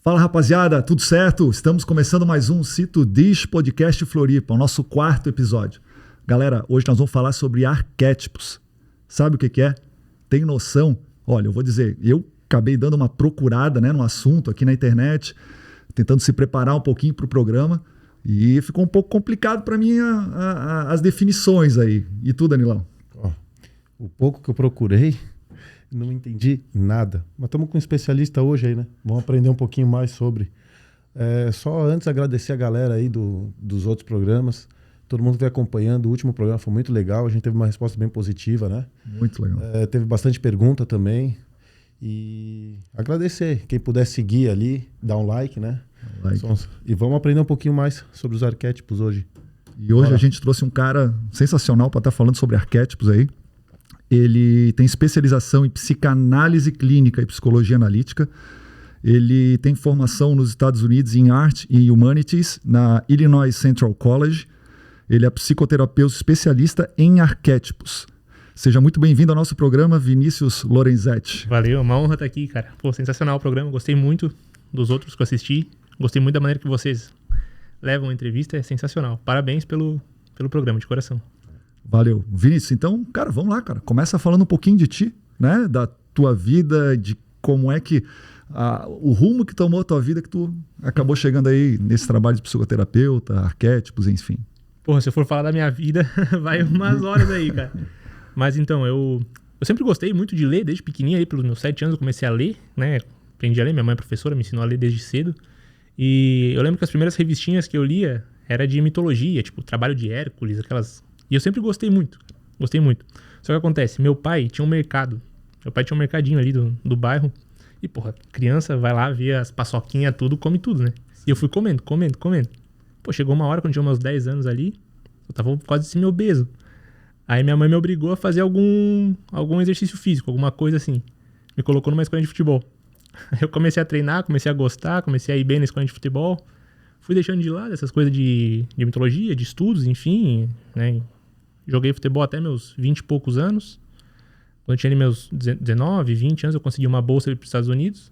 Fala, rapaziada, tudo certo? Estamos começando mais um Se Tu Diz Podcast Floripa, o nosso 4º episódio. Galera, hoje nós vamos falar sobre arquétipos. Sabe o que é? Tem noção? Olha, eu vou dizer, eu acabei dando uma procurada, no assunto aqui na internet, tentando se preparar um pouquinho para o programa, e ficou um pouco complicado para mim as definições aí. E tu, Danilão? O pouco que eu procurei, não entendi nada. Mas estamos com um especialista hoje aí, né? Vamos aprender um pouquinho mais sobre. Só antes agradecer a galera aí dos outros programas. Todo mundo que vem acompanhando. O último programa foi muito legal. A gente teve uma resposta bem positiva, né? Muito legal. Teve bastante pergunta também. E agradecer. Quem puder seguir ali, dar um like, né? E vamos aprender um pouquinho mais sobre os arquétipos hoje. E hoje a gente trouxe um cara sensacional para estar falando sobre arquétipos aí. Ele tem especialização em psicanálise clínica e psicologia analítica. Ele tem formação nos Estados Unidos em Art e Humanities, na Illinois Central College. Ele é psicoterapeuta especialista em arquétipos. Seja muito bem-vindo ao nosso programa, Vinícius Lorenzetti. Valeu, uma honra estar aqui, cara. Pô, sensacional o programa. Gostei muito dos outros que eu assisti. Gostei muito da maneira que vocês levam a entrevista. É sensacional. Parabéns pelo programa, de coração. Valeu. Vinícius, então, cara, vamos lá, cara. Começa falando um pouquinho de ti, né? Da tua vida, de como é que... o rumo que tomou a tua vida que tu acabou chegando aí nesse trabalho de psicoterapeuta, arquétipos, enfim. Porra, se eu for falar da minha vida, vai umas horas aí, cara. Mas então, eu sempre gostei muito de ler, desde pequenininho, aí pelos meus 7 anos eu comecei a ler, né? Aprendi a ler, minha mãe é professora, me ensinou a ler desde cedo. E eu lembro que as primeiras revistinhas que eu lia era de mitologia, tipo Trabalho de Hércules, aquelas... E eu sempre gostei muito. Só que acontece, meu pai tinha um mercado. Meu pai tinha um mercadinho ali do bairro. E, porra, criança vai lá, vê as paçoquinhas, tudo, come tudo, né? E eu fui comendo. Pô, chegou uma hora, quando tinha meus 10 anos ali, eu tava quase semi-obeso. Aí minha mãe me obrigou a fazer algum exercício físico, alguma coisa assim. Me colocou numa escola de futebol. Eu comecei a treinar, comecei a gostar, comecei a ir bem na escola de futebol. Fui deixando de lado essas coisas de mitologia, de estudos, enfim, né? Joguei futebol até meus 20 e poucos anos. Quando eu tinha ali meus 19, 20 anos, eu consegui uma bolsa para os Estados Unidos.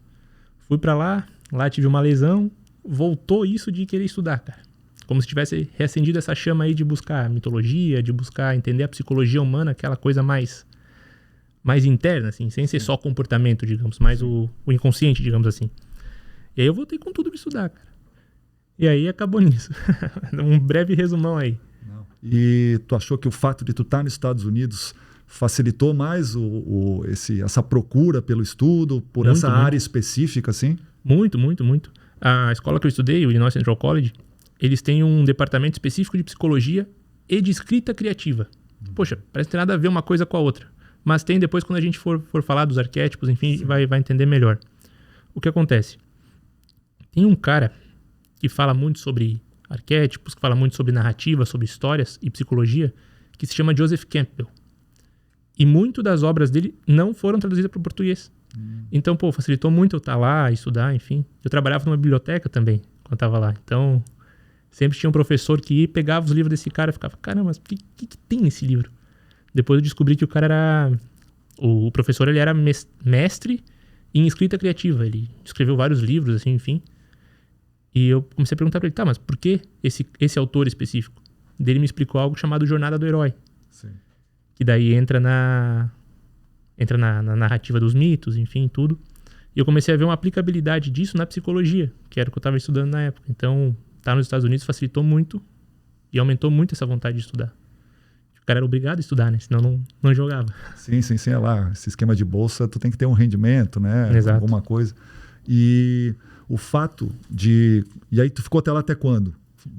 Fui para lá tive uma lesão. Voltou isso de querer estudar, cara. Como se tivesse reacendido essa chama aí de buscar mitologia, de buscar entender a psicologia humana, aquela coisa mais interna, assim, sem ser só comportamento, digamos, mais o inconsciente, digamos assim. E aí eu voltei com tudo para estudar, cara. E aí acabou nisso. Um breve resumão aí. E tu achou que o fato de tu estar nos Estados Unidos facilitou mais essa procura pelo estudo, por essa área específica, assim? Muito. A escola que eu estudei, o Illinois Central College, eles têm um departamento específico de psicologia e de escrita criativa. Poxa, parece que tem nada a ver uma coisa com a outra. Mas tem depois, quando a gente for falar dos arquétipos, enfim, vai entender melhor. O que acontece? Tem um cara que fala muito sobre arquétipos, que fala muito sobre narrativa, sobre histórias e psicologia, que se chama Joseph Campbell. E muito das obras dele não foram traduzidas para o português. Então, pô, facilitou muito eu estar lá, estudar, enfim. Eu trabalhava numa biblioteca também, quando estava lá. Então, sempre tinha um professor que ia, pegava os livros desse cara e ficava, caramba, mas o que tem nesse livro? Depois eu descobri que o cara era... O professor, ele era mestre em escrita criativa. Ele escreveu vários livros, assim, enfim. E eu comecei a perguntar pra ele, tá, mas por que esse autor específico? Dele me explicou algo chamado Jornada do Herói. Sim. Que daí entra na narrativa dos mitos, enfim, tudo. E eu comecei a ver uma aplicabilidade disso na psicologia, que era o que eu estava estudando na época. Então, estar nos Estados Unidos facilitou muito e aumentou muito essa vontade de estudar. O cara era obrigado a estudar, né? Senão não jogava. Sim, é lá. Esse esquema de bolsa, tu tem que ter um rendimento, né? Exato. Alguma coisa. E o fato de... E aí tu ficou até lá até quando?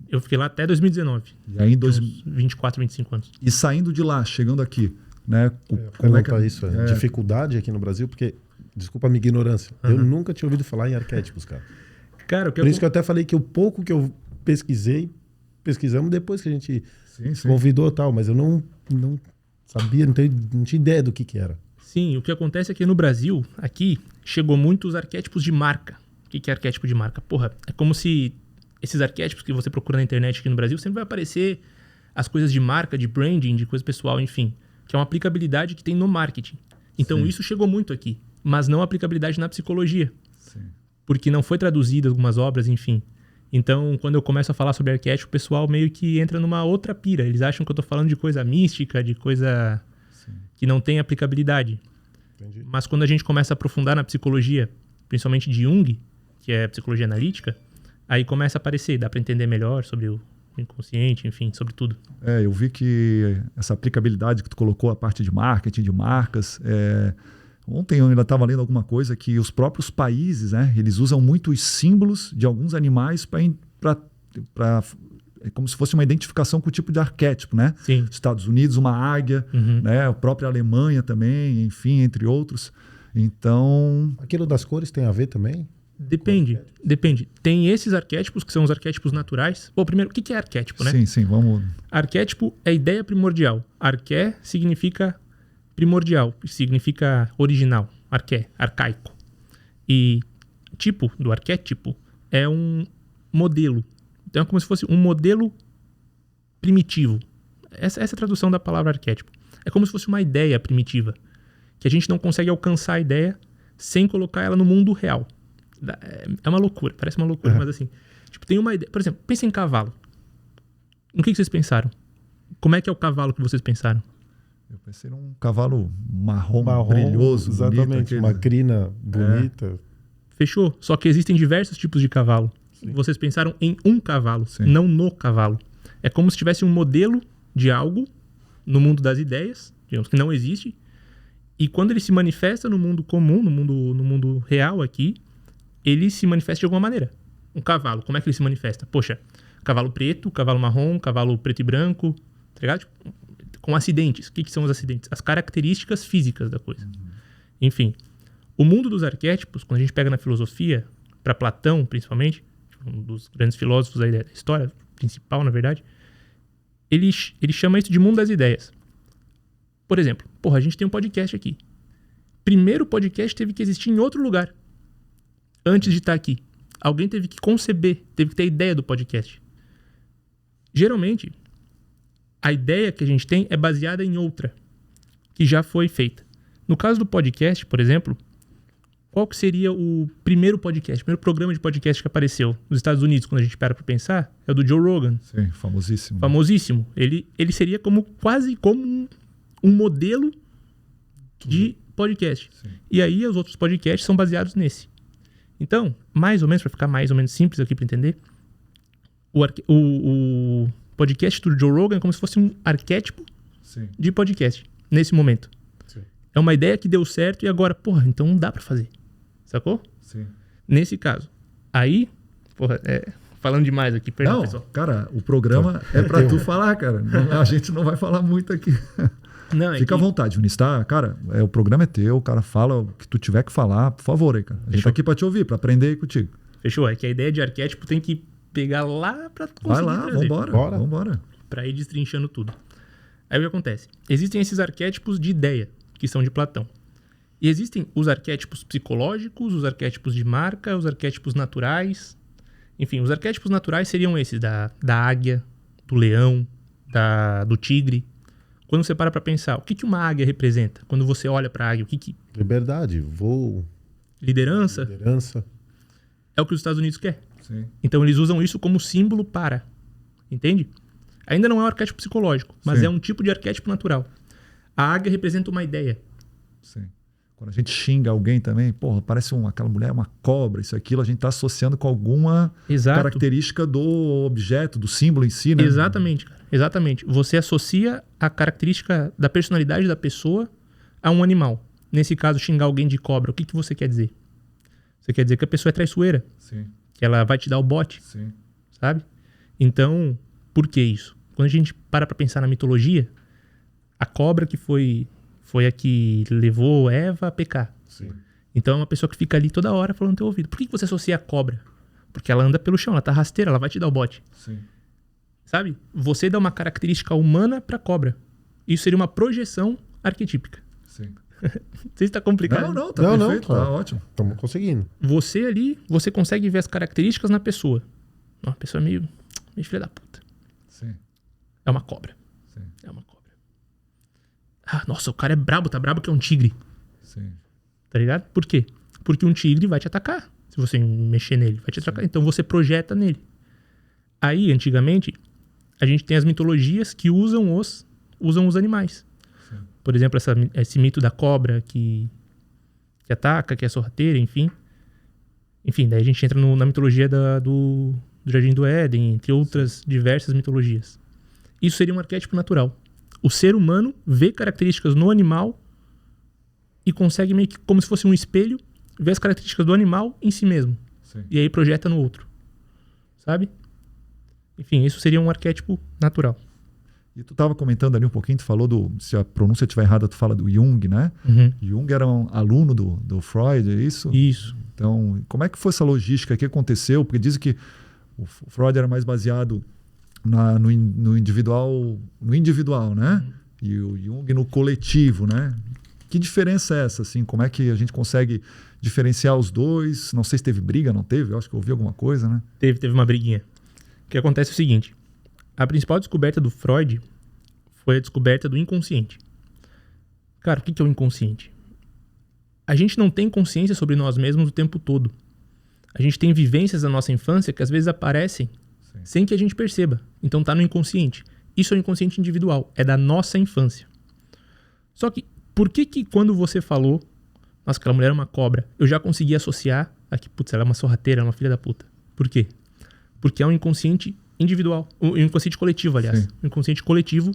Eu fiquei lá até 2019. E aí uns 24, 25 anos. E saindo de lá, chegando aqui, né? Como é que isso? Dificuldade aqui no Brasil, porque, desculpa a minha ignorância, eu nunca tinha ouvido falar em arquétipos, cara. Por isso que eu até falei que o pouco que eu pesquisamos depois que a gente convidou e tal, mas eu não sabia, não tinha ideia do que era. Sim, o que acontece é que no Brasil, aqui, chegou muito os arquétipos de marca. O que é arquétipo de marca? Porra, é como se esses arquétipos que você procura na internet aqui no Brasil, sempre vai aparecer as coisas de marca, de branding, de coisa pessoal, enfim. Que é uma aplicabilidade que tem no marketing. Então isso chegou muito aqui, mas não aplicabilidade na psicologia. Sim. porque não foi traduzido algumas obras, enfim. Então, quando eu começo a falar sobre arquétipo, o pessoal meio que entra numa outra pira. Eles acham que eu tô falando de coisa mística, de coisa que não tem aplicabilidade. Entendi. Mas quando a gente começa a aprofundar na psicologia, principalmente de Jung, que é a psicologia analítica, aí começa a aparecer, dá para entender melhor sobre o inconsciente, enfim, sobre tudo. Eu vi que essa aplicabilidade que tu colocou, a parte de marketing, de marcas... Ontem eu ainda estava lendo alguma coisa que os próprios países, né, eles usam muito os símbolos de alguns animais é como se fosse uma identificação com o tipo de arquétipo, né? Sim. Estados Unidos, uma águia, né? A própria Alemanha também, enfim, entre outros. Então... Aquilo das cores tem a ver também? Depende. Tem esses arquétipos, que são os arquétipos naturais. Bom, primeiro, o que é arquétipo, né? Sim, vamos... Arquétipo é ideia primordial. Arqué significa primordial, significa original. Arqué, arcaico. E tipo do arquétipo é um modelo. Então é como se fosse um modelo primitivo. Essa é a tradução da palavra arquétipo. É como se fosse uma ideia primitiva, que a gente não consegue alcançar a ideia sem colocar ela no mundo real. É uma loucura, parece uma loucura, mas assim, tipo, tem uma ideia. Por exemplo, pensa em cavalo. No que vocês pensaram? Como é que é o cavalo que vocês pensaram? Eu pensei num cavalo marrom brilhoso. Exatamente, bonito, uma crina bonita. Fechou? Só que existem diversos tipos de cavalo. Sim. Vocês pensaram em um cavalo, não no cavalo. É como se tivesse um modelo de algo no mundo das ideias, digamos que não existe, e quando ele se manifesta no mundo comum, no mundo real aqui, ele se manifesta de alguma maneira. Um cavalo, como é que ele se manifesta? Poxa, cavalo preto, cavalo marrom, cavalo preto e branco, tá ligado? Tipo, com acidentes. O que são os acidentes? As características físicas da coisa. Enfim, o mundo dos arquétipos, quando a gente pega na filosofia, para Platão principalmente, um dos grandes filósofos aí da história, principal na verdade, ele chama isso de mundo das ideias. Por exemplo, a gente tem um podcast aqui. Primeiro o podcast teve que existir em outro lugar, antes de estar aqui. Alguém teve que conceber, teve que ter a ideia do podcast. Geralmente, a ideia que a gente tem é baseada em outra, que já foi feita. No caso do podcast, por exemplo, qual que seria o primeiro podcast, o primeiro programa de podcast que apareceu nos Estados Unidos, quando a gente para pensar? É o do Joe Rogan. Sim, famosíssimo. Famosíssimo. Ele seria quase como um modelo de podcast. Sim. E aí os outros podcasts são baseados nesse. Então, mais ou menos, para ficar mais ou menos simples aqui para entender, o podcast do Joe Rogan é como se fosse um arquétipo de podcast, nesse momento. Sim. É uma ideia que deu certo e agora, então não dá pra fazer. Sacou? Sim. Nesse caso. Aí, falando demais aqui, perdão, pessoal. Cara, o programa é pra tu falar, cara. A gente não vai falar muito aqui. Não, Fica à vontade, Vinícius, tá? Cara, o programa é teu, o cara fala o que tu tiver que falar, por favor aí, cara. A gente tá aqui pra te ouvir, pra aprender aí contigo. Fechou? É que a ideia de arquétipo tem que pegar lá pra conseguir Vai lá, trazer. Vambora. Pra ir destrinchando tudo. Aí o que acontece? Existem esses arquétipos de ideia, que são de Platão. E existem os arquétipos psicológicos, os arquétipos de marca, os arquétipos naturais. Enfim, os arquétipos naturais seriam esses, da águia, do leão, do tigre. Quando você para pra pensar, o que uma águia representa? Quando você olha pra águia, o que... Liberdade, voo. Liderança. É o que os Estados Unidos quer. Sim. Então eles usam isso como símbolo para. Entende? Ainda não é um arquétipo psicológico, mas é um tipo de arquétipo natural. A águia representa uma ideia. Sim. Quando a gente xinga alguém também, parece aquela mulher, uma cobra, isso, aquilo, a gente está associando com alguma característica do objeto, do símbolo em si, né? Exatamente, cara. Exatamente. Você associa a característica da personalidade da pessoa a um animal. Nesse caso, xingar alguém de cobra, o que você quer dizer? Você quer dizer que a pessoa é traiçoeira. Sim. Que ela vai te dar o bote. Sim. Sabe? Então, por que isso? Quando a gente para pensar na mitologia, a cobra que foi a que levou Eva a pecar. Sim. Então é uma pessoa que fica ali toda hora falando no teu ouvido. Por que você associa a cobra? Porque ela anda pelo chão, ela tá rasteira, ela vai te dar o bote. Sim. Sabe? Você dá uma característica humana pra cobra. Isso seria uma projeção arquetípica. Sim. Não sei se tá complicado. Não, tá perfeito, tá ótimo. Estamos conseguindo. Você ali, você consegue ver as características na pessoa. Uma pessoa meio filha da puta. Sim. É uma cobra. Sim. É uma cobra. Nossa, o cara é brabo, tá brabo que é um tigre. Sim. Tá ligado? Por quê? Porque um tigre vai te atacar. Se você mexer nele, vai te atracar. Então você projeta nele. Aí, antigamente, a gente tem as mitologias que usam os animais. Sim. Por exemplo, esse mito da cobra que ataca, que é sorrateira, enfim. Enfim, daí a gente entra na mitologia do Jardim do Éden, entre outras diversas mitologias. Isso seria um arquétipo natural. O ser humano vê características no animal e consegue meio que, como se fosse um espelho, ver as características do animal em si mesmo. Sim. E aí projeta no outro. Sabe? Enfim, isso seria um arquétipo natural. E tu estava comentando ali um pouquinho, tu falou se a pronúncia estiver errada, tu fala do Jung, né? Uhum. Jung era um aluno do Freud, é isso? Isso. Então, como é que foi essa logística? O que aconteceu? Porque dizem que o Freud era mais baseado no individual, né? Uhum. E o Jung no coletivo, né? Que diferença é essa, assim? Como é que a gente consegue diferenciar os dois? Não sei se teve briga, não teve? Eu acho que eu ouvi alguma coisa, né? Teve uma briguinha. O que acontece é o seguinte. A principal descoberta do Freud foi a descoberta do inconsciente. Cara, o que é o inconsciente? A gente não tem consciência sobre nós mesmos o tempo todo. A gente tem vivências da nossa infância que às vezes aparecem sem que a gente perceba. Então tá no inconsciente. Isso é o inconsciente individual. É da nossa infância. Só que, por que quando você falou, nossa, aquela mulher é uma cobra, eu já consegui associar a que, putz, ela é uma sorrateira, ela é uma filha da puta. Por quê? Porque é um inconsciente individual. Um inconsciente coletivo, aliás. Sim. Um inconsciente coletivo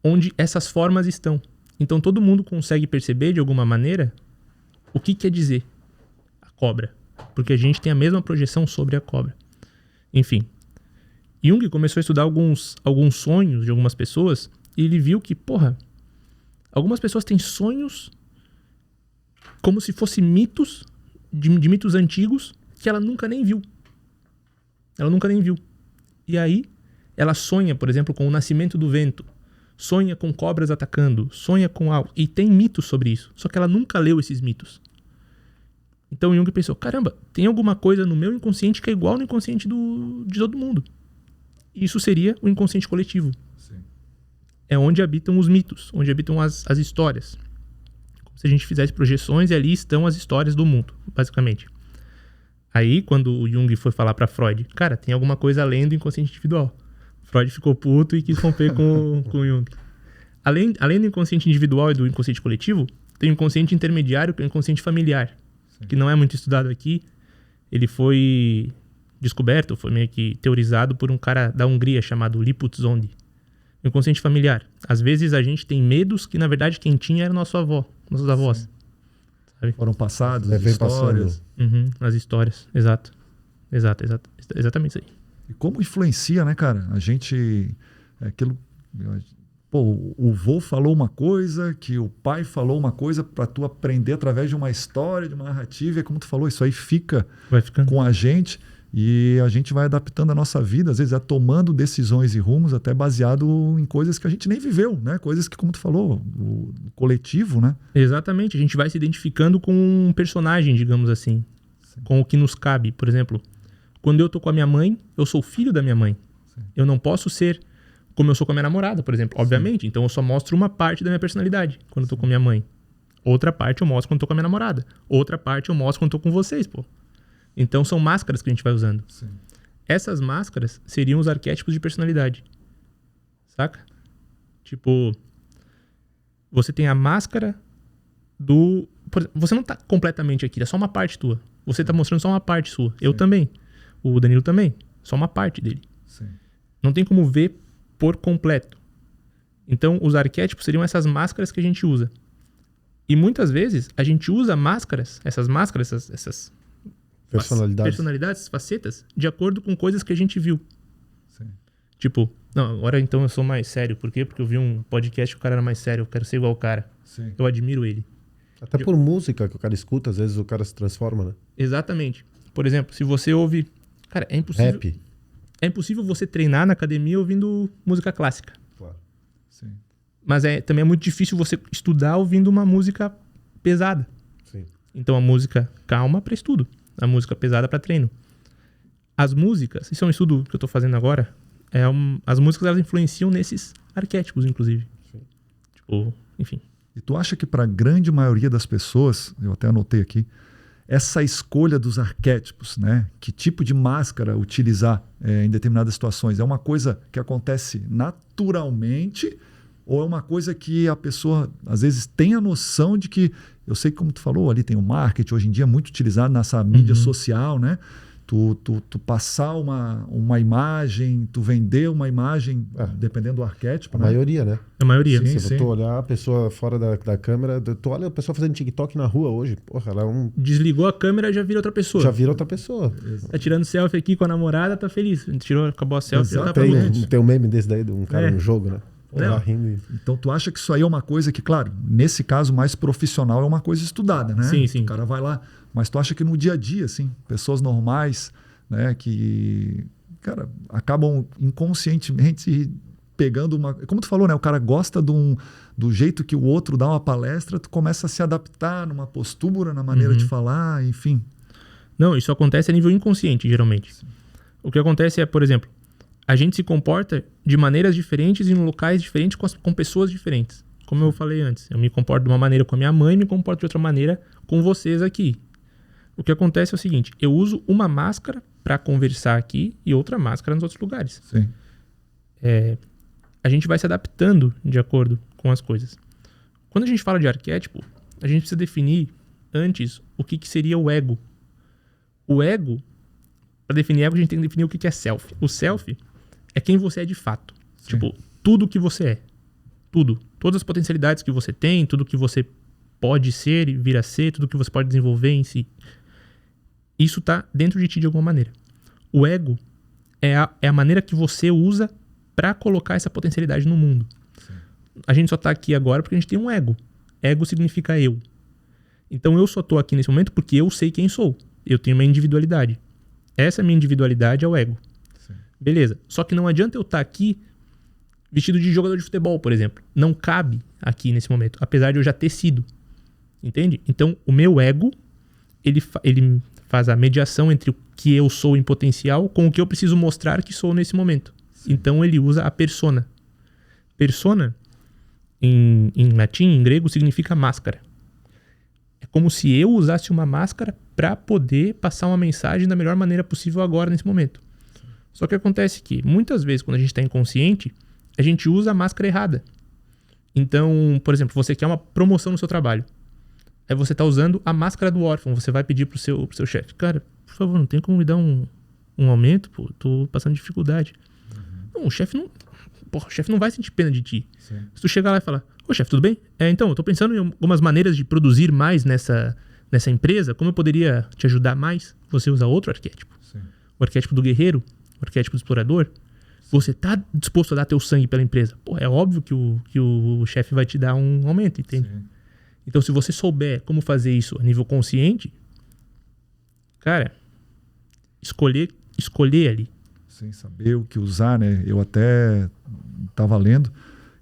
onde essas formas estão. Então todo mundo consegue perceber, de alguma maneira, o que quer dizer a cobra. Porque a gente tem a mesma projeção sobre a cobra. Enfim. Jung começou a estudar alguns sonhos de algumas pessoas e ele viu que, algumas pessoas têm sonhos como se fossem mitos, de mitos antigos, que ela nunca nem viu. E aí, ela sonha, por exemplo, com o nascimento do vento, sonha com cobras atacando, sonha com algo, e tem mitos sobre isso, só que ela nunca leu esses mitos. Então Jung pensou, caramba, tem alguma coisa no meu inconsciente que é igual no inconsciente de todo mundo. Isso seria o inconsciente coletivo. Sim. É onde habitam os mitos, onde habitam as histórias. Como se a gente fizesse projeções e ali estão as histórias do mundo, basicamente. Aí, quando o Jung foi falar pra Freud, cara, tem alguma coisa além do inconsciente individual. Freud ficou puto e quis romper com o Jung. Além do inconsciente individual e do inconsciente coletivo, tem o inconsciente intermediário, que é o inconsciente familiar. Sim. Que não é muito estudado aqui. Ele foi descoberto, foi meio que teorizado por um cara da Hungria chamado Liput Zondi. O inconsciente familiar. Às vezes a gente tem medos que, na verdade, quem tinha era nossos avós. Sim. Sabe? Foram passados, as histórias. As histórias, exato. Exatamente isso aí. E como influencia, né, cara? A gente... o vô falou uma coisa, que o pai falou uma coisa para tu aprender através de uma história, de uma narrativa. E como tu falou, isso aí fica com a gente e a gente vai adaptando a nossa vida, às vezes tomando decisões e rumos até baseado em coisas que a gente nem viveu, né? Coisas que, como tu falou, o coletivo, né? Exatamente. A gente vai se identificando com um personagem, digamos assim. Sim. Com o que nos cabe. Por exemplo, quando eu tô com a minha mãe, eu sou filho da minha mãe. Sim. Eu não posso ser como eu sou com a minha namorada, por exemplo. Obviamente. Sim. Então eu só mostro uma parte da minha personalidade quando eu tô com a minha mãe. Outra parte eu mostro quando eu tô com a minha namorada. Outra parte eu mostro quando eu tô com vocês, pô. Então são máscaras que a gente vai usando. Sim. Essas máscaras seriam os arquétipos de personalidade. Saca? Tipo, você tem a máscara do... Você não tá completamente aqui, é só uma parte tua. Você tá mostrando só uma parte sua. Sim. Eu também. O Danilo também. Só uma parte dele. Sim. Não tem como ver por completo. Então, os arquétipos seriam essas máscaras que a gente usa. E muitas vezes, a gente usa máscaras, essas personalidades, facetas, de acordo com coisas que a gente viu. Sim. Tipo, não, agora então eu sou mais sério. Por quê? Porque eu vi um podcast que o cara era mais sério. Eu quero ser igual ao cara. Sim. Eu admiro ele. Até por música que o cara escuta, às vezes o cara se transforma, né? Exatamente. Por exemplo, se você ouve... Cara, é impossível... Rap. É impossível você treinar na academia ouvindo música clássica. Claro. Sim. Mas também é muito difícil você estudar ouvindo uma música pesada. Sim. Então a música calma para estudo. A música pesada para treino. As músicas, isso é um estudo que eu tô fazendo agora, as músicas elas influenciam nesses arquétipos, inclusive. Sim. Tipo, enfim. E tu acha que para a grande maioria das pessoas, eu até anotei aqui, essa escolha dos arquétipos, né? Que tipo de máscara utilizar em determinadas situações? É uma coisa que acontece naturalmente ou é uma coisa que a pessoa, às vezes, tem a noção de que... Eu sei que, como tu falou, ali tem o marketing, hoje em dia é muito utilizado nessa mídia social, né? Tu passar uma imagem, tu vender uma imagem, dependendo do arquétipo. A maioria, né? A maioria. Sim, se tu olhar a pessoa fora da câmera, tu olha a pessoa fazendo TikTok na rua hoje, porra, ela é um... Desligou a câmera, já vira outra pessoa. Já vira outra pessoa. Tá tirando selfie aqui com a namorada, tá feliz. Acabou a selfie, já tá tem um meme desse daí, de um cara no jogo, né? Então tu acha que isso aí é uma coisa que, claro, nesse caso mais profissional é uma coisa estudada, né? Sim. O cara vai lá, mas tu acha que no dia a dia, assim, pessoas normais, né, que, cara, acabam inconscientemente pegando uma... Como tu falou, né? O cara gosta do jeito que o outro dá uma palestra, tu começa a se adaptar numa postura, na maneira de falar, enfim. Não, isso acontece a nível inconsciente, geralmente. Sim. O que acontece é, por exemplo, a gente se comporta de maneiras diferentes em locais diferentes com pessoas diferentes. Como eu falei antes, eu me comporto de uma maneira com a minha mãe e me comporto de outra maneira com vocês aqui. O que acontece é o seguinte, eu uso uma máscara para conversar aqui e outra máscara nos outros lugares. Sim. A gente vai se adaptando de acordo com as coisas. Quando a gente fala de arquétipo, a gente precisa definir antes o que seria o ego. O ego, para definir ego, a gente tem que definir o que é self. O self é quem você é de fato. Sim. Tipo, tudo que você é. Tudo. Todas as potencialidades que você tem, tudo que você pode ser e vir a ser, tudo que você pode desenvolver em si. Isso está dentro de ti de alguma maneira. O ego é a maneira que você usa para colocar essa potencialidade no mundo. Sim. A gente só está aqui agora porque a gente tem um ego. Ego significa eu. Então eu só estou aqui nesse momento porque eu sei quem sou. Eu tenho uma individualidade. Essa minha individualidade é o ego. Sim. Beleza. Só que não adianta eu estar aqui vestido de jogador de futebol, por exemplo. Não cabe aqui nesse momento, apesar de eu já ter sido. Entende? Então, o meu ego, ele faz a mediação entre o que eu sou em potencial com o que eu preciso mostrar que sou nesse momento. Sim. Então, ele usa a persona. Persona, em latim, em grego, significa máscara. É como se eu usasse uma máscara para poder passar uma mensagem da melhor maneira possível agora, nesse momento. Sim. Só que acontece que, muitas vezes, quando a gente está inconsciente, a gente usa a máscara errada. Então, por exemplo, você quer uma promoção no seu trabalho. Aí você está usando a máscara do órfão. Você vai pedir pro seu chefe. Cara, por favor, não tem como me dar um aumento? Pô, tô passando dificuldade. Não, o chefe não... Porra, o chefe não vai sentir pena de ti. Sim. Se tu chegar lá e falar, ô chefe, tudo bem? Então, eu tô pensando em algumas maneiras de produzir mais nessa empresa. Como eu poderia te ajudar mais? Você usa outro arquétipo. Sim. O arquétipo do guerreiro, o arquétipo do explorador. Você tá disposto a dar teu sangue pela empresa? Pô, é óbvio que o chefe vai te dar um aumento, entende? Sim. Então, se você souber como fazer isso a nível consciente, cara, escolher ali. Sem saber o que usar, né? Eu até estava lendo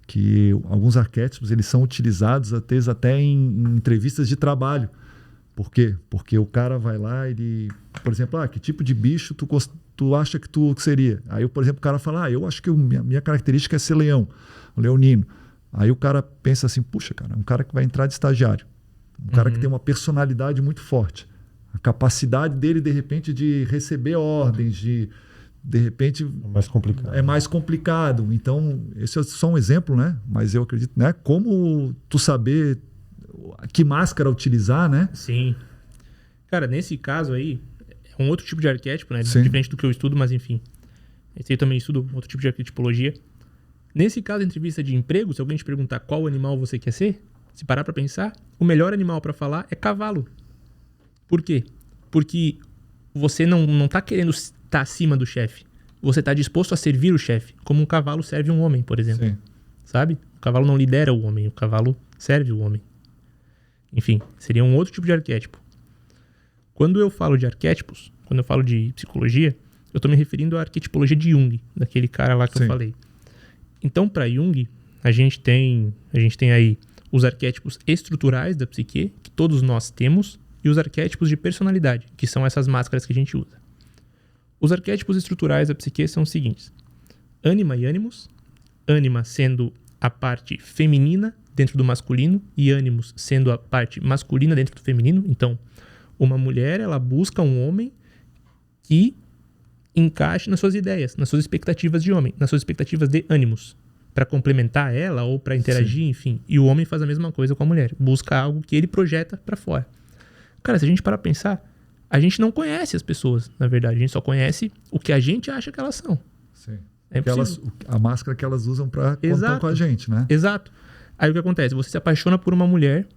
que alguns arquétipos eles são utilizados até em entrevistas de trabalho. Por quê? Porque o cara vai lá, ele... Por exemplo, que tipo de bicho tu acha que tu seria? Aí, por exemplo, o cara fala, eu acho que minha característica é ser leão, leonino. Aí o cara pensa assim, puxa, cara, um cara que vai entrar de estagiário. Um cara que tem uma personalidade muito forte. A capacidade dele, de repente, de receber ordens, de repente... É mais complicado. Então, esse é só um exemplo, né? Mas eu acredito, né? Como tu saber que máscara utilizar, né? Sim. Cara, nesse caso aí, é um outro tipo de arquétipo, né? Sim. Diferente do que eu estudo, mas enfim. Esse aí também estudo outro tipo de arquetipologia. Nesse caso, entrevista de emprego, se alguém te perguntar qual animal você quer ser, se parar pra pensar, o melhor animal pra falar é cavalo. Por quê? Porque você não tá querendo estar acima do chefe. Você tá disposto a servir o chefe, como um cavalo serve um homem, por exemplo. Sim. Sabe? O cavalo não lidera o homem, o cavalo serve o homem. Enfim, seria um outro tipo de arquétipo. Quando eu falo de arquétipos, quando eu falo de psicologia, eu tô me referindo à arquetipologia de Jung, daquele cara lá que Sim. eu falei. Então, para Jung, a gente tem aí os arquétipos estruturais da psique, que todos nós temos, e os arquétipos de personalidade, que são essas máscaras que a gente usa. Os arquétipos estruturais da psique são os seguintes: ânima e ânimos, ânima sendo a parte feminina dentro do masculino e ânimos sendo a parte masculina dentro do feminino. Então, Uma mulher, ela busca um homem que encaixe nas suas ideias, nas suas expectativas de homem, nas suas expectativas de ânimos, para complementar ela ou para interagir, enfim. E o homem faz a mesma coisa com a mulher, busca algo que ele projeta para fora. Cara, se a gente parar pra pensar, a gente não conhece as pessoas, na verdade. A gente só conhece o que a gente acha que elas são. Sim. A máscara que elas usam para contar com a gente, né? Exato. Aí o que acontece? Você se apaixona por uma mulher,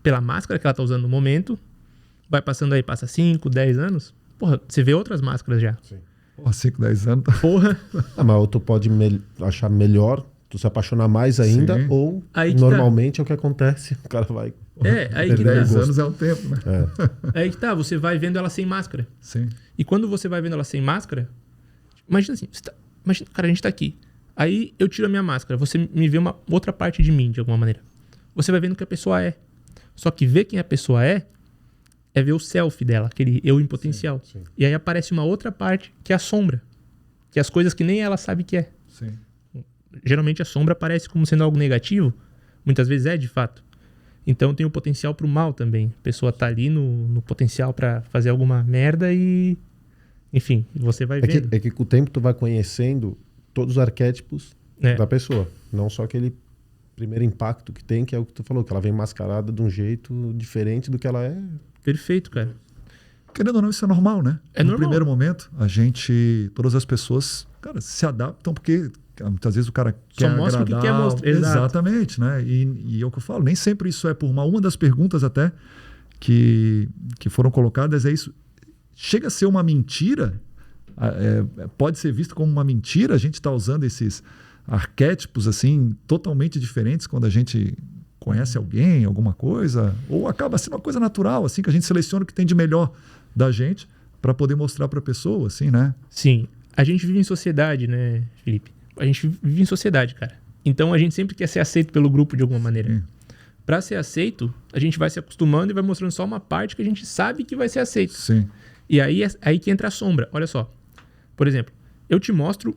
pela máscara que ela tá usando no momento, vai passando aí, passa 5, 10 anos, porra, você vê outras máscaras já. Sim. Porra, 5, 10 anos. Porra. Mas tu pode achar melhor, tu se apaixonar mais ainda, sim, ou normalmente é o que acontece, o cara vai... Aí que 10 anos é um tempo, né? Aí que tá, você vai vendo ela sem máscara. Sim. E quando você vai vendo ela sem máscara, imagina assim, imagina, cara, a gente tá aqui. Aí eu tiro a minha máscara, você me vê uma outra parte de mim, de alguma maneira. Você vai vendo o que a pessoa é. Só que ver quem a pessoa é ver o selfie dela, aquele eu em potencial. Sim, sim. E aí aparece uma outra parte, que é a sombra. Que é as coisas que nem ela sabe que é. Sim. Geralmente a sombra aparece como sendo algo negativo. Muitas vezes é, de fato. Então tem o potencial pro mal também. A pessoa tá ali no potencial para fazer alguma merda e... Enfim, você vai vendo. É que com o tempo tu vai conhecendo todos os arquétipos da pessoa. Não só aquele primeiro impacto que tem, que é o que tu falou, que ela vem mascarada de um jeito diferente do que ela é. Perfeito, cara. Querendo ou não, isso é normal, né? É no normal. Primeiro momento, todas as pessoas, cara, se adaptam porque muitas vezes o cara quer agradar. Só mostra o que quer mostrar. Exatamente, né? E é o que eu falo, nem sempre isso é por mal. Uma das perguntas até que foram colocadas é isso. Chega a ser uma mentira? Pode ser visto como uma mentira a gente estar usando esses arquétipos assim totalmente diferentes quando a gente conhece alguém, alguma coisa, ou acaba sendo uma coisa natural, assim, que a gente seleciona o que tem de melhor da gente para poder mostrar para a pessoa, assim, né? Sim. A gente vive em sociedade, né, Felipe? A gente vive em sociedade, cara. Então a gente sempre quer ser aceito pelo grupo de alguma maneira. Para ser aceito, a gente vai se acostumando e vai mostrando só uma parte que a gente sabe que vai ser aceito. Sim. E aí que entra a sombra. Olha só. Por exemplo, eu te mostro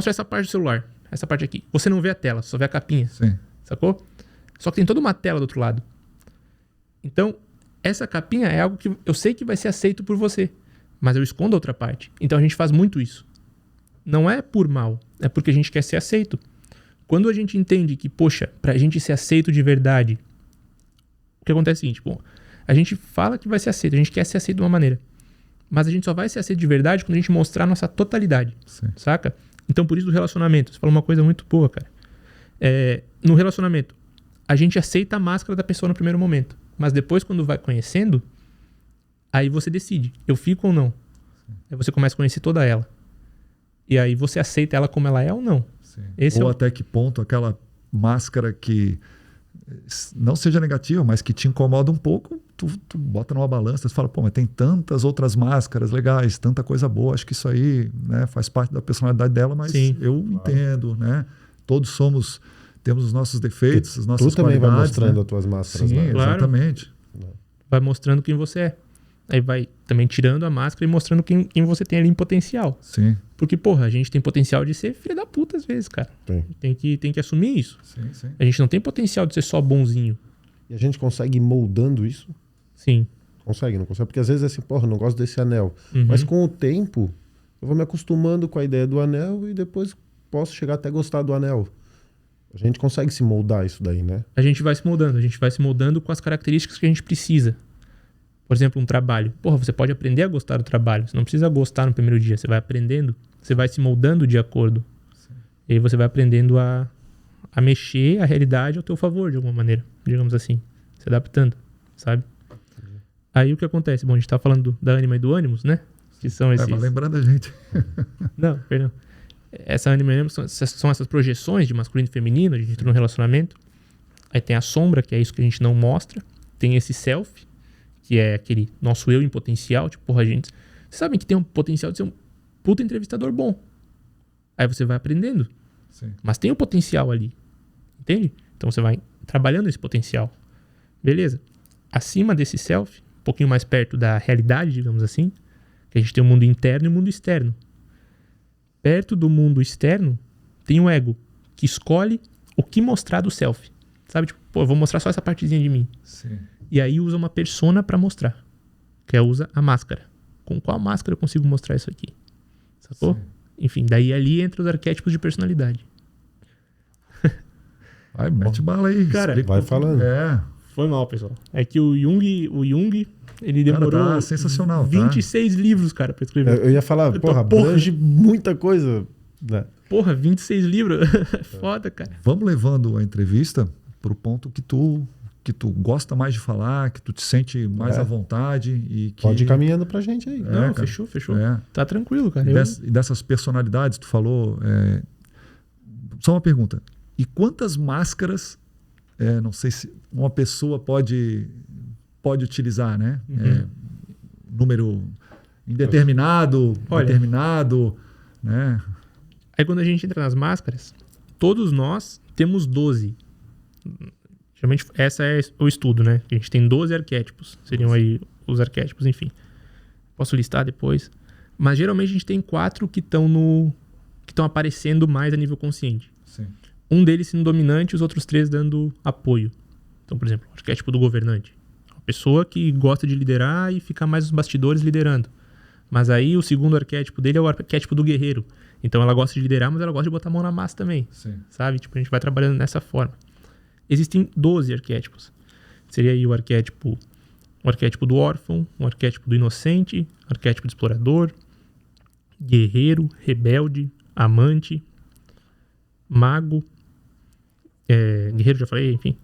essa parte do celular, essa parte aqui. Você não vê a tela, só vê a capinha. Sim. Sacou? Só que tem toda uma tela do outro lado. Então, essa capinha é algo que eu sei que vai ser aceito por você, mas eu escondo a outra parte. Então a gente faz muito isso. Não é por mal, é porque a gente quer ser aceito. Quando a gente entende que, poxa, pra gente ser aceito de verdade, o que acontece é o seguinte, bom, a gente fala que vai ser aceito, a gente quer ser aceito de uma maneira, mas a gente só vai ser aceito de verdade quando a gente mostrar a nossa totalidade, saca? Então por isso do relacionamento, você falou uma coisa muito boa, cara. No relacionamento, a gente aceita a máscara da pessoa no primeiro momento, mas depois quando vai conhecendo, aí você decide, eu fico ou não. Aí você começa a conhecer toda ela. E aí você aceita ela como ela é ou não. Ou até que ponto aquela máscara que não seja negativa, mas que te incomoda um pouco, tu bota numa balança e fala, pô, mas tem tantas outras máscaras legais, tanta coisa boa, acho que isso aí, né, faz parte da personalidade dela, mas eu entendo, né? Todos temos os nossos defeitos, as nossas qualidades. Tu também vai mostrando as tuas máscaras. Sim, né? Exatamente. Vai mostrando quem você é. Aí vai também tirando a máscara e mostrando quem você tem ali em potencial. Sim. Porque, porra, a gente tem potencial de ser filho da puta às vezes, cara. Tem que assumir isso. Sim. A gente não tem potencial de ser só bonzinho. E a gente consegue ir moldando isso? Sim. Consegue, não consegue? Porque às vezes é assim, porra, não gosto desse anel. Mas com o tempo, eu vou me acostumando com a ideia do anel e depois posso chegar até a gostar do anel. A gente consegue se moldar isso daí, né? A gente vai se moldando com as características que a gente precisa. Por exemplo, um trabalho. Porra, você pode aprender a gostar do trabalho. Você não precisa gostar no primeiro dia. Você vai aprendendo. Você vai se moldando de acordo. Sim. E aí você vai aprendendo a mexer a realidade ao teu favor, de alguma maneira. Digamos assim. Se adaptando, sabe? Aí o que acontece? Bom, a gente tá falando da ânima e do ânimos, né? Que são esses... Mas lembrando a gente. Não, perdão. Essa ânima e ânimos são essas projeções de masculino e feminino. A gente entra num relacionamento. Aí tem a sombra, que é isso que a gente não mostra. Tem esse self, que é aquele nosso eu em potencial, tipo, porra, gente, vocês sabem que tem um potencial de ser um puta entrevistador bom. Aí você vai aprendendo. Sim. Mas tem um potencial ali, entende? Então você vai trabalhando esse potencial. Beleza. Acima desse self, um pouquinho mais perto da realidade, digamos assim, que a gente tem o mundo interno e o mundo externo. Perto do mundo externo, tem o ego, que escolhe o que mostrar do self. Sabe, tipo, pô, eu vou mostrar só essa partezinha de mim. Sim. E aí usa uma persona para mostrar. Que usa a máscara. Com qual máscara eu consigo mostrar isso aqui? Sacou? Sim. Enfim, daí ali entra os arquétipos de personalidade. Vai, mete bala aí. Cara, vai falando. Foi mal, pessoal. É que o Jung ele demorou cara, tá sensacional, 26 livros, cara, pra escrever. Eu ia falar, abrange muita coisa. Né? Porra, 26 livros. Foda, cara. Vamos levando a entrevista pro ponto que tu gosta mais de falar, que tu te sente mais à vontade. E que... Pode ir caminhando pra gente aí. Não, cara. Fechou. Tá tranquilo, cara. E dessas personalidades, tu falou... Só uma pergunta. E quantas máscaras, não sei se uma pessoa pode utilizar, né? Número indeterminado, determinado, né? Aí quando a gente entra nas máscaras, todos nós temos 12. Geralmente esse é o estudo, né? A gente tem 12 arquétipos. Seriam aí os arquétipos, enfim. Posso listar depois. Mas geralmente a gente tem 4 que estão aparecendo mais a nível consciente. Sim. Um deles sendo dominante e os outros 3 dando apoio. Então, por exemplo, o arquétipo do governante. Uma pessoa que gosta de liderar e fica mais nos bastidores liderando. Mas aí o segundo arquétipo dele é o arquétipo do guerreiro. Então ela gosta de liderar, mas ela gosta de botar a mão na massa também. Sim. Sabe? Tipo, a gente vai trabalhando dessa forma. Existem 12 arquétipos. Seria aí o arquétipo do órfão, o arquétipo do inocente, o arquétipo do explorador, guerreiro, rebelde, amante, mago, guerreiro já falei, enfim.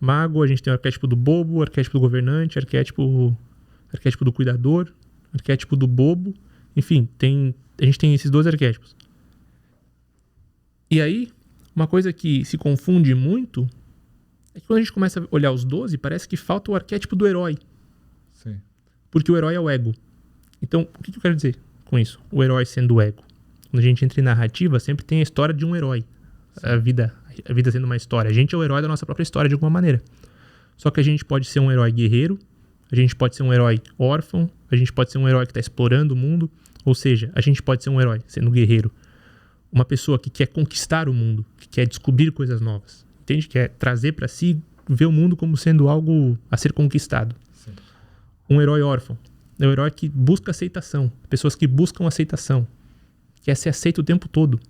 Mago, a gente tem o arquétipo do bobo, o arquétipo do governante, arquétipo do cuidador, arquétipo do bobo. Enfim, a gente tem esses 12 arquétipos. E aí, uma coisa que se confunde muito é que quando a gente começa a olhar os 12, parece que falta o arquétipo do herói. Sim. Porque o herói é o ego. Então, o que eu quero dizer com isso? O herói sendo o ego. Quando a gente entra em narrativa, sempre tem a história de um herói. A vida sendo uma história. A gente é o herói da nossa própria história, de alguma maneira. Só que a gente pode ser um herói guerreiro, a gente pode ser um herói órfão, a gente pode ser um herói que está explorando o mundo, ou seja, a gente pode ser um herói, sendo guerreiro. Uma pessoa que quer conquistar o mundo, que quer descobrir coisas novas. Entende? Quer trazer para si, ver o mundo como sendo algo a ser conquistado. Sim. Um herói órfão. É um herói que busca aceitação. Pessoas que buscam aceitação. Quer ser aceito o tempo todo.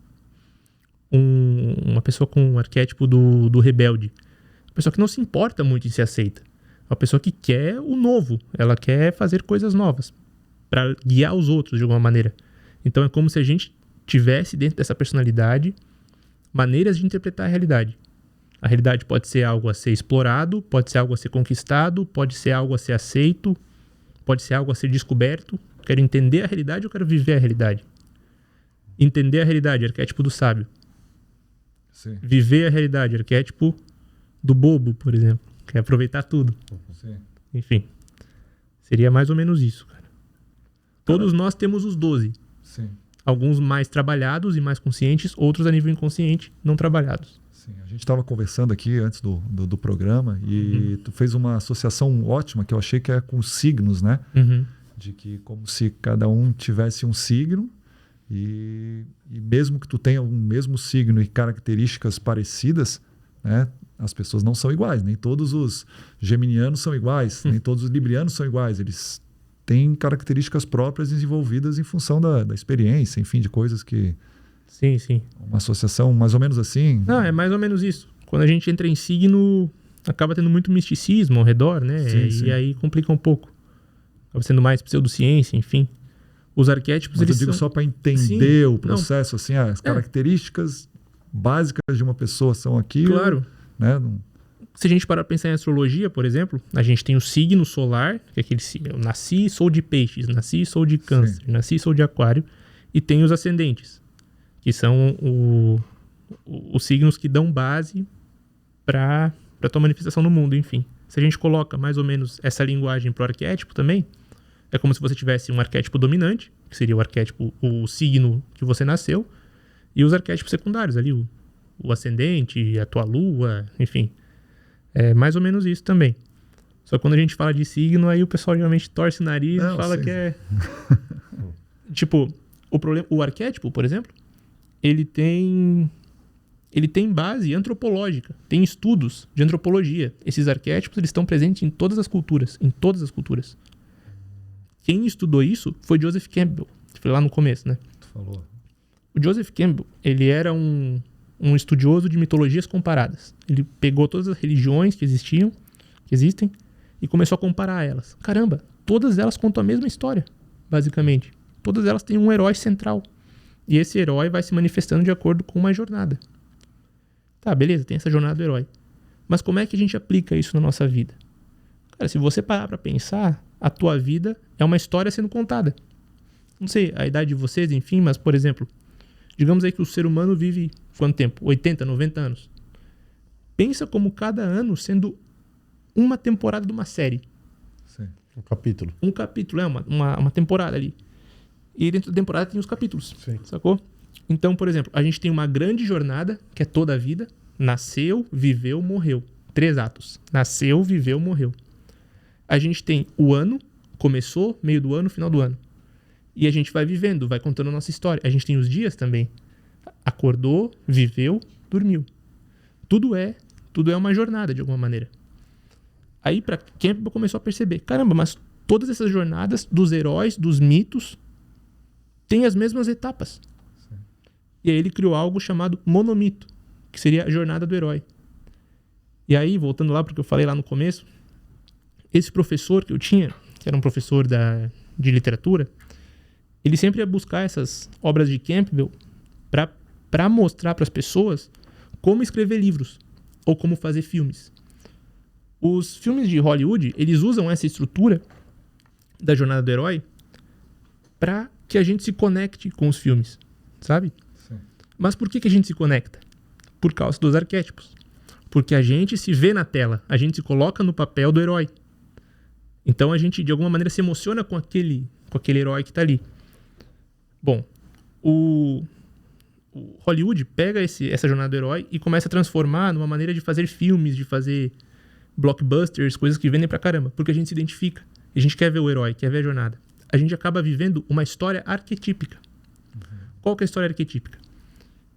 Uma pessoa com o arquétipo do rebelde. Uma pessoa que não se importa muito em ser aceita. Uma pessoa que quer o novo. Ela quer fazer coisas novas. Para guiar os outros de alguma maneira. Então é como se a gente tivesse dentro dessa personalidade maneiras de interpretar a realidade. A realidade pode ser algo a ser explorado, pode ser algo a ser conquistado, pode ser algo a ser aceito, pode ser algo a ser descoberto. Quero entender a realidade ou quero viver a realidade? Entender a realidade, arquétipo do sábio. Sim. Viver a realidade, arquétipo do bobo, por exemplo. Quer aproveitar tudo. Sim. Enfim, seria mais ou menos isso, cara. Todos nós temos os 12. Sim. Alguns mais trabalhados e mais conscientes, outros a nível inconsciente, não trabalhados. Sim. A gente estava conversando aqui antes do programa e tu fez uma associação ótima que eu achei que é com signos, né? De que como se cada um tivesse um signo e mesmo que tu tenha o mesmo signo e características parecidas, né? As pessoas não são iguais. Nem todos os geminianos são iguais, nem todos os librianos são iguais. Eles têm características próprias desenvolvidas em função da experiência, enfim, de coisas que... Sim, sim. Uma associação mais ou menos assim? Não, é mais ou menos isso. Quando a gente entra em signo, acaba tendo muito misticismo ao redor, né? Sim. E aí complica um pouco. Acaba sendo mais pseudociência, enfim. Os arquétipos, mas eu digo só para entender o processo, assim, as características básicas de uma pessoa são aquilo. Claro. Né? Se a gente parar para pensar em astrologia, por exemplo, a gente tem o signo solar, que é aquele signo, eu nasci e sou de peixes, nasci e sou de câncer, nasci e sou de aquário, e tem os ascendentes, que são os signos que dão base para a tua manifestação no mundo, enfim. Se a gente coloca mais ou menos essa linguagem para o arquétipo também, é como se você tivesse um arquétipo dominante, que seria o arquétipo, o signo que você nasceu, e os arquétipos secundários ali, o ascendente, a tua lua, enfim. É mais ou menos isso também. Só que quando a gente fala de signo, aí o pessoal geralmente torce o nariz e fala que é... Tipo, o arquétipo, por exemplo, ele tem ele tem base antropológica, tem estudos de antropologia. Esses arquétipos eles estão presentes em todas as culturas, Quem estudou isso foi Joseph Campbell, que foi lá no começo, né? Tu falou. O Joseph Campbell, ele era um estudioso de mitologias comparadas. Ele pegou todas as religiões que existem, e começou a comparar elas. Caramba, todas elas contam a mesma história, basicamente. Todas elas têm um herói central. E esse herói vai se manifestando de acordo com uma jornada. Tá, beleza, tem essa jornada do herói. Mas como é que a gente aplica isso na nossa vida? Cara, se você parar pra pensar, a tua vida é uma história sendo contada. Não sei a idade de vocês, enfim, mas, por exemplo, digamos aí que o ser humano vive quanto tempo? 80, 90 anos. Pensa como cada ano sendo uma temporada de uma série. Sim. Um capítulo. Um capítulo, uma temporada ali. E dentro da temporada tem os capítulos. Sim. Sacou? Então, por exemplo, a gente tem uma grande jornada, que é toda a vida. Nasceu, viveu, morreu. 3 atos. Nasceu, viveu, morreu. A gente tem o ano, começou, meio do ano, final do ano. E a gente vai vivendo, vai contando a nossa história. A gente tem os dias também. Acordou, viveu, dormiu. Tudo é uma jornada, de alguma maneira. Aí, para Campbell começou a perceber, caramba, mas todas essas jornadas dos heróis, dos mitos, têm as mesmas etapas. Sim. E aí ele criou algo chamado monomito, que seria a jornada do herói. E aí, voltando lá para o que eu falei lá no começo, esse professor que eu tinha, que era um professor de literatura, ele sempre ia buscar essas obras de Campbell para mostrar para as pessoas como escrever livros ou como fazer filmes. Os filmes de Hollywood, eles usam essa estrutura da jornada do herói para que a gente se conecte com os filmes, sabe? Sim. Mas por que a gente se conecta? Por causa dos arquétipos. Porque a gente se vê na tela, a gente se coloca no papel do herói. Então a gente, de alguma maneira, se emociona com aquele herói que está ali. Bom, o Hollywood pega essa jornada do herói e começa a transformar numa maneira de fazer filmes, de fazer blockbusters, coisas que vendem pra caramba, porque a gente se identifica. A gente quer ver o herói, quer ver a jornada. A gente acaba vivendo uma história arquetípica. Qual que é a história arquetípica?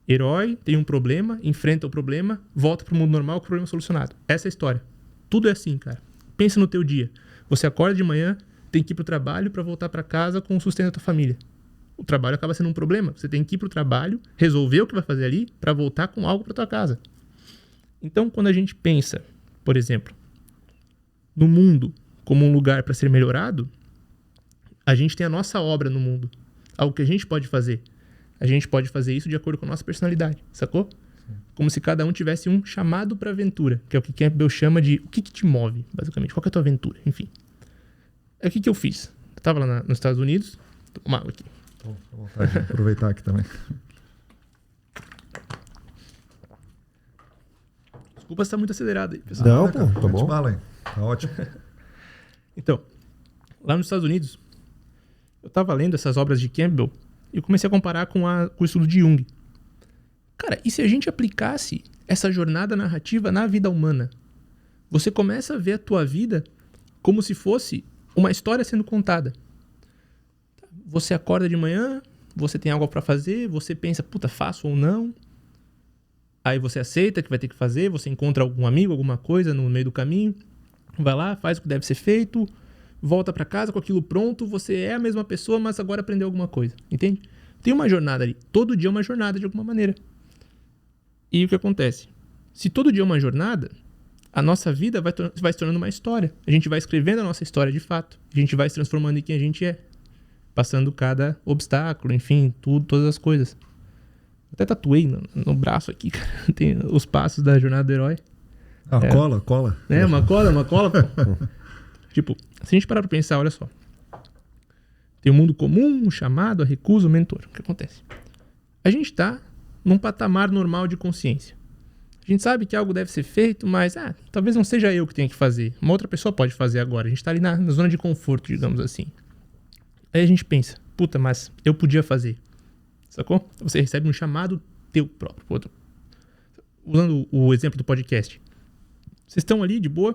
Herói tem um problema, enfrenta o problema, volta pro mundo normal com o problema solucionado. Essa é a história. Tudo é assim, cara. Pensa no teu dia. Você acorda de manhã, tem que ir pro trabalho para voltar para casa com o sustento da tua família. O trabalho acaba sendo um problema. Você tem que ir pro trabalho, resolver o que vai fazer ali para voltar com algo para tua casa. Então, quando a gente pensa, por exemplo, no mundo como um lugar para ser melhorado, a gente tem a nossa obra no mundo. Algo que a gente pode fazer. A gente pode fazer isso de acordo com a nossa personalidade, sacou? Sim. Como se cada um tivesse um chamado para aventura, que é o que Campbell chama de o que te move, basicamente. Qual que é a tua aventura? Enfim. É o que eu fiz. Eu tava lá nos Estados Unidos. Tô com uma água aqui. Tô com vontade de aproveitar aqui também. Desculpa se tá muito acelerado aí, pessoal. Não, pô, tá bom. Bala, hein? Tá ótimo. Então, lá nos Estados Unidos, eu tava lendo essas obras de Campbell e eu comecei a comparar com o estudo de Jung. Cara, e se a gente aplicasse essa jornada narrativa na vida humana? Você começa a ver a tua vida como se fosse uma história sendo contada. Você acorda de manhã, você tem algo para fazer, você pensa, puta, faço ou não? Aí você aceita que vai ter que fazer, você encontra algum amigo, alguma coisa no meio do caminho, vai lá, faz o que deve ser feito, volta para casa com aquilo pronto, você é a mesma pessoa, mas agora aprendeu alguma coisa, entende? Tem uma jornada ali, todo dia é uma jornada de alguma maneira. E o que acontece? Se todo dia é uma jornada, a nossa vida vai se tornando uma história. A gente vai escrevendo a nossa história de fato, a gente vai se transformando em quem a gente é, passando cada obstáculo, enfim, todas as coisas. Até tatuei no braço aqui, cara. Tem os passos da jornada do herói. Ah, cola. É, uma cola, pô. Tipo, se a gente parar pra pensar, olha só. Tem um mundo comum, um chamado, a recusa, o mentor. O que acontece? A gente tá num patamar normal de consciência. A gente sabe que algo deve ser feito, mas talvez não seja eu que tenha que fazer. Uma outra pessoa pode fazer agora. A gente tá ali na zona de conforto, digamos assim. Aí a gente pensa, puta, mas eu podia fazer. Sacou? Você recebe um chamado teu próprio. Usando o exemplo do podcast. Vocês estão ali de boa,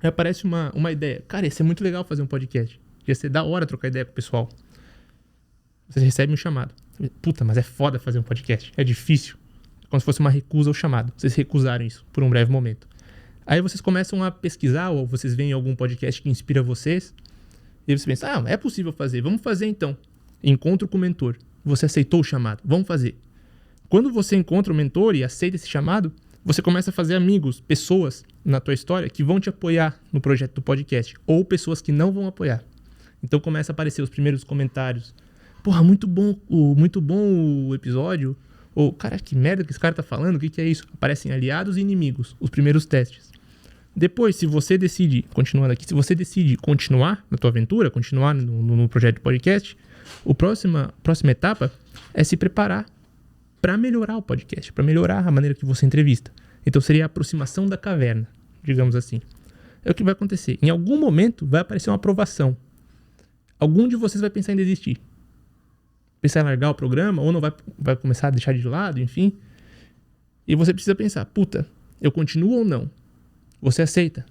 aí aparece uma ideia. Cara, ia ser muito legal fazer um podcast. Ia ser da hora trocar ideia com o pessoal. Você recebe um chamado. Puta, mas é foda fazer um podcast. É difícil. como se fosse uma recusa ao chamado. Vocês recusaram isso por um breve momento. Aí vocês começam a pesquisar, ou vocês veem algum podcast que inspira vocês, e você pensa, é possível fazer, vamos fazer então. Encontro com o mentor. Você aceitou o chamado, vamos fazer. Quando você encontra o mentor e aceita esse chamado, você começa a fazer amigos, pessoas na tua história que vão te apoiar no projeto do podcast, ou pessoas que não vão apoiar. Então começa a aparecer os primeiros comentários. Porra, muito bom o episódio. Ou, cara, que merda que esse cara tá falando, o que é isso? Aparecem aliados e inimigos, os primeiros testes. Depois, se você decide, continuando aqui, se você decide continuar na tua aventura, continuar no projeto de podcast, a próxima etapa é se preparar para melhorar o podcast, para melhorar a maneira que você entrevista. Então seria a aproximação da caverna, digamos assim. É o que vai acontecer. Em algum momento vai aparecer uma aprovação. Algum de vocês vai pensar em desistir. Pensar em largar o programa, ou não vai começar a deixar de lado, enfim. E você precisa pensar, puta, eu continuo ou não? Você aceita.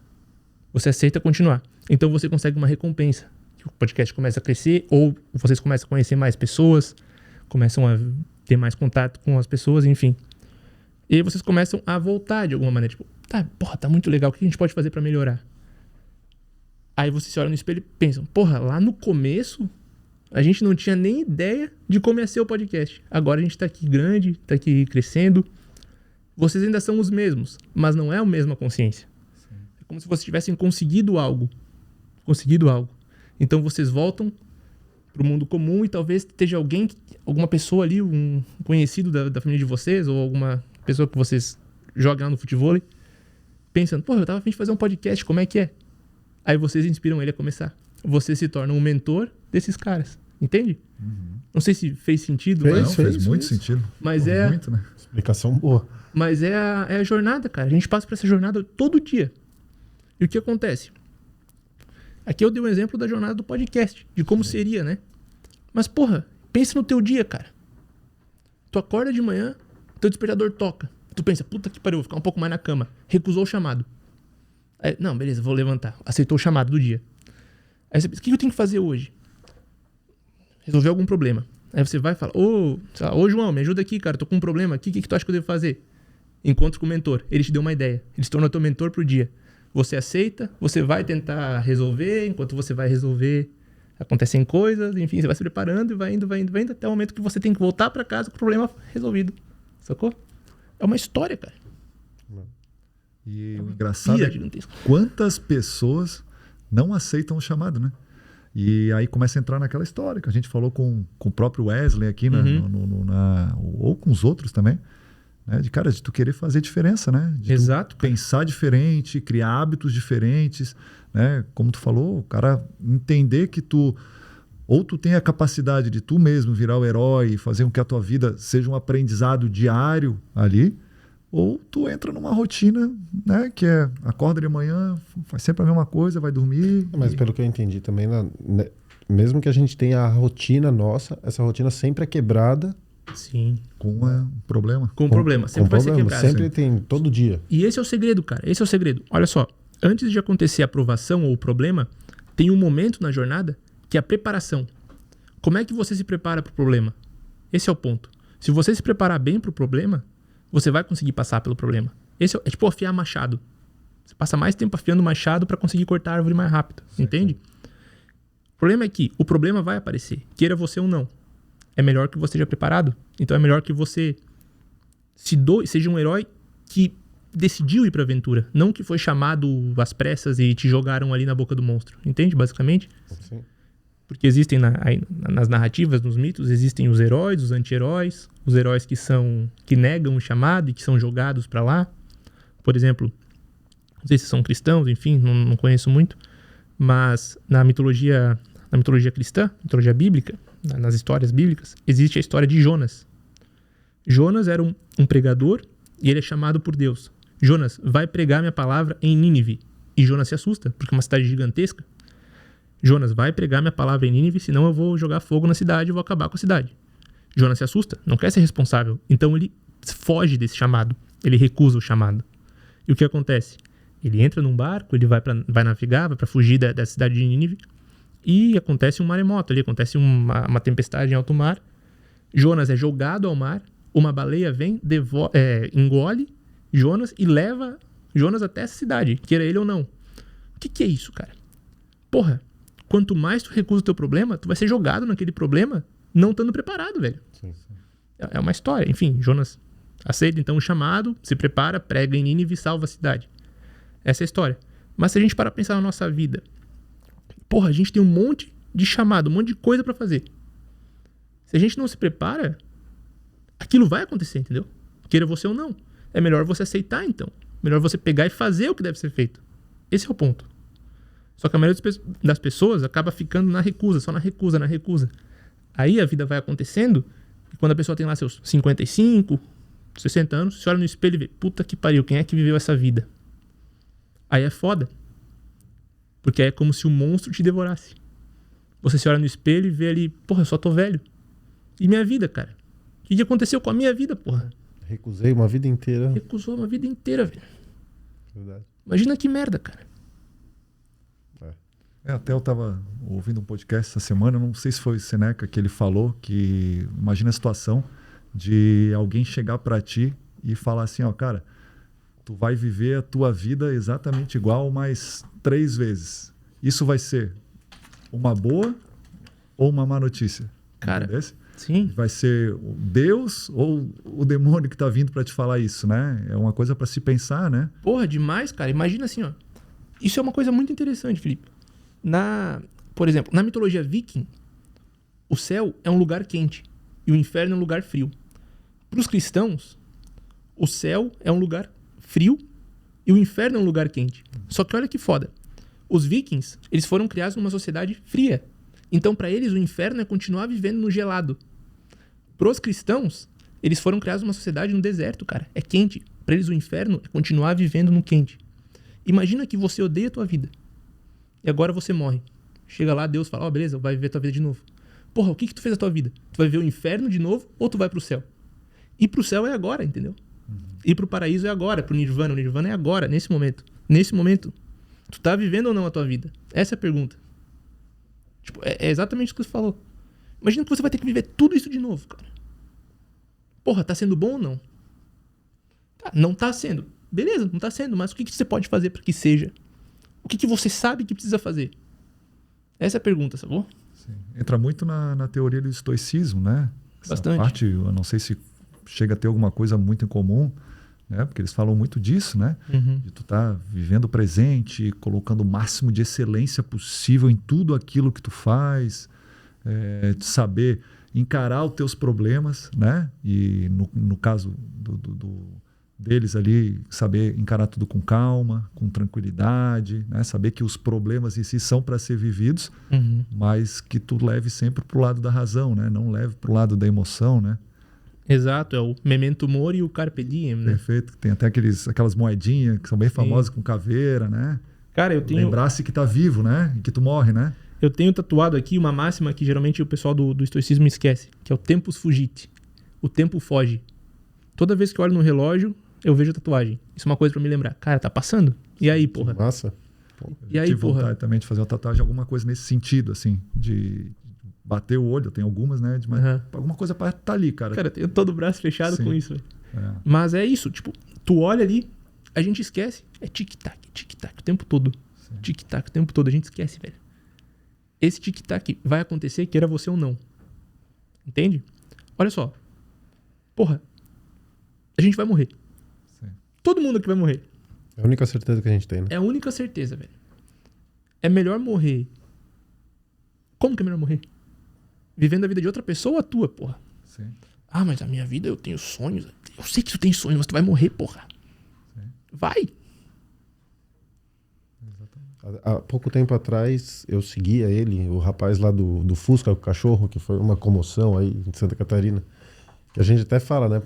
Você aceita continuar. Então você consegue uma recompensa. O podcast começa a crescer, ou vocês começam a conhecer mais pessoas, começam a ter mais contato com as pessoas, enfim. E aí vocês começam a voltar de alguma maneira. Tipo, tá muito legal, o que a gente pode fazer para melhorar? Aí vocês se olham no espelho e pensam, lá no começo, a gente não tinha nem ideia de como ia ser o podcast. Agora a gente tá aqui grande, tá aqui crescendo. Vocês ainda são os mesmos, mas não é a mesma consciência. Sim. É como se vocês tivessem conseguido algo. Então vocês voltam pro mundo comum e talvez esteja alguma pessoa ali, um conhecido da família de vocês, ou alguma pessoa que vocês jogam lá no futevôlei, pensando, eu tava a fim de fazer um podcast, como é que é? Aí vocês inspiram ele a começar. Você se torna um mentor desses caras. Entende? Uhum. Não sei se fez sentido. Fez muito sentido. Mas muito, né? Explicação boa. Mas é a jornada, cara. A gente passa por essa jornada todo dia. E o que acontece? Aqui eu dei um exemplo da jornada do podcast. De como seria, né? Mas, pensa no teu dia, cara. Tu acorda de manhã, teu despertador toca. Tu pensa, puta que pariu, vou ficar um pouco mais na cama. Recusou o chamado. Aí, não, beleza, vou levantar. Aceitou o chamado do dia. Aí você pensa, o que eu tenho que fazer hoje? Resolver algum problema. Aí você vai e fala, ô João, me ajuda aqui, cara, tô com um problema aqui, o que tu acha que eu devo fazer? Encontro com o mentor, ele te deu uma ideia, ele se tornou teu mentor pro dia. Você aceita, você vai tentar resolver, enquanto você vai resolver, acontecem coisas, enfim, você vai se preparando e vai indo, até o momento que você tem que voltar pra casa com o problema resolvido. Sacou? É uma história, cara. E o engraçado é quantas pessoas não aceitam o chamado, né? E aí começa a entrar naquela história que a gente falou com o próprio Wesley aqui, ou com os outros também, né? De tu querer fazer diferença, né? De Exato. Pensar diferente, criar hábitos diferentes, né? Como tu falou, o cara entender que tu tem a capacidade de tu mesmo virar o herói e fazer com que a tua vida seja um aprendizado diário ali, ou tu entra numa rotina, né, que é acorda de manhã, faz sempre a mesma coisa, vai dormir. Mas pelo que eu entendi também, mesmo que a gente tenha a rotina nossa, essa rotina sempre é quebrada. Sim. Com um problema. Com um problema. Sempre vai ser quebrada. Sempre tem, todo dia. E esse é o segredo, cara. Esse é o segredo. Olha só, antes de acontecer a aprovação ou o problema, tem um momento na jornada que é a preparação. Como é que você se prepara para o problema? Esse é o ponto. Se você se preparar bem para o problema, você vai conseguir passar pelo problema. Esse é tipo afiar machado. Você passa mais tempo afiando machado para conseguir cortar a árvore mais rápido. Sim, entende? O problema é que o problema vai aparecer, queira você ou não. É melhor que você esteja preparado. Então é melhor que você seja um herói que decidiu ir para a aventura, não que foi chamado às pressas e te jogaram ali na boca do monstro. Entende, basicamente? Sim. Porque existem nas narrativas, nos mitos, existem os heróis, os anti-heróis, os heróis que negam o chamado e que são jogados para lá. Por exemplo, não sei se são cristãos, enfim, não conheço muito, mas na mitologia cristã, mitologia bíblica, nas histórias bíblicas, existe a história de Jonas. Jonas era um pregador e ele é chamado por Deus. Jonas, vai pregar minha palavra em Nínive. E Jonas se assusta, porque é uma cidade gigantesca. Jonas, vai pregar minha palavra em Nínive, senão eu vou jogar fogo na cidade e vou acabar com a cidade. Jonas se assusta, não quer ser responsável. Então ele foge desse chamado. Ele recusa o chamado. E o que acontece? Ele entra num barco, ele vai navegar, vai para fugir da cidade de Nínive. E acontece um maremoto ali, acontece uma tempestade em alto mar. Jonas é jogado ao mar, Uma baleia vem, engole Jonas e leva Jonas até essa cidade, queira ele ou não. O que é isso, cara? Porra, quanto mais tu recusa o teu problema, tu vai ser jogado naquele problema não estando preparado, velho. Sim. É uma história. Enfim, Jonas aceita então o chamado, se prepara, prega em Nínive e salva a cidade. Essa é a história. Mas se a gente parar pra pensar na nossa vida, porra, a gente tem um monte de chamado, um monte de coisa pra fazer. Se a gente não se prepara, aquilo vai acontecer, entendeu? Queira você ou não. É melhor você aceitar, então. Melhor você pegar e fazer o que deve ser feito. Esse é o ponto. Só que a maioria das pessoas acaba ficando na recusa, só na recusa. Aí a vida vai acontecendo e quando a pessoa tem lá seus 55, 60 anos, você olha no espelho e vê, puta que pariu, quem é que viveu essa vida? Aí é foda. Porque aí é como se o monstro te devorasse. Você se olha no espelho e vê ali, porra, eu só tô velho. E minha vida, cara? O que aconteceu com a minha vida, porra? Recusei uma vida inteira. Recusou uma vida inteira, velho. Verdade. Imagina que merda, cara. Até eu tava ouvindo um podcast essa semana, não sei se foi o Seneca que ele falou, que imagina a situação de alguém chegar pra ti e falar assim, ó, cara, tu vai viver a tua vida exatamente igual, mais 3 vezes. Isso vai ser uma boa ou uma má notícia? Cara, entendesse? Sim. Vai ser Deus ou o demônio que tá vindo pra te falar isso, né? É uma coisa pra se pensar, né? Porra, demais, cara. Imagina assim, ó. Isso é uma coisa muito interessante, Felipe. Por exemplo, na mitologia viking, o céu é um lugar quente e o inferno é um lugar frio. Para os cristãos, o céu é um lugar frio e o inferno é um lugar quente. Só que olha que foda. Os vikings, eles foram criados numa sociedade fria. Então, para eles, o inferno é continuar vivendo no gelado. Para os cristãos, eles foram criados numa sociedade no deserto, cara. É quente. Para eles, o inferno é continuar vivendo no quente. Imagina que você odeia a tua vida. E agora você morre. Chega lá, Deus fala, beleza, vai viver tua vida de novo. Porra, o que tu fez a tua vida? Tu vai ver o inferno de novo ou tu vai pro céu? Ir pro céu é agora, entendeu? Ir pro paraíso é agora, pro Nirvana. O Nirvana é agora, nesse momento. Nesse momento, tu tá vivendo ou não a tua vida? Essa é a pergunta. Tipo, é exatamente o que você falou. Imagina que você vai ter que viver tudo isso de novo, cara. Porra, tá sendo bom ou não? Tá, não tá sendo. Beleza, não tá sendo, mas o que você pode fazer para que seja? O que você sabe que precisa fazer? Essa é a pergunta, sacou? Sim. Entra muito na teoria do estoicismo, né? Essa Bastante. parte, eu não sei se chega a ter alguma coisa muito em comum, né? Porque eles falam muito disso, né? Uhum. De tu tá vivendo o presente, colocando o máximo de excelência possível em tudo aquilo que tu faz, de saber encarar os teus problemas, né? E no caso deles ali, saber encarar tudo com calma, com tranquilidade, né? Saber que os problemas em si são para ser vividos, mas que tu leve sempre pro lado da razão, né? Não leve pro lado da emoção, né? Exato, é o memento mori e o carpe diem, né? Perfeito, tem até aquelas moedinhas que são bem famosas com caveira, né? Cara, eu tenho... Lembrar-se que tá vivo, né? E que tu morre, né? Eu tenho tatuado aqui uma máxima que geralmente o pessoal do estoicismo esquece, que é o tempus fugit. O tempo foge. Toda vez que eu olho no relógio, eu vejo a tatuagem. Isso é uma coisa pra me lembrar. Cara, tá passando? E aí, porra? Massa. E aí, tive porra? vontade também de fazer uma tatuagem, alguma coisa nesse sentido, assim, de bater o olho. Eu tenho algumas, né? Mas alguma coisa pra estar ali, cara. Cara, eu tenho todo o braço fechado Sim. com isso, velho. Mas é isso, tipo, tu olha ali, a gente esquece. É tic-tac o tempo todo. Sim. Tic-tac o tempo todo, a gente esquece, velho. Esse tic-tac vai acontecer, queira você ou não. Entende? Olha só. Porra, a gente vai morrer. Sim. Todo mundo aqui vai morrer. É a única certeza que a gente tem, né? É a única certeza, velho. É melhor morrer. Como que é melhor morrer? Vivendo a vida de outra pessoa ou a tua, porra? Sim. Ah, mas a minha vida eu tenho sonhos. Eu sei que tu tem sonhos, mas tu vai morrer, porra. Sim. Vai. Há pouco tempo atrás, eu seguia ele, o rapaz lá do Fusca, o cachorro, que foi uma comoção aí em Santa Catarina. Que a gente até fala, né?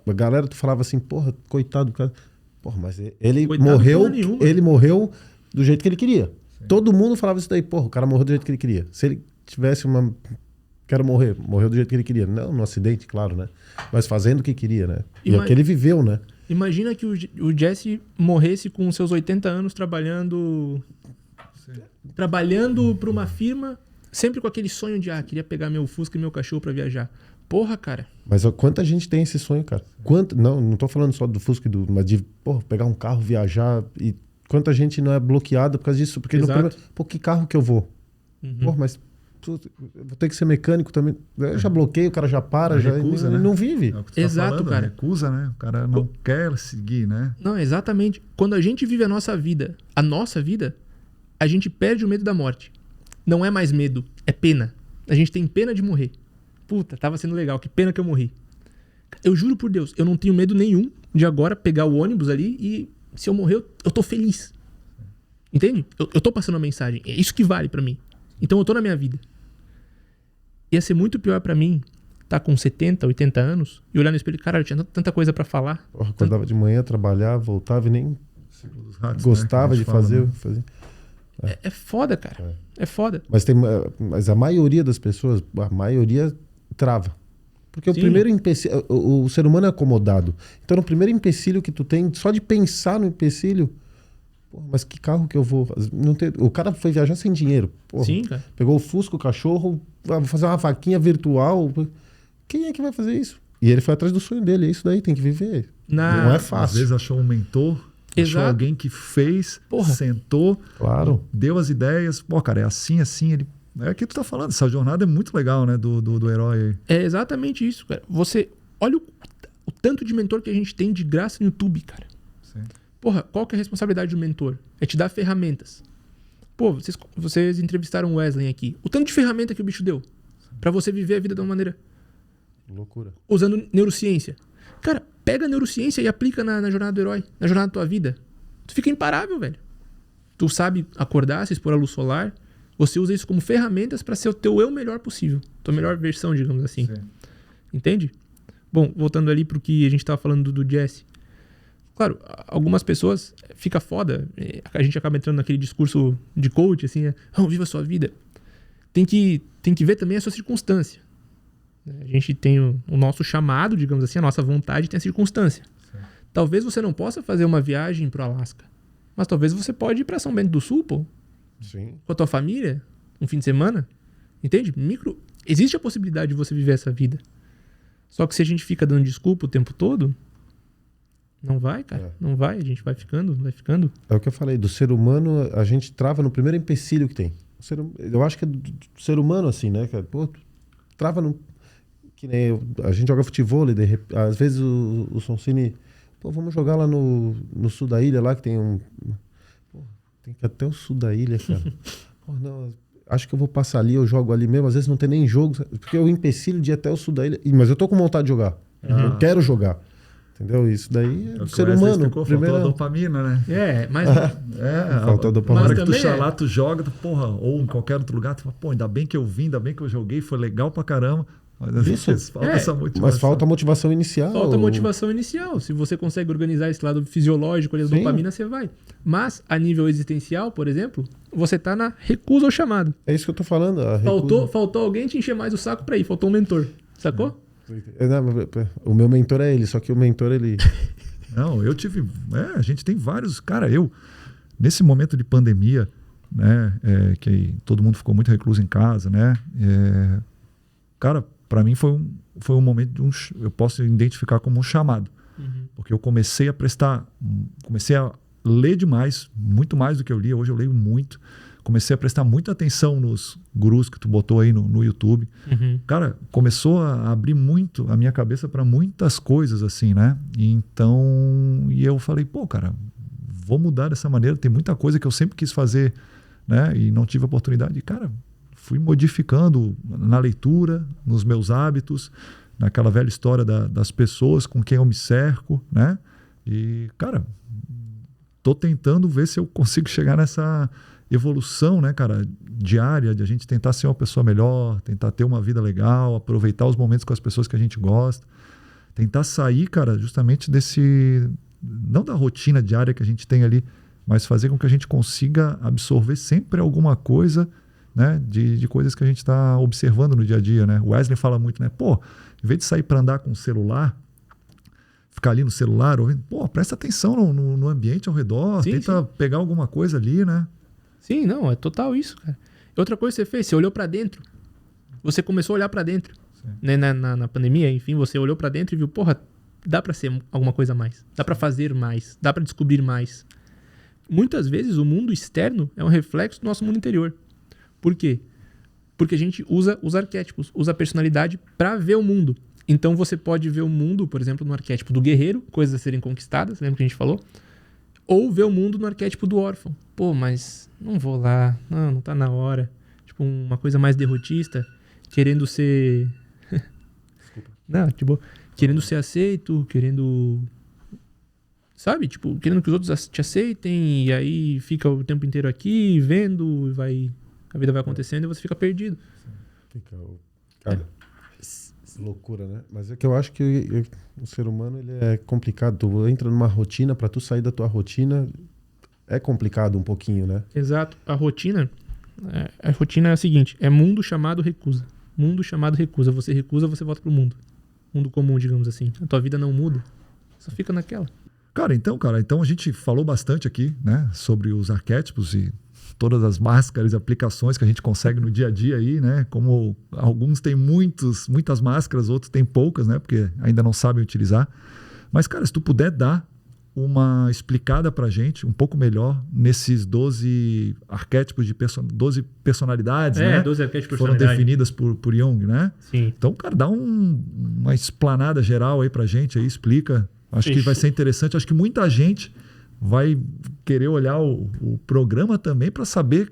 A galera, tu falava assim, porra, coitado do cara. Porra, mas ele morreu do jeito que ele queria. Sim. Todo mundo falava isso daí, porra, o cara morreu do jeito que ele queria. Se ele tivesse morreu do jeito que ele queria. Não no acidente, claro, né? Mas fazendo o que queria, né? E é o que ele viveu, né? Imagina que o Jesse morresse com seus 80 anos trabalhando para uma firma, sempre com aquele sonho de, queria pegar meu Fusca e meu cachorro para viajar. Porra, cara. Mas quanta gente tem esse sonho, cara? Não tô falando só do Fusca, mas de pegar um carro, viajar. E quanta gente não é bloqueada por causa disso? Porque que carro que eu vou? Mas vou ter que ser mecânico também. Eu já bloqueio, o cara já para, já recusa, né? Não vive. É exato, falando, cara. Recusa, né? O cara não quer seguir, né? Não, exatamente. Quando a gente vive a nossa vida, a gente perde o medo da morte. Não é mais medo, é pena. A gente tem pena de morrer. Puta, tava sendo legal, que pena que eu morri. Eu juro por Deus, eu não tenho medo nenhum de agora pegar o ônibus ali e se eu morrer, eu tô feliz. Entende? Eu tô passando uma mensagem. É isso que vale pra mim. Então eu tô na minha vida. Ia ser muito pior pra mim estar com 70, 80 anos e olhar no espelho, cara, eu tinha tanta coisa pra falar. Acordava de manhã, trabalhar, voltava e nem gostava de fazer. É foda, cara. É foda. Mas a maioria das pessoas, trava. Porque o primeiro empecilho, o ser humano é acomodado. Então, no primeiro empecilho que tu tem, só de pensar no empecilho, mas que carro que eu vou? O cara foi viajar sem dinheiro. Sim, cara. Pegou o Fusca, o cachorro, vou fazer uma vaquinha virtual. Quem é que vai fazer isso? E ele foi atrás do sonho dele. É isso daí, tem que viver. Não é fácil. Às vezes achou um mentor. Achou alguém que fez, sentou, deu as ideias. Cara, é assim, ele... É o que tu tá falando. Essa jornada é muito legal, né? Do herói aí. É exatamente isso, cara. Você olha o tanto de mentor que a gente tem de graça no YouTube, cara. Sim. Qual que é a responsabilidade do mentor? É te dar ferramentas. Vocês entrevistaram o Wesley aqui. O tanto de ferramenta que o bicho deu pra você viver a vida de uma maneira... Loucura. Usando neurociência. Cara, pega a neurociência e aplica na jornada do herói, na jornada da tua vida. Tu fica imparável, velho. Tu sabe acordar, se expor à luz solar. Você usa isso como ferramentas para ser o teu eu melhor possível. Tua melhor versão, digamos assim. Sim. Entende? Bom, voltando ali pro que a gente tava falando do Jesse. Claro, algumas pessoas fica foda. A gente acaba entrando naquele discurso de coach, assim, viva a sua vida. Tem que ver também a sua circunstância. A gente tem o nosso chamado, digamos assim, a nossa vontade tem a circunstância. Sim. Talvez você não possa fazer uma viagem pro Alasca, mas talvez você pode ir para São Bento do Sul, Sim. Com a tua família, um fim de semana. Entende? Existe a possibilidade de você viver essa vida. Só que se a gente fica dando desculpa o tempo todo, não vai, cara. Não vai, a gente vai ficando. É o que eu falei, do ser humano, a gente trava no primeiro empecilho que tem. Eu acho que é do ser humano assim, né, cara? Trava no... Que nem a gente joga futebol, às vezes o Sonsini, vamos jogar lá no sul da ilha, lá que tem tem que ir até o sul da ilha, cara. Não, acho que eu vou passar ali, eu jogo ali mesmo, às vezes não tem nem jogo, porque eu empecilho de ir até o sul da ilha, mas eu tô com vontade de jogar, eu quero jogar. Entendeu? Isso daí é do ser humano. Faltou a dopamina, né? Mas... faltou a dopamina. Na hora que tu lá, tu joga, ou em qualquer outro lugar, tu fala, ainda bem que eu vim, ainda bem que eu joguei, foi legal pra caramba. Mas às vezes falta essa motivação. Mas falta a motivação inicial. Falta a motivação inicial. Se você consegue organizar esse lado fisiológico, a dopamina, você vai. Mas, a nível existencial, por exemplo, você tá na recusa ao chamado. É isso que eu tô falando. Faltou alguém te encher mais o saco pra ir. Faltou um mentor. Sacou? O meu mentor é ele, só que o mentor, ele... Não, eu tive... a gente tem vários... Cara, nesse momento de pandemia, né, que todo mundo ficou muito recluso em casa, né? Cara, para mim foi um momento eu posso identificar como um chamado. Porque eu comecei a ler demais, muito mais do que eu lia. Hoje eu leio muito. Comecei a prestar muita atenção nos gurus que tu botou aí no YouTube. Cara, começou a abrir muito a minha cabeça para muitas coisas, assim, né? E eu falei, cara, vou mudar dessa maneira. Tem muita coisa que eu sempre quis fazer, né? E não tive oportunidade. E, cara, fui modificando na leitura, nos meus hábitos, naquela velha história das pessoas com quem eu me cerco, né? E, cara, tô tentando ver se eu consigo chegar nessa evolução, né, cara, diária, de a gente tentar ser uma pessoa melhor, tentar ter uma vida legal, aproveitar os momentos com as pessoas que a gente gosta, tentar sair, cara, justamente não da rotina diária que a gente tem ali, mas fazer com que a gente consiga absorver sempre alguma coisa, né, de coisas que a gente está observando no dia a dia, né? O Wesley fala muito, né? Em vez de sair para andar com o celular, ficar ali no celular, ouvindo, presta atenção no ambiente ao redor, tenta pegar alguma coisa ali, né? Sim, não, é total isso, cara. Outra coisa que você fez, você olhou pra dentro. Você começou a olhar pra dentro. né, na pandemia, enfim, você olhou pra dentro e viu, porra, dá pra ser alguma coisa a mais, dá pra fazer mais, dá pra descobrir mais. Muitas vezes o mundo externo é um reflexo do nosso mundo interior. Por quê? Porque a gente usa os arquétipos, usa a personalidade pra ver o mundo. Então você pode ver o mundo, por exemplo, no arquétipo do guerreiro, coisas a serem conquistadas, lembra que a gente falou? Ou ver o mundo no arquétipo do órfão. Pô, mas não vou lá, não tá na hora. Tipo, uma coisa mais derrotista, querendo ser... Desculpa. Não, tipo, querendo ser aceito, querendo... Sabe? Tipo, querendo que os outros te aceitem, e aí fica o tempo inteiro aqui, vendo, a vida vai acontecendo e você fica perdido. Cara, loucura, né? Mas é que eu acho que o ser humano ele é complicado. Tu entra numa rotina, pra tu sair da tua rotina, é complicado um pouquinho, né? Exato. A rotina é a seguinte, é mundo chamado recusa. Mundo chamado recusa. Você recusa, você volta pro mundo. Mundo comum, digamos assim. A tua vida não muda. Só fica naquela. Cara, então a gente falou bastante aqui, né, sobre os arquétipos e todas as máscaras e aplicações que a gente consegue no dia a dia aí, né? Como alguns têm muitas máscaras, outros têm poucas, né? Porque ainda não sabem utilizar. Mas, cara, se tu puder dar uma explicada pra gente um pouco melhor nesses 12 arquétipos 12 personalidades, né? 12 arquétipos que foram definidas por Jung, né? Sim. Então, cara, dá uma explanada geral aí pra gente, aí explica. Acho que vai ser interessante. Acho que muita gente vai querer olhar o programa também para saber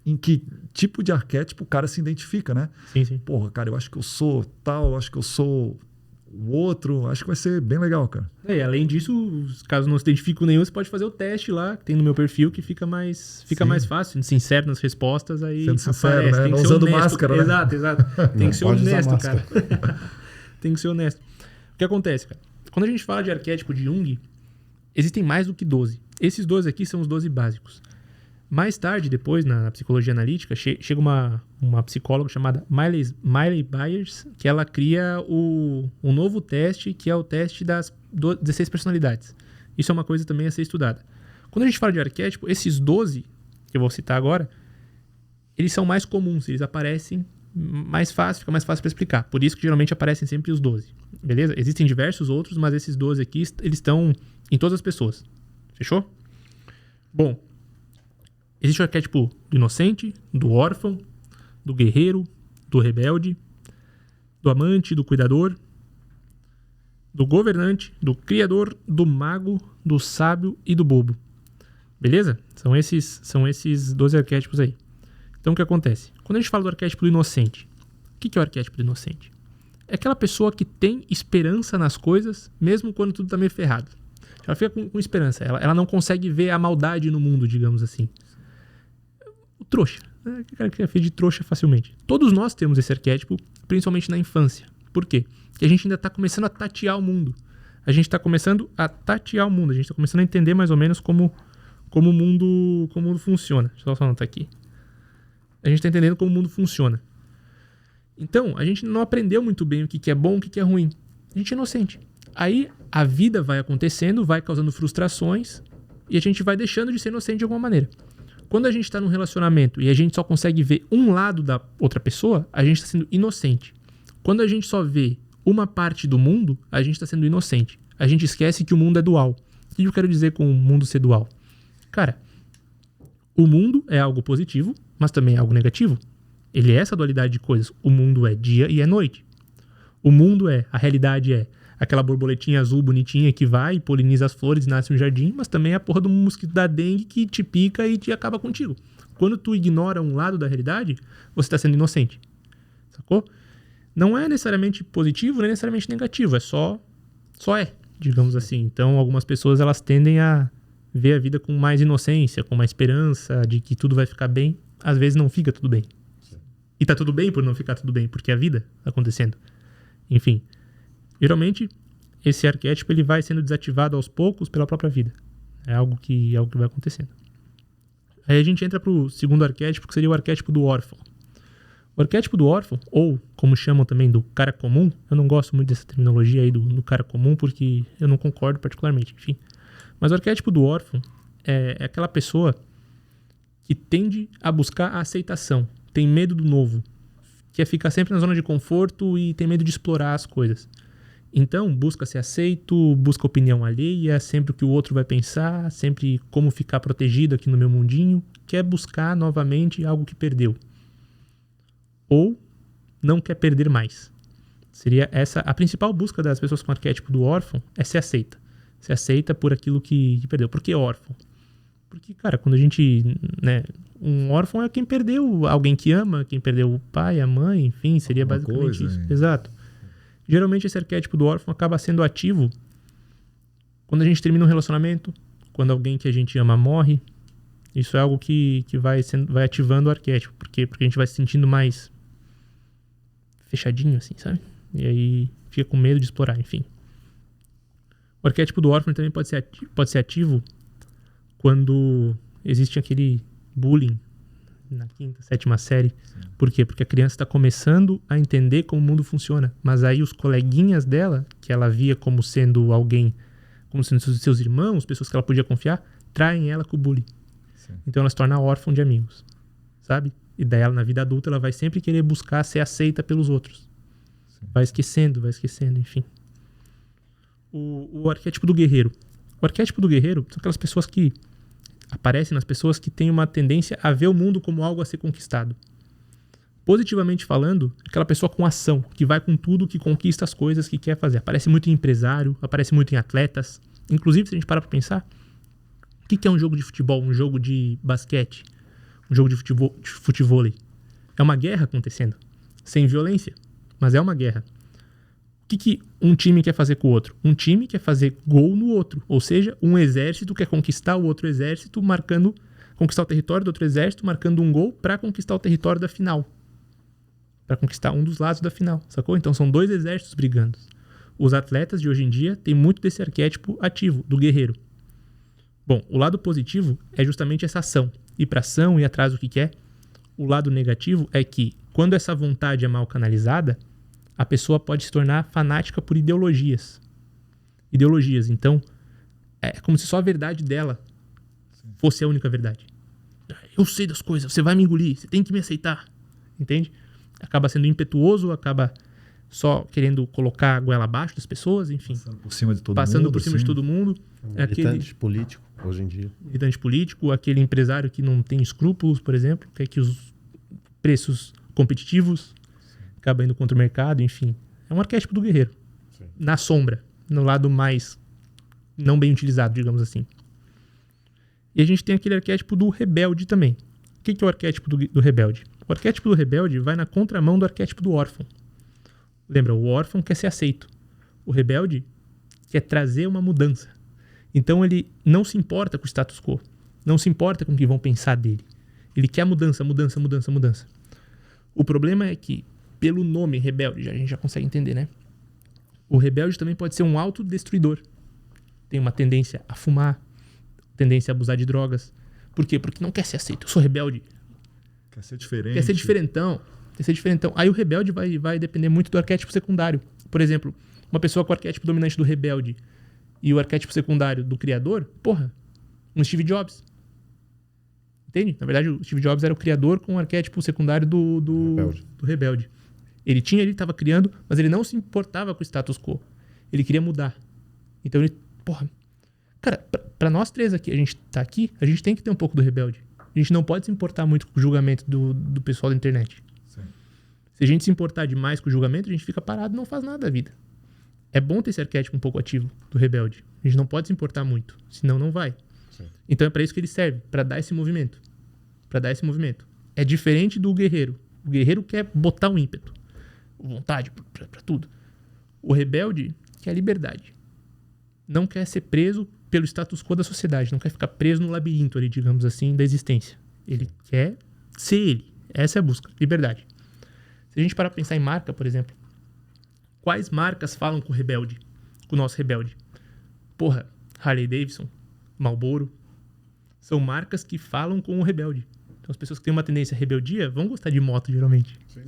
em que tipo de arquétipo o cara se identifica, né? Sim. Porra, cara, eu acho que eu sou tal, eu acho que eu sou o outro. Acho que vai ser bem legal, cara. E além disso, caso não se identifique com nenhum, você pode fazer o teste lá, que tem no meu perfil, que fica mais fácil, sincero nas respostas. Aí sendo sincero, aparece. né? Não usando honesto, máscara, né? Exato. Tem que ser honesto, cara. Tem que ser honesto. O que acontece, cara? Quando a gente fala de arquétipo de Jung, existem mais do que 12. Esses 12 aqui são os 12 básicos. Mais tarde, depois, na psicologia analítica, chega uma psicóloga chamada Miley Byers, que ela cria um novo teste, que é o teste das 16 personalidades. Isso é uma coisa também a ser estudada. Quando a gente fala de arquétipo, esses 12, que eu vou citar agora, eles são mais comuns, eles aparecem mais fácil, fica mais fácil para explicar. Por isso que geralmente aparecem sempre os 12. Beleza? Existem diversos outros, mas esses 12 aqui, eles estão em todas as pessoas. Fechou? Bom, existe o arquétipo do inocente, do órfão, do guerreiro, do rebelde, do amante, do cuidador, do governante, do criador, do mago, do sábio e do bobo. Beleza? São esses 12 arquétipos aí. Então o que acontece? Quando a gente fala do arquétipo do inocente, o que é o arquétipo do inocente? É aquela pessoa que tem esperança nas coisas, mesmo quando tudo tá meio ferrado. Ela fica com esperança. Ela não consegue ver a maldade no mundo, digamos assim. O trouxa. O cara que é feito de trouxa facilmente. Todos nós temos esse arquétipo, principalmente na infância. Por quê? Porque a gente ainda está começando a tatear o mundo. A gente está começando a entender mais ou menos como o mundo funciona. Deixa eu só anotar aqui. A gente está entendendo como o mundo funciona. Então, a gente não aprendeu muito bem o que é bom e o que é ruim. A gente é inocente. Aí, a vida vai acontecendo, vai causando frustrações e a gente vai deixando de ser inocente de alguma maneira. Quando a gente está num relacionamento e a gente só consegue ver um lado da outra pessoa, a gente está sendo inocente. Quando a gente só vê uma parte do mundo, a gente está sendo inocente. A gente esquece que o mundo é dual. O que eu quero dizer com o mundo ser dual? Cara, o mundo é algo positivo, mas também é algo negativo. Ele é essa dualidade de coisas. O mundo é dia e é noite. A realidade é aquela borboletinha azul bonitinha que vai e poliniza as flores e nasce um jardim, mas também é a porra do mosquito da dengue que te pica e te acaba contigo. Quando tu ignora um lado da realidade, você está sendo inocente. Sacou? Não é necessariamente positivo, nem necessariamente negativo. É só é, digamos assim. Então, algumas pessoas elas tendem a ver a vida com mais inocência, com mais esperança de que tudo vai ficar bem. Às vezes não fica tudo bem. E tá tudo bem por não ficar tudo bem, porque é a vida tá acontecendo. Enfim, geralmente esse arquétipo ele vai sendo desativado aos poucos pela própria vida. É algo que vai acontecendo. Aí a gente entra pro segundo arquétipo, que seria o arquétipo do órfão. O arquétipo do órfão, ou como chamam também do cara comum, eu não gosto muito dessa terminologia aí do cara comum, porque eu não concordo particularmente, enfim. Mas o arquétipo do órfão é aquela pessoa que tende a buscar a aceitação, tem medo do novo, que é ficar sempre na zona de conforto e tem medo de explorar as coisas. Então, busca ser aceito, busca opinião alheia, sempre o que o outro vai pensar, sempre como ficar protegido aqui no meu mundinho, quer buscar novamente algo que perdeu. Ou não quer perder mais. Seria essa a principal busca das pessoas com o arquétipo do órfão, é ser aceita. Ser aceita por aquilo que perdeu. Por que órfão? Porque, cara, quando a gente... né, um órfão é quem perdeu alguém que ama, quem perdeu o pai, a mãe, enfim, seria basicamente isso. Exato. Geralmente esse arquétipo do órfão acaba sendo ativo quando a gente termina um relacionamento, quando alguém que a gente ama morre. Isso é algo que vai ativando o arquétipo. Por quê? Porque a gente vai se sentindo mais fechadinho, assim, sabe? E aí fica com medo de explorar, enfim. O arquétipo do órfão também pode ser ativo quando existe aquele bullying na 5ª, 7ª série. Sim. Por quê? Porque a criança está começando a entender como o mundo funciona. Mas aí os coleguinhas dela, que ela via como sendo alguém, como sendo seus irmãos, pessoas que ela podia confiar, traem ela com o bullying. Sim. Então ela se torna órfã de amigos, sabe? E daí ela, na vida adulta, ela vai sempre querer buscar ser aceita pelos outros. Sim. Vai esquecendo, enfim. O arquétipo do guerreiro. O arquétipo do guerreiro são aquelas pessoas que aparecem nas pessoas que têm uma tendência a ver o mundo como algo a ser conquistado. Positivamente falando, aquela pessoa com ação, que vai com tudo, que conquista as coisas que quer fazer. Aparece muito em empresário, aparece muito em atletas. Inclusive, se a gente parar pra pensar, o que é um jogo de futebol, um jogo de basquete, um jogo de futevôlei? É uma guerra acontecendo, sem violência, mas é uma guerra. O que um time quer fazer com o outro? Um time quer fazer gol no outro. Ou seja, um exército quer conquistar o outro exército, conquistar o território do outro exército, marcando um gol para conquistar o território da final. Para conquistar um dos lados da final, sacou? Então são 2 exércitos brigando. Os atletas de hoje em dia têm muito desse arquétipo ativo, do guerreiro. Bom, o lado positivo é justamente essa ação. Ir para ação, ir atrás do que quer. O lado negativo é que, quando essa vontade é mal canalizada, a pessoa pode se tornar fanática por ideologias. Então, é como se só a verdade dela fosse a única verdade. Eu sei das coisas, você vai me engolir, você tem que me aceitar. Entende? Acaba sendo impetuoso, acaba só querendo colocar a goela abaixo das pessoas, enfim. Passando por cima de todo mundo. Militante político, hoje em dia. Militante político, aquele empresário que não tem escrúpulos, por exemplo, quer que os preços competitivos acaba indo contra o mercado, enfim. É um arquétipo do guerreiro. Sim. Na sombra, no lado mais não bem utilizado, digamos assim. E a gente tem aquele arquétipo do rebelde também. O que é o arquétipo do rebelde? O arquétipo do rebelde vai na contramão do arquétipo do órfão. Lembra, o órfão quer ser aceito. O rebelde quer trazer uma mudança. Então ele não se importa com o status quo. Não se importa com o que vão pensar dele. Ele quer mudança. O problema é que, pelo nome rebelde, a gente já consegue entender, né? O rebelde também pode ser um autodestruidor. Tem uma tendência a fumar, tendência a abusar de drogas. Por quê? Porque não quer ser aceito. Eu sou rebelde. Quer ser diferente. Quer ser diferentão. Aí o rebelde vai depender muito do arquétipo secundário. Por exemplo, uma pessoa com o arquétipo dominante do rebelde e o arquétipo secundário do criador, um Steve Jobs. Entende? Na verdade, o Steve Jobs era o criador com o arquétipo secundário do rebelde. Ele estava criando, mas ele não se importava com o status quo. Ele queria mudar. Então ele... Cara, pra nós 3 aqui, a gente tá aqui, a gente tem que ter um pouco do rebelde. A gente não pode se importar muito com o julgamento do pessoal da internet. Sim. Se a gente se importar demais com o julgamento, a gente fica parado e não faz nada da vida. É bom ter esse arquétipo um pouco ativo do rebelde. A gente não pode se importar muito, senão não vai. Sim. Então é para isso que ele serve, para dar esse movimento. É diferente do guerreiro. O guerreiro quer botar um ímpeto, vontade para tudo. O rebelde quer liberdade. Não quer ser preso pelo status quo da sociedade. Não quer ficar preso no labirinto ali, digamos assim, da existência. Ele quer ser ele. Essa é a busca. Liberdade. Se a gente parar para pensar em marca, por exemplo, quais marcas falam com o rebelde? Com o nosso rebelde? Harley Davidson, Marlboro. São marcas que falam com o rebelde. Então as pessoas que têm uma tendência à rebeldia vão gostar de moto, geralmente. Sim,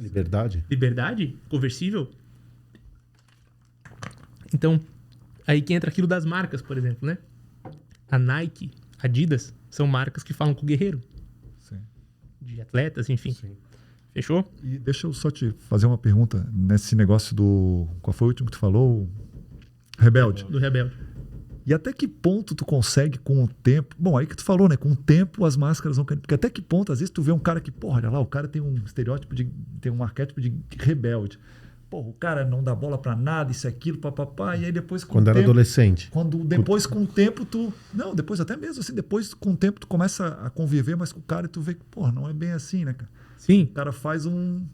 liberdade. Conversível. Então, aí que entra aquilo das marcas, por exemplo, né? A Nike, Adidas, são marcas que falam com o guerreiro. Sim. De atletas, enfim. Sim. Fechou? E deixa eu só te fazer uma pergunta nesse negócio do... Qual foi o último que tu falou? Rebelde. Do Rebelde. E até que ponto tu consegue com o tempo... Bom, aí que tu falou, né? Com o tempo as máscaras vão caindo. Porque até que ponto, às vezes tu vê um cara que... Porra, olha lá, o cara tem um estereótipo tem um arquétipo de rebelde. Porra, o cara não dá bola pra nada, isso e aquilo, papapá. E aí depois com Quando o era tempo... adolescente. Depois com o tempo tu... Não, depois até mesmo assim, depois com o tempo tu começa a conviver mais com o cara e tu vê que, porra, não é bem assim, né, cara? Sim. O cara faz um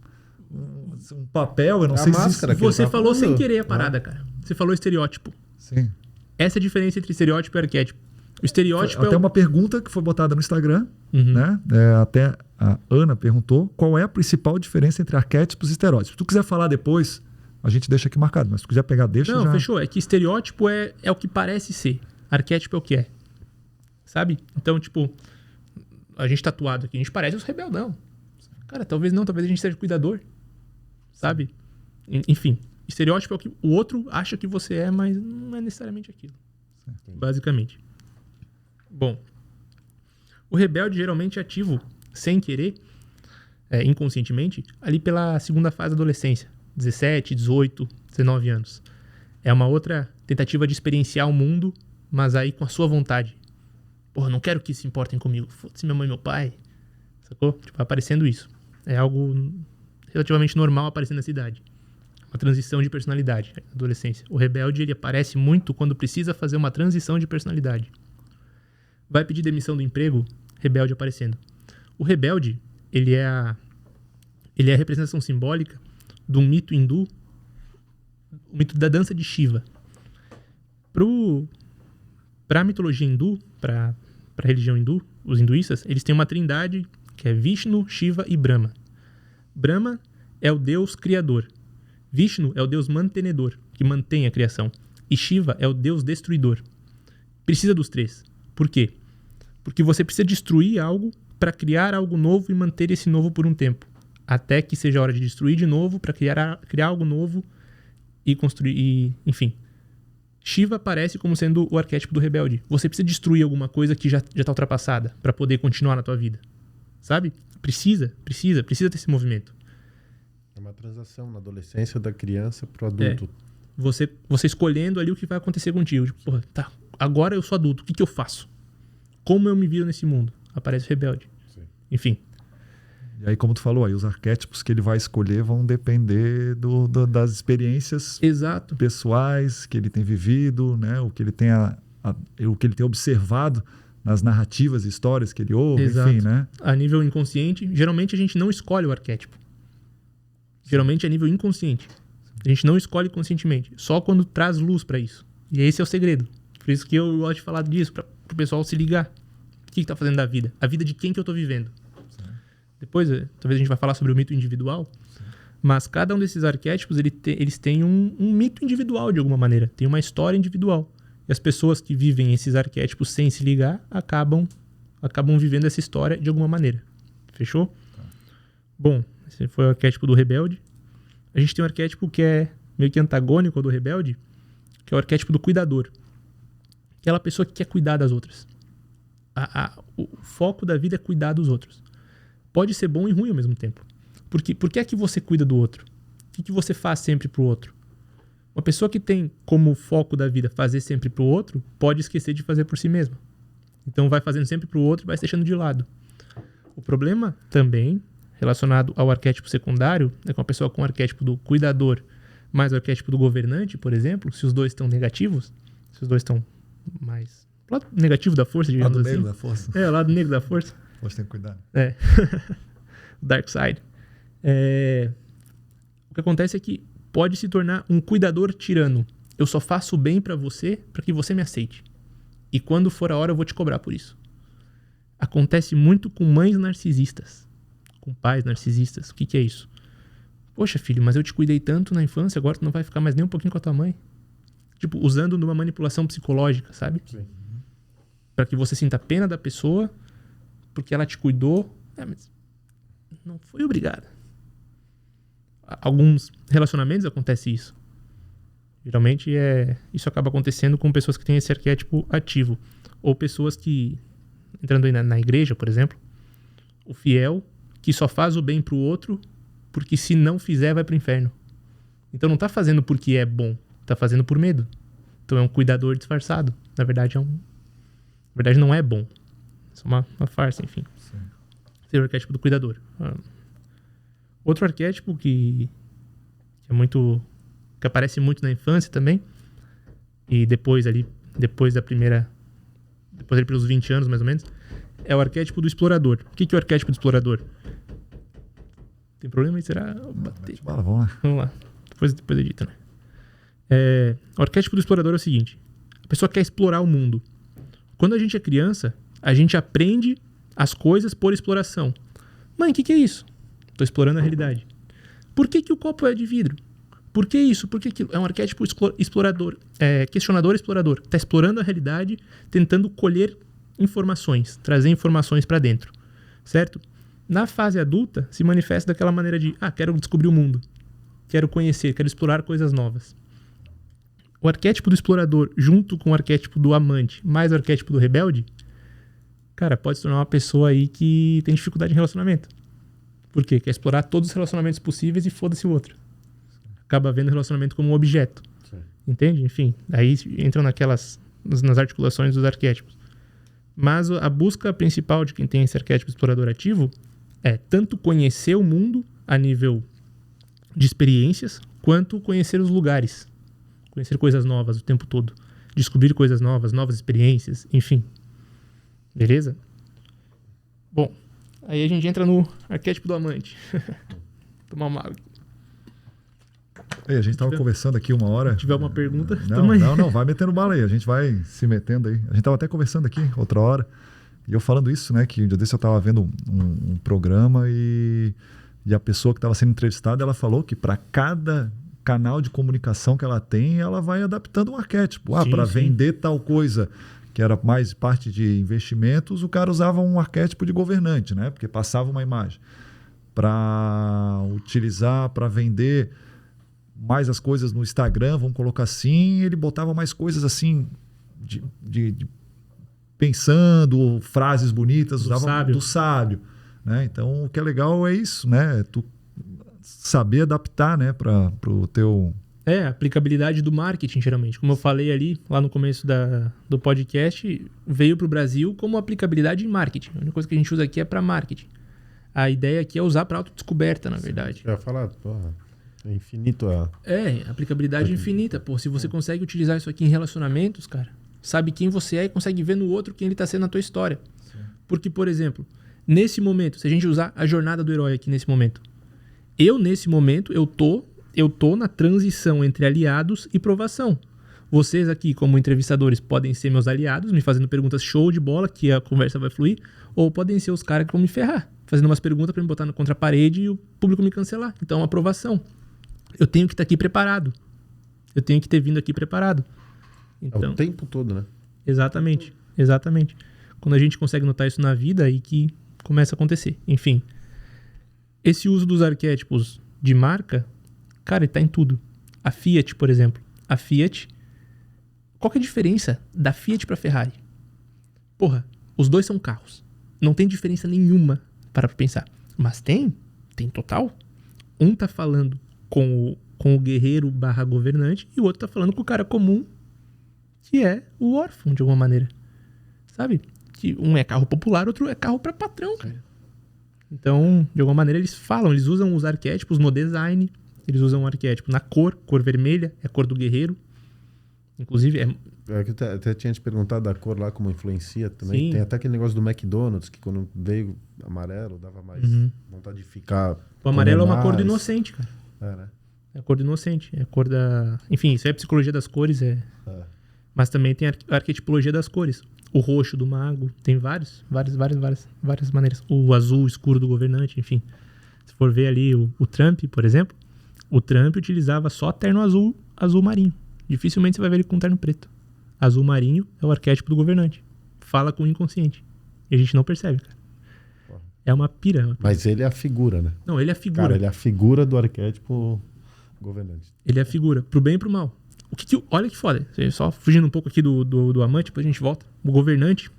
papel, eu não sei se... Você falou sem querer a parada, cara. Você falou estereótipo. Sim. Essa é a diferença entre estereótipo e arquétipo. O estereótipo até uma pergunta que foi botada no Instagram, né? Até a Ana perguntou qual é a principal diferença entre arquétipos e estereótipos. Se tu quiser falar depois, a gente deixa aqui marcado, mas se tu quiser pegar, deixa. Não, fechou. É que estereótipo é o que parece ser. Arquétipo é o que é. Sabe? Então, tipo, a gente tatuado aqui, a gente parece os rebeldão. Cara, talvez não, talvez a gente seja cuidador. Sabe? Enfim. Estereótipo é o que o outro acha que você é, mas não é necessariamente aquilo. Sim. Basicamente. Bom, o rebelde geralmente é ativo, sem querer, inconscientemente, ali pela segunda fase da adolescência. 17, 18, 19 anos. É uma outra tentativa de experienciar o mundo, mas aí com a sua vontade. Porra, não quero que se importem comigo. Foda-se minha mãe e meu pai. Sacou? Tipo, aparecendo isso. É algo relativamente normal aparecendo nessa idade. Uma transição de personalidade na adolescência. O rebelde, ele aparece muito quando precisa fazer uma transição de personalidade. Vai pedir demissão do emprego, rebelde aparecendo. O rebelde, ele é a representação simbólica de um mito hindu, o mito da dança de Shiva. Para a mitologia hindu, para a religião hindu, os hinduístas, eles têm uma trindade que é Vishnu, Shiva e Brahma. Brahma é o deus criador. Vishnu é o deus mantenedor, que mantém a criação. E Shiva é o deus destruidor. Precisa dos três. Por quê? Porque você precisa destruir algo para criar algo novo e manter esse novo por um tempo. Até que seja a hora de destruir de novo para criar algo novo e construir... enfim. Shiva aparece como sendo o arquétipo do rebelde. Você precisa destruir alguma coisa que já está ultrapassada para poder continuar na tua vida. Sabe? Precisa ter esse movimento. É uma transação na adolescência da criança pro adulto. Você escolhendo ali o que vai acontecer contigo. Tipo, porra, tá, agora eu sou adulto, o que eu faço? Como eu me viro nesse mundo? Aparece o rebelde. Sim. Enfim. E aí, como tu falou, aí os arquétipos que ele vai escolher vão depender das experiências pessoais que ele tem vivido, né? O que ele tem o que ele tem observado nas narrativas e histórias que ele ouve, enfim, né? A nível inconsciente, geralmente a gente não escolhe o arquétipo. Geralmente é a nível inconsciente. A gente não escolhe conscientemente. Só quando traz luz para isso. E esse é o segredo. Por isso que eu gosto de falar disso, para o pessoal se ligar. O que tá fazendo da vida? A vida de quem que eu tô vivendo? Sim. Depois, talvez a gente vai falar sobre o mito individual. Sim. Mas cada um desses arquétipos, eles têm um mito individual, de alguma maneira. Tem uma história individual. E as pessoas que vivem esses arquétipos sem se ligar, acabam vivendo essa história de alguma maneira. Fechou? Tá. Bom, esse foi o arquétipo do rebelde. A gente tem um arquétipo que é meio que antagônico ao do rebelde, que é o arquétipo do cuidador. Aquela pessoa que quer cuidar das outras. O foco da vida é cuidar dos outros. Pode ser bom e ruim ao mesmo tempo. Por que é que você cuida do outro? O que você faz sempre pro outro? Uma pessoa que tem como foco da vida fazer sempre pro outro, pode esquecer de fazer por si mesma. Então vai fazendo sempre pro outro e vai se deixando de lado. O problema também, relacionado ao arquétipo secundário, é com a pessoa com o arquétipo do cuidador mais o arquétipo do governante, por exemplo, se os dois estão negativos, se os dois estão mais... O lado negativo da força, digamos assim. O lado negro da força. O lado negro da força. Força tem que cuidar. O dark side. O que acontece é que pode se tornar um cuidador tirano. Eu só faço bem pra você para que você me aceite. E quando for a hora eu vou te cobrar por isso. Acontece muito com mães narcisistas. Com pais narcisistas. O que é isso? Poxa, filho, mas eu te cuidei tanto na infância, agora tu não vai ficar mais nem um pouquinho com a tua mãe. Tipo, usando numa manipulação psicológica, sabe? Sim. Pra que você sinta pena da pessoa, porque ela te cuidou. Mas não foi obrigada. Alguns relacionamentos acontece isso. Geralmente isso acaba acontecendo com pessoas que têm esse arquétipo ativo. Ou pessoas que, entrando aí na igreja, por exemplo, o fiel que só faz o bem pro outro porque se não fizer, vai pro inferno. Então não tá fazendo porque é bom, tá fazendo por medo. Então é um cuidador disfarçado. Na verdade, não é bom. É uma farsa, enfim. Sim. Esse é o arquétipo do cuidador. Outro arquétipo que é muito... que aparece muito na infância também, e depois ali pelos 20 anos, mais ou menos, é o arquétipo do explorador. O que é o arquétipo do explorador? Tem problema aí? Será? Bater. Vamos lá. Depois edita, né? O arquétipo do explorador é o seguinte. A pessoa quer explorar o mundo. Quando a gente é criança, a gente aprende as coisas por exploração. Mãe, o que é isso? Tô explorando a realidade. Por que o copo é de vidro? Por que isso? Por que aquilo? É um arquétipo explorador. Questionador explorador. Está explorando a realidade, tentando colher informações, trazer informações para dentro. Certo? Na fase adulta, se manifesta daquela maneira de quero descobrir o mundo. Quero conhecer, quero explorar coisas novas. O arquétipo do explorador, junto com o arquétipo do amante, mais o arquétipo do rebelde, cara, pode se tornar uma pessoa aí que tem dificuldade em relacionamento. Por quê? Quer explorar todos os relacionamentos possíveis e foda-se o outro. Acaba vendo o relacionamento como um objeto. Sim. Entende? Enfim, aí entram nas articulações dos arquétipos. Mas a busca principal de quem tem esse arquétipo explorador ativo é tanto conhecer o mundo a nível de experiências, quanto conhecer os lugares. Conhecer coisas novas o tempo todo. Descobrir coisas novas, novas experiências, enfim. Beleza? Bom, aí a gente entra no arquétipo do amante. Tomar uma água. A gente tava conversando aqui uma hora. Se tiver alguma pergunta, não, vai metendo bala aí. A gente vai se metendo aí. A gente tava até conversando aqui outra hora. E eu falando isso, né? Que um dia desse eu tava vendo um programa e a pessoa que estava sendo entrevistada, ela falou que para cada canal de comunicação que ela tem, ela vai adaptando um arquétipo. Para vender tal coisa que era mais parte de investimentos, o cara usava um arquétipo de governante, né? Porque passava uma imagem. Para utilizar, para vender mais as coisas no Instagram, vamos colocar assim, ele botava mais coisas assim, de pensando, frases bonitas, usava do sábio. Né? Então, o que é legal é isso, né? Tu saber adaptar, né, para o teu... a aplicabilidade do marketing, geralmente. Como eu falei ali, lá no começo do podcast, veio para o Brasil como aplicabilidade em marketing. A única coisa que a gente usa aqui é para marketing. A ideia aqui é usar para autodescoberta, na verdade. Eu ia falar, é infinito a... aplicabilidade infinita. Se você consegue utilizar isso aqui em relacionamentos, cara, sabe quem você é e consegue ver no outro quem ele está sendo na tua história. Sim. Porque, por exemplo, nesse momento, se a gente usar a jornada do herói aqui nesse momento, nesse momento, eu tô na transição entre aliados e provação. Vocês aqui, como entrevistadores, podem ser meus aliados, me fazendo perguntas show de bola, que a conversa vai fluir, ou podem ser os caras que vão me ferrar, fazendo umas perguntas para me botar contra a parede e o público me cancelar. Então, aprovação. Eu tenho que estar aqui preparado. Eu tenho que ter vindo aqui preparado. Então, o tempo todo, né? Exatamente. Quando a gente consegue notar isso na vida, aí que começa a acontecer. Enfim, esse uso dos arquétipos de marca, cara, ele tá em tudo. A Fiat, por exemplo. A Fiat, qual que é a diferença da Fiat pra Ferrari? Os dois são carros. Não tem diferença nenhuma para pensar. Mas tem total. Um tá falando com o guerreiro / governante e o outro tá falando com o cara comum, que é o órfão, de alguma maneira. Sabe? Que um é carro popular, outro é carro para patrão, cara. Então, de alguma maneira, eles usam os arquétipos no design, eles usam um arquétipo na cor vermelha, é a cor do guerreiro. Inclusive, que eu até tinha te perguntado da cor lá, como influencia também. Sim. Tem até aquele negócio do McDonald's, que quando veio amarelo, dava mais vontade de ficar... O amarelo é uma cor do inocente, cara. Né? É a cor do inocente, é a cor da... Enfim, isso é a psicologia das cores, Mas também tem a arquetipologia das cores. O roxo do mago, tem várias maneiras. O azul escuro do governante, enfim. Se for ver ali o Trump, por exemplo, o Trump utilizava só terno azul marinho. Dificilmente você vai ver ele com terno preto. Azul marinho é o arquétipo do governante. Fala com o inconsciente. E a gente não percebe, cara. É uma pira. Mas ele é a figura, né? Não, ele é a figura. Cara, ele é a figura do arquétipo governante. Ele é a figura, pro bem e pro mal. Olha que foda. Só fugindo um pouco aqui do amante, depois a gente volta. O governante.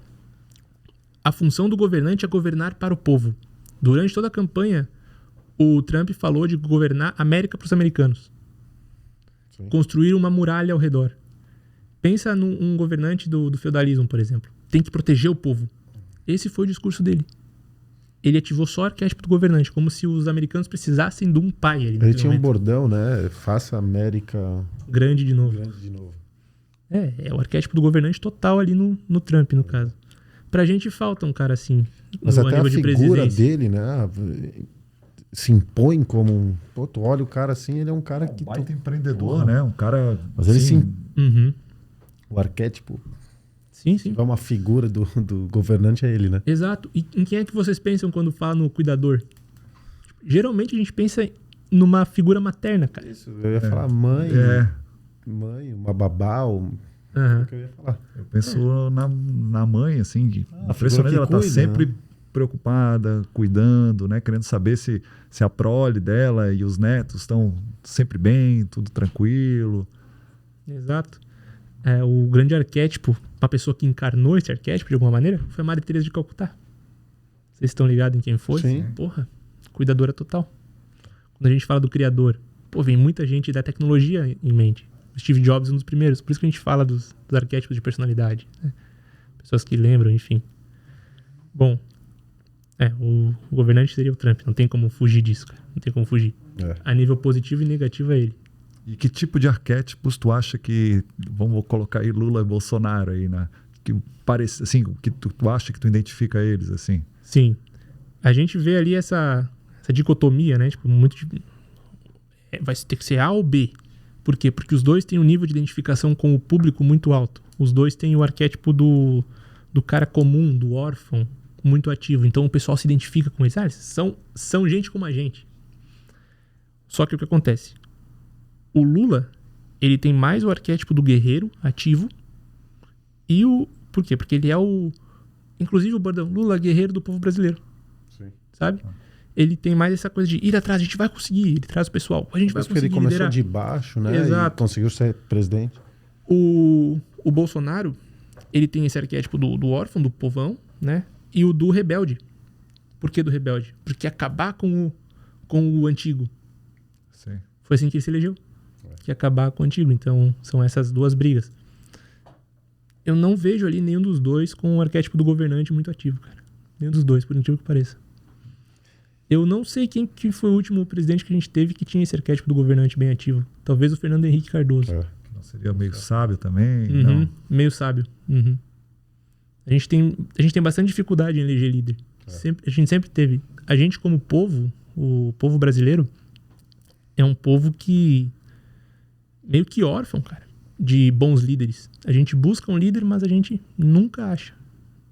A função do governante é governar para o povo. Durante toda a campanha, O Trump falou de governar a América para os americanos. Sim. Construir uma muralha ao redor. Pensa num governante do feudalismo, por exemplo. Tem que proteger o povo. Esse foi o discurso dele. Ele ativou só o arquétipo do governante, como se os americanos precisassem de um pai. Ele tinha um bordão, né? Faça a América grande de novo. É o arquétipo do governante total ali no Trump, no caso. Pra gente falta um cara assim. Mas até a figura dele, né? Se impõe como um... Pô, tu olha o cara assim, ele é um cara que... baita empreendedor, né? Um cara... Mas ele sim... O arquétipo... Sim, sim. É uma figura do governante, é ele, né? Exato. E em quem é que vocês pensam quando falam no cuidador? Geralmente a gente pensa numa figura materna, cara. Isso, eu ia falar mãe. Mãe, uma babá, o que eu ia falar. Eu penso na mãe, assim, impressionante, ela tá sempre preocupada, cuidando, né? Querendo saber se a prole dela e os netos estão sempre bem, tudo tranquilo. Exato. O grande arquétipo, uma pessoa que encarnou esse arquétipo de alguma maneira, foi a Madre Teresa de Calcutá. Vocês estão ligados em quem foi? Sim. Porra, cuidadora total. Quando a gente fala do criador, vem muita gente da tecnologia em mente. Steve Jobs é um dos primeiros. Por isso que a gente fala dos arquétipos de personalidade. Né? Pessoas que lembram, enfim. Bom, o governante seria o Trump. Não tem como fugir disso, cara. Não tem como fugir. A nível positivo e negativo é ele. E que tipo de arquétipos tu acha que... Vamos colocar aí Lula e Bolsonaro aí, né? Que parece, assim, que tu acha que tu identifica eles, assim? Sim. A gente vê ali essa dicotomia, né? Tipo, muito de... vai ter que ser A ou B. Por quê? Porque os dois têm um nível de identificação com o público muito alto. Os dois têm o arquétipo do cara comum, do órfão, muito ativo. Então o pessoal se identifica com eles. São gente como a gente. Só que o que acontece? O Lula, ele tem mais o arquétipo do guerreiro ativo. E por quê? Porque ele é inclusive o bordão, Lula, guerreiro do povo brasileiro. Sim. Sabe? Ele tem mais essa coisa de ir atrás, a gente vai conseguir. Ele traz o pessoal, a gente vai conseguir liderar. Ele começou de baixo, né? Exato. E conseguiu ser presidente. O Bolsonaro, ele tem esse arquétipo do órfão, do povão, né? E o do rebelde. Por que do rebelde? Porque acabar com o antigo. Sim. Foi assim que ele se elegeu. Que acabar com o antigo. Então, são essas duas brigas. Eu não vejo ali nenhum dos dois com o arquétipo do governante muito ativo, cara. Nenhum dos dois, por incrível que pareça. Eu não sei quem que foi o último presidente que a gente teve que tinha esse arquétipo do governante bem ativo. Talvez o Fernando Henrique Cardoso. Não seria meio sábio também? Não. Meio sábio. A gente tem bastante dificuldade em eleger líder. A gente sempre teve. A gente como povo, o povo brasileiro, é um povo que meio que órfão, cara, de bons líderes. A gente busca um líder, mas a gente nunca acha.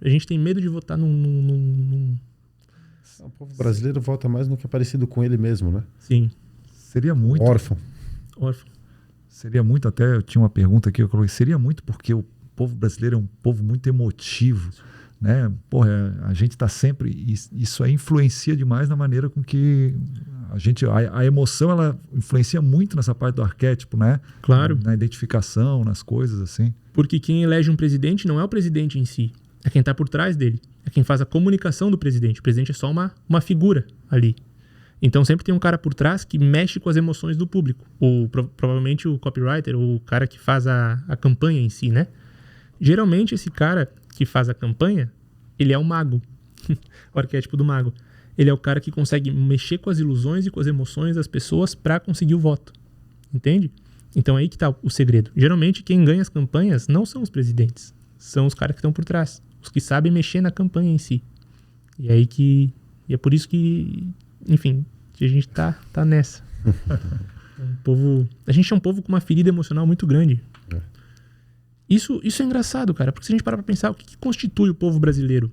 A gente tem medo de votar num... O povo brasileiro vota mais no que é parecido com ele mesmo, né? Sim. Seria muito... Órfão. Seria muito, até eu tinha uma pergunta aqui, eu coloquei, seria muito porque o povo brasileiro é um povo muito emotivo, né? Porra, a gente está sempre... Isso aí influencia demais na maneira com que a emoção, ela influencia muito nessa parte do arquétipo, né? Claro. Na identificação, nas coisas, assim. Porque quem elege um presidente não é o presidente em si, é quem está por trás dele. É quem faz a comunicação do presidente. O presidente é só uma figura ali. Então sempre tem um cara por trás que mexe com as emoções do público. Provavelmente o copywriter, ou o cara que faz a campanha em si, né? Geralmente esse cara que faz a campanha, ele é um mago. O arquétipo do mago. Ele é o cara que consegue mexer com as ilusões e com as emoções das pessoas para conseguir o voto. Entende? Então é aí que está o segredo. Geralmente quem ganha as campanhas não são os presidentes. São os caras que estão por trás. Os que sabem mexer na campanha em si. E é por isso que, enfim, que a gente tá nessa. A gente é um povo com uma ferida emocional muito grande. Isso é engraçado, cara, porque se a gente parar pra pensar, o que constitui o povo brasileiro?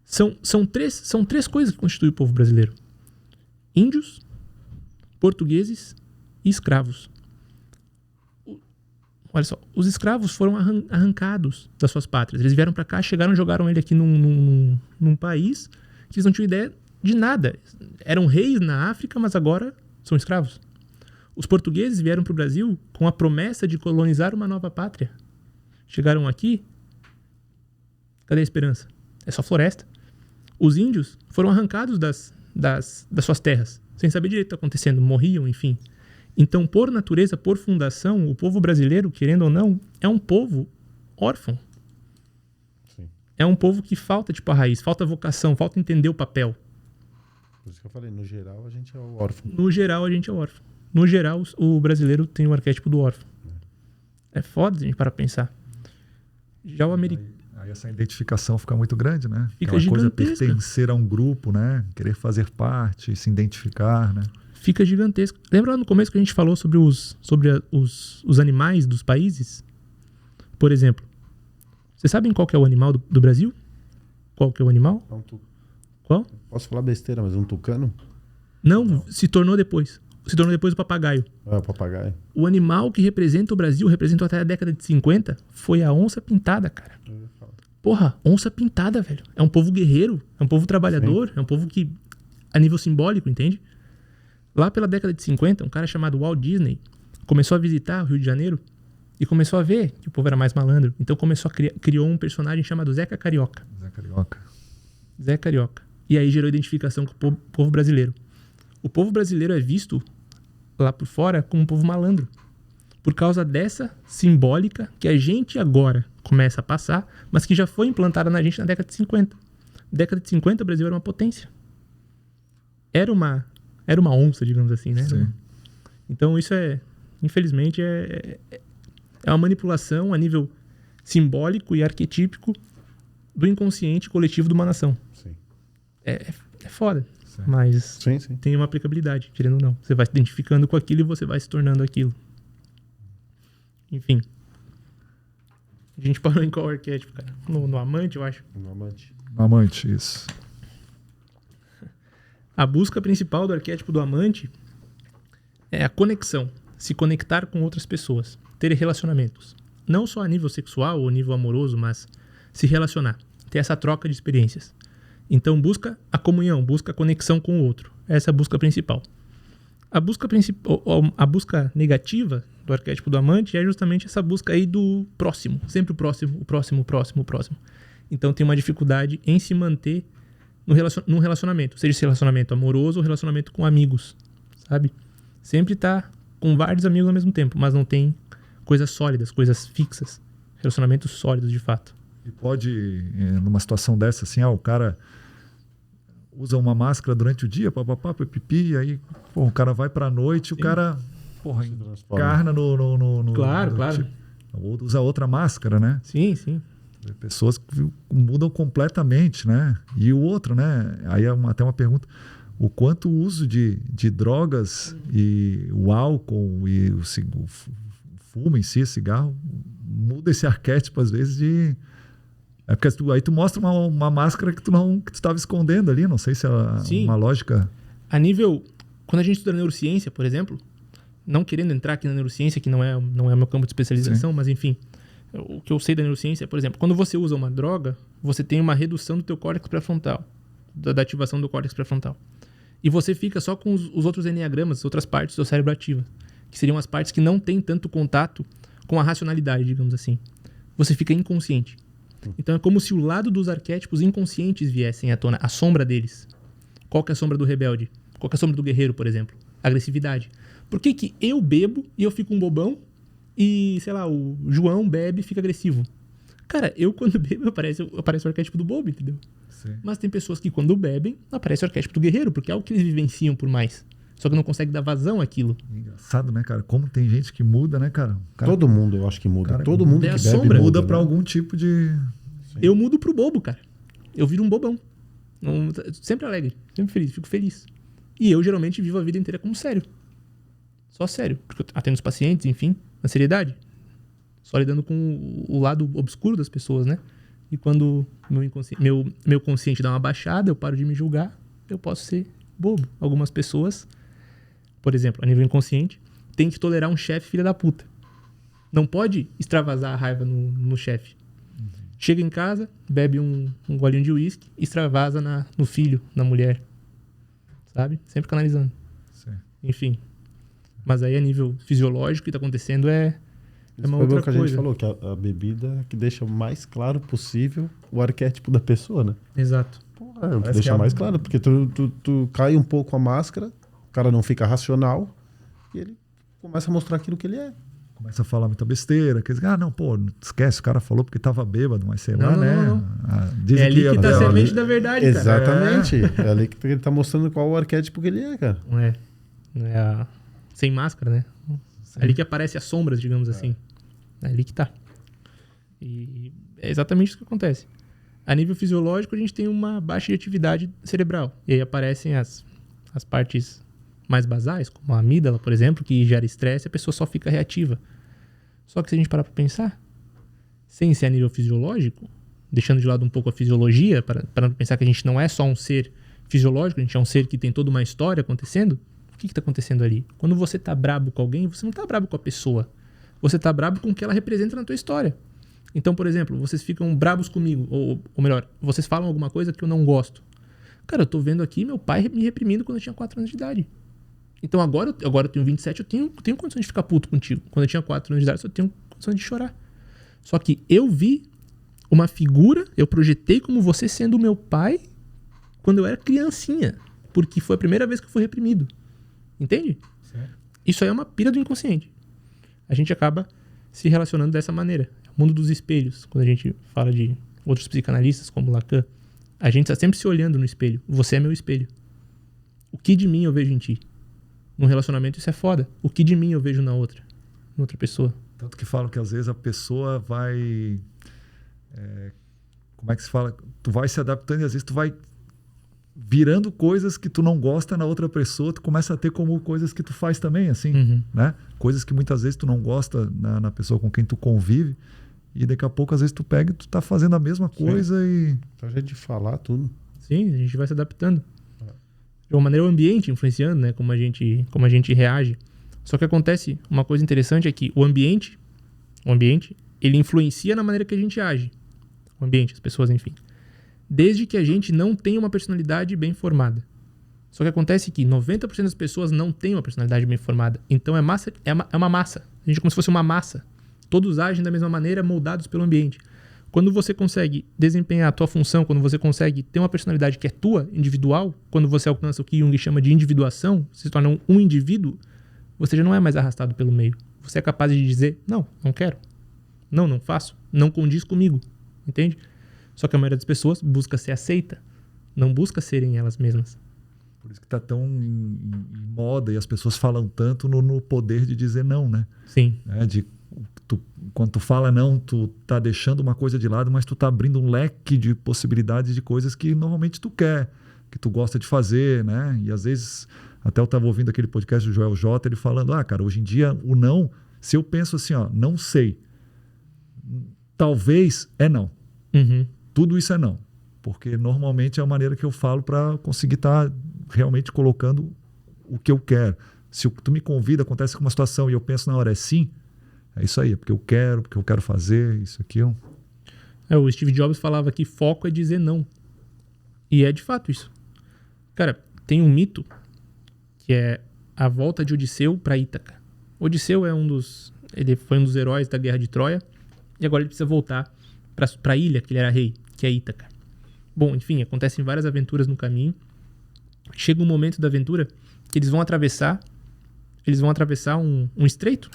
São três coisas que constituem o povo brasileiro: índios, portugueses e escravos. Olha só, os escravos foram arrancados das suas pátrias. Eles vieram pra cá, chegaram e jogaram ele aqui num país que eles não tinham ideia de nada. Eram reis na África, mas agora são escravos. Os portugueses vieram pro Brasil com a promessa de colonizar uma nova pátria. Chegaram aqui, cadê a esperança? É só floresta. Os índios foram arrancados das suas terras, sem saber direito o que está acontecendo, morriam, enfim. Então, por natureza, por fundação, o povo brasileiro, querendo ou não, é um povo órfão. Sim. É um povo que falta, tipo, a raiz, falta vocação, falta entender o papel. Por isso que eu falei, no geral, a gente é o órfão. No geral, a gente é órfão. No geral, o brasileiro tem o arquétipo do órfão. É foda a gente para pensar. Já o americano... Aí essa identificação fica muito grande, né? Fica aquela coisa gigantesca. Pertencer a um grupo, né? Querer fazer parte, se identificar, né? Fica gigantesco. Lembra lá no começo que a gente falou sobre os animais dos países? Por exemplo, vocês sabem qual que é o animal do Brasil? Qual que é o animal? Qual? Posso falar besteira, mas um tucano? Não, se tornou depois. Se tornou depois o papagaio. É, o papagaio. O animal que representa o Brasil, representou até a década de 50, foi a onça pintada, cara. Porra, onça pintada, velho. É um povo guerreiro, é um povo trabalhador, é um povo que, a nível simbólico, entende? Lá pela década de 50, um cara chamado Walt Disney começou a visitar o Rio de Janeiro e começou a ver que o povo era mais malandro. Então criou um personagem chamado Zeca Carioca. Zé Carioca. E aí gerou identificação com o povo brasileiro. O povo brasileiro é visto lá por fora como um povo malandro. Por causa dessa simbólica que a gente agora começa a passar, mas que já foi implantada na gente na década de 50. Na década de 50, o Brasil era uma potência. Era uma onça, digamos assim, né? Sim. Então isso infelizmente, é uma manipulação a nível simbólico e arquetípico do inconsciente coletivo de uma nação. Sim. É foda, Sim. mas Sim. tem uma aplicabilidade, querendo ou não. Você vai se identificando com aquilo e você vai se tornando aquilo. Enfim. A gente parou em qual arquétipo, cara? No amante, eu acho. No amante. Amante, isso. A busca principal do arquétipo do amante é a conexão. Se conectar com outras pessoas. Ter relacionamentos. Não só a nível sexual ou nível amoroso, mas se relacionar. Ter essa troca de experiências. Então busca a comunhão, busca a conexão com o outro. Essa é a busca principal. A busca negativa do arquétipo do amante é justamente essa busca aí do próximo. Sempre o próximo, o próximo, o próximo, o próximo. Então tem uma dificuldade em se manter num relacionamento. Seja esse relacionamento amoroso ou relacionamento com amigos, sabe? Sempre tá com vários amigos ao mesmo tempo, mas não tem coisas sólidas, coisas fixas. Relacionamentos sólidos, de fato. E pode, numa situação dessa, assim, o cara usa uma máscara durante o dia, pipi, e aí o cara vai pra noite, o cara encarna no Claro. Tipo, usa outra máscara, né? Sim. Pessoas que mudam completamente, né? E o outro, né? Aí é até uma pergunta, o quanto o uso de drogas e o álcool e o fumo em si, cigarro, muda esse arquétipo às vezes de... É porque aí tu mostra uma máscara que tu estava escondendo ali, não sei se é uma lógica... A nível... Quando a gente estuda neurociência, por exemplo, não querendo entrar aqui na neurociência, que não é o meu campo de especialização, mas enfim, o que eu sei da neurociência, por exemplo, quando você usa uma droga, você tem uma redução do teu córtex pré-frontal, da ativação do córtex pré-frontal. E você fica só com os outros eneagramas, as outras partes do seu cérebro ativa, que seriam as partes que não têm tanto contato com a racionalidade, digamos assim. Você fica inconsciente. Então é como se o lado dos arquétipos inconscientes viessem à tona, a sombra deles. Qual que é a sombra do rebelde? Qual que é a sombra do guerreiro, por exemplo? Agressividade. Por que eu bebo e eu fico um bobão e, sei lá, o João bebe e fica agressivo? Cara, eu quando bebo aparece o arquétipo do bobo, entendeu? Sim. Mas tem pessoas que quando bebem aparece o arquétipo do guerreiro, porque é algo que eles vivenciam por mais. Só que não consegue dar vazão àquilo. Engraçado, né, cara? Como tem gente que muda, né, cara? Todo mundo, eu acho que muda. Todo mundo que bebe sombra. Muda pra algum tipo de... Sim. Eu mudo pro bobo, cara. Eu viro um bobão. Sempre alegre, sempre feliz, fico feliz. E eu geralmente vivo a vida inteira como sério. Só sério. Porque eu atendo os pacientes, enfim, na seriedade. Só lidando com o lado obscuro das pessoas, né? E quando meu consciente dá uma baixada, eu paro de me julgar, eu posso ser bobo. Algumas pessoas, por exemplo, a nível inconsciente, tem que tolerar um chefe filha da puta. Não pode extravasar a raiva no chefe. Chega em casa, bebe um golinho de uísque, extravasa no filho, na mulher. Sabe? Sempre canalizando. Sim. Enfim. Mas aí a nível fisiológico, o que está acontecendo é uma Foi outra o que a coisa. gente falou, que a bebida que deixa o mais claro possível o arquétipo da pessoa, né? Exato. Porra, Deixa mais claro, porque tu cai um pouco a máscara, o cara não fica racional e ele começa a mostrar aquilo que ele é. Começa a falar muita besteira. Não, pô, esquece, o cara falou porque tava bêbado, mas sei lá, né? Não. É ali que tá a semente da verdade, cara. Exatamente. É ali que ele tá mostrando qual o arquétipo que ele é, cara. Sem máscara, né? Sim. É ali que aparece as sombras, digamos assim. É ali que tá. E é exatamente isso que acontece. A nível fisiológico, a gente tem uma baixa de atividade cerebral. E aí aparecem as partes mais basais, como a amígdala, por exemplo, que gera estresse, a pessoa só fica reativa. Só que se a gente parar para pensar, sem ser a nível fisiológico, deixando de lado um pouco a fisiologia, para pensar que a gente não é só um ser fisiológico, a gente é um ser que tem toda uma história acontecendo, o que está acontecendo ali? Quando você está brabo com alguém, você não está brabo com a pessoa. Você está brabo com o que ela representa na tua história. Então, por exemplo, vocês ficam brabos comigo, ou melhor, vocês falam alguma coisa que eu não gosto. Cara, eu tô vendo aqui meu pai me reprimindo quando eu tinha 4 anos de idade. Então agora eu tenho 27, eu tenho condições de ficar puto contigo. Quando eu tinha 4 anos de idade, eu tenho condições de chorar. Só que eu vi uma figura, eu projetei como você sendo meu pai quando eu era criancinha. Porque foi a primeira vez que eu fui reprimido. Entende? Certo. Isso aí é uma pira do inconsciente. A gente acaba se relacionando dessa maneira. O mundo dos espelhos, quando a gente fala de outros psicanalistas como Lacan, a gente está sempre se olhando no espelho. Você é meu espelho. O que de mim eu vejo em ti? Num relacionamento isso é foda. O que de mim eu vejo na outra pessoa? Tanto que falam que às vezes a pessoa vai... como é que se fala? Tu vai se adaptando e às vezes tu vai virando coisas que tu não gosta na outra pessoa, tu começa a ter como coisas que tu faz também, assim, né? Coisas que muitas vezes tu não gosta na pessoa com quem tu convive e daqui a pouco às vezes tu pega e tu tá fazendo a mesma coisa. Sim. Então a gente de falar tudo. Sim, a gente vai se adaptando. De uma maneira o ambiente influenciando, né? Como a gente reage. Só que acontece uma coisa interessante é que o ambiente, ele influencia na maneira que a gente age. O ambiente, as pessoas, enfim. Desde que a gente não tenha uma personalidade bem formada. Só que acontece que 90% das pessoas não têm uma personalidade bem formada. Então é uma massa. A gente é como se fosse uma massa. Todos agem da mesma maneira, moldados pelo ambiente. Quando você consegue desempenhar a tua função, quando você consegue ter uma personalidade que é tua, individual, quando você alcança o que Jung chama de individuação, você se torna um indivíduo, você já não é mais arrastado pelo meio. Você é capaz de dizer, não quero. Não faço. Não condiz comigo. Entende? Só que a maioria das pessoas busca ser aceita, não busca serem elas mesmas. Por isso que está tão em moda e as pessoas falam tanto no poder de dizer não, né? Sim. Quando tu fala não, tu tá deixando uma coisa de lado, mas tu tá abrindo um leque de possibilidades de coisas que normalmente tu quer, que tu gosta de fazer, né? E às vezes, até eu estava ouvindo aquele podcast do Joel J, ele falando, cara, hoje em dia o não, se eu penso assim, não sei, talvez é não. Tudo isso é não. Porque normalmente é a maneira que eu falo para conseguir estar realmente colocando o que eu quero. Se tu me convida, acontece com uma situação e eu penso na hora é sim, é isso aí, é porque eu quero fazer, isso aqui. O Steve Jobs falava que foco é dizer não. E é de fato isso. Cara, tem um mito que é a volta de Odisseu para Ítaca. Odisseu ele foi um dos heróis da Guerra de Troia e agora ele precisa voltar para a ilha que ele era rei, que é Ítaca. Bom, enfim, acontecem várias aventuras no caminho. Chega um momento da aventura que eles vão atravessar um estreito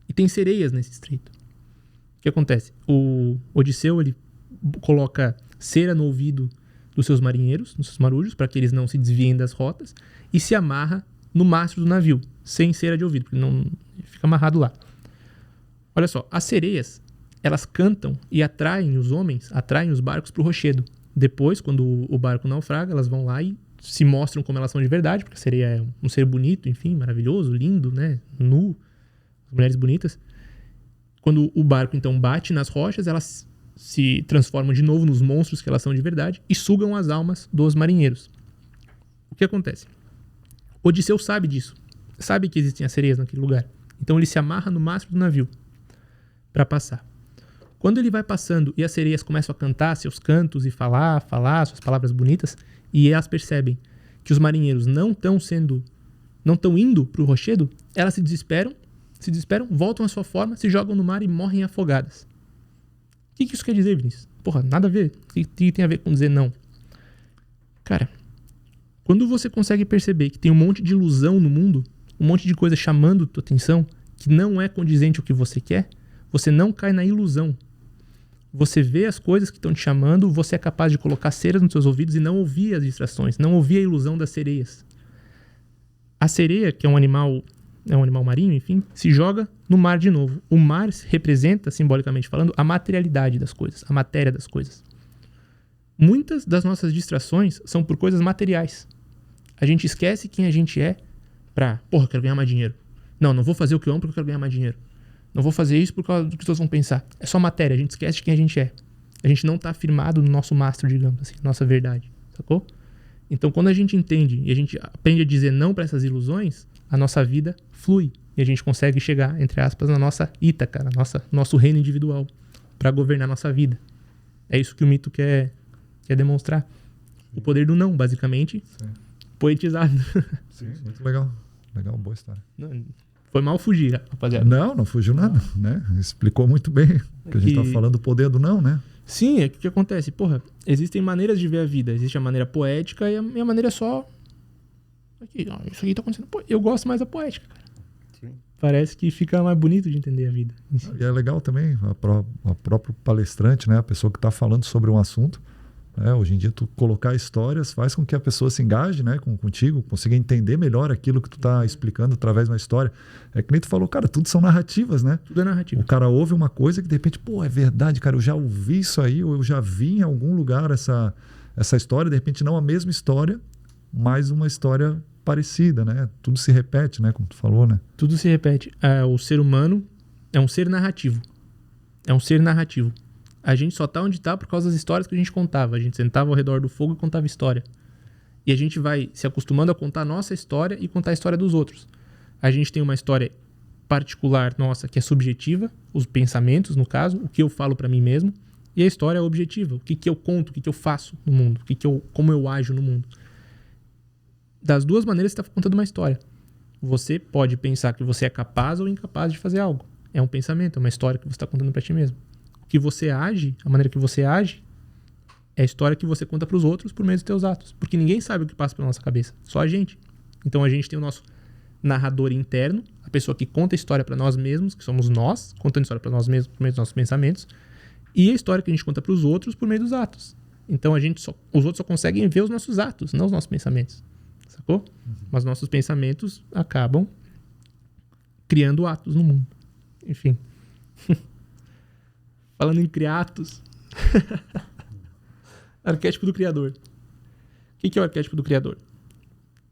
e tem sereias nesse estreito. O que acontece? O Odisseu, ele coloca cera no ouvido dos seus marinheiros, dos seus marujos, para que eles não se desviem das rotas, e se amarra no mastro do navio, sem cera de ouvido, porque não fica amarrado lá. Olha só, as sereias, elas cantam e atraem os barcos para o rochedo. Depois, quando o barco naufraga, elas vão lá e se mostram como elas são de verdade, porque a sereia é um ser bonito, enfim, maravilhoso, lindo, né? Nu, mulheres bonitas. Quando o barco, então, bate nas rochas, elas se transformam de novo nos monstros que elas são de verdade e sugam as almas dos marinheiros. O que acontece? Odisseu sabe disso. Sabe que existem as sereias naquele lugar. Então ele se amarra no mastro do navio para passar. Quando ele vai passando e as sereias começam a cantar seus cantos e falar suas palavras bonitas, e elas percebem que os marinheiros não estão indo para o rochedo, elas se desesperam, voltam à sua forma, se jogam no mar e morrem afogadas. O que isso quer dizer, Vinícius? Porra, nada a ver. O que tem a ver com dizer não? Cara, quando você consegue perceber que tem um monte de ilusão no mundo, um monte de coisa chamando tua atenção, que não é condizente ao que você quer, você não cai na ilusão. Você vê as coisas que estão te chamando, você é capaz de colocar ceras nos seus ouvidos e não ouvir as distrações, não ouvir a ilusão das sereias. A sereia, que é um animal marinho, enfim, se joga no mar de novo. O mar representa, simbolicamente falando, a materialidade das coisas, a matéria das coisas. Muitas das nossas distrações são por coisas materiais. A gente esquece quem a gente é pra, eu quero ganhar mais dinheiro. Não vou fazer o que eu amo porque eu quero ganhar mais dinheiro. Não vou fazer isso por causa do que as pessoas vão pensar. É só matéria, a gente esquece de quem a gente é. A gente não tá firmado no nosso mastro, digamos assim, nossa verdade, sacou? Então, quando a gente entende e a gente aprende a dizer não para essas ilusões, a nossa vida flui. E a gente consegue chegar, entre aspas, na nossa Ítaca, nosso reino individual, para governar a nossa vida. É isso que o mito quer demonstrar. O poder do não, basicamente, poetizado. Sim, muito legal. Legal, boa história. Foi mal fugir, rapaziada. Não fugiu nada, né? Explicou muito bem que a gente tá falando do poder do não, né? Sim, é que acontece. Existem maneiras de ver a vida. Existe a maneira poética e a minha maneira é só... isso aqui tá acontecendo. Eu gosto mais da poética, cara. Sim. Parece que fica mais bonito de entender a vida. E é legal também, a próprio palestrante, né? A pessoa que tá falando sobre um assunto. Hoje em dia, tu colocar histórias faz com que a pessoa se engaje, né, contigo, consiga entender melhor aquilo que tu tá explicando através de uma história. É que nem tu falou, cara, tudo são narrativas, né? Tudo é narrativa. O cara ouve uma coisa que de repente, é verdade, cara, eu já ouvi isso aí, ou eu já vi em algum lugar essa história, de repente não a mesma história, mas uma história parecida, né? Tudo se repete, né, como tu falou, né? Tudo se repete. O ser humano é um ser narrativo. É um ser narrativo. A gente só tá onde tá por causa das histórias que a gente contava. A gente sentava ao redor do fogo e contava história. E a gente vai se acostumando a contar a nossa história e contar a história dos outros. A gente tem uma história particular nossa que é subjetiva, os pensamentos, no caso, o que eu falo pra mim mesmo, e a história é objetiva, o que eu conto, o que eu faço no mundo, como eu ajo no mundo. Das duas maneiras você tá contando uma história. Você pode pensar que você é capaz ou incapaz de fazer algo. É um pensamento, é uma história que você tá contando pra ti mesmo. Que você age, a maneira que você age, é a história que você conta para os outros por meio dos teus atos. Porque ninguém sabe o que passa pela nossa cabeça, só a gente. Então a gente tem o nosso narrador interno, a pessoa que conta a história para nós mesmos, que somos nós, contando a história para nós mesmos por meio dos nossos pensamentos, e a história que a gente conta para os outros por meio dos atos. Então os outros só conseguem ver os nossos atos, não os nossos pensamentos. Sacou? Uhum. Mas nossos pensamentos acabam criando atos no mundo. Enfim. Falando em criatos. Arquétipo do criador. O que é o arquétipo do criador?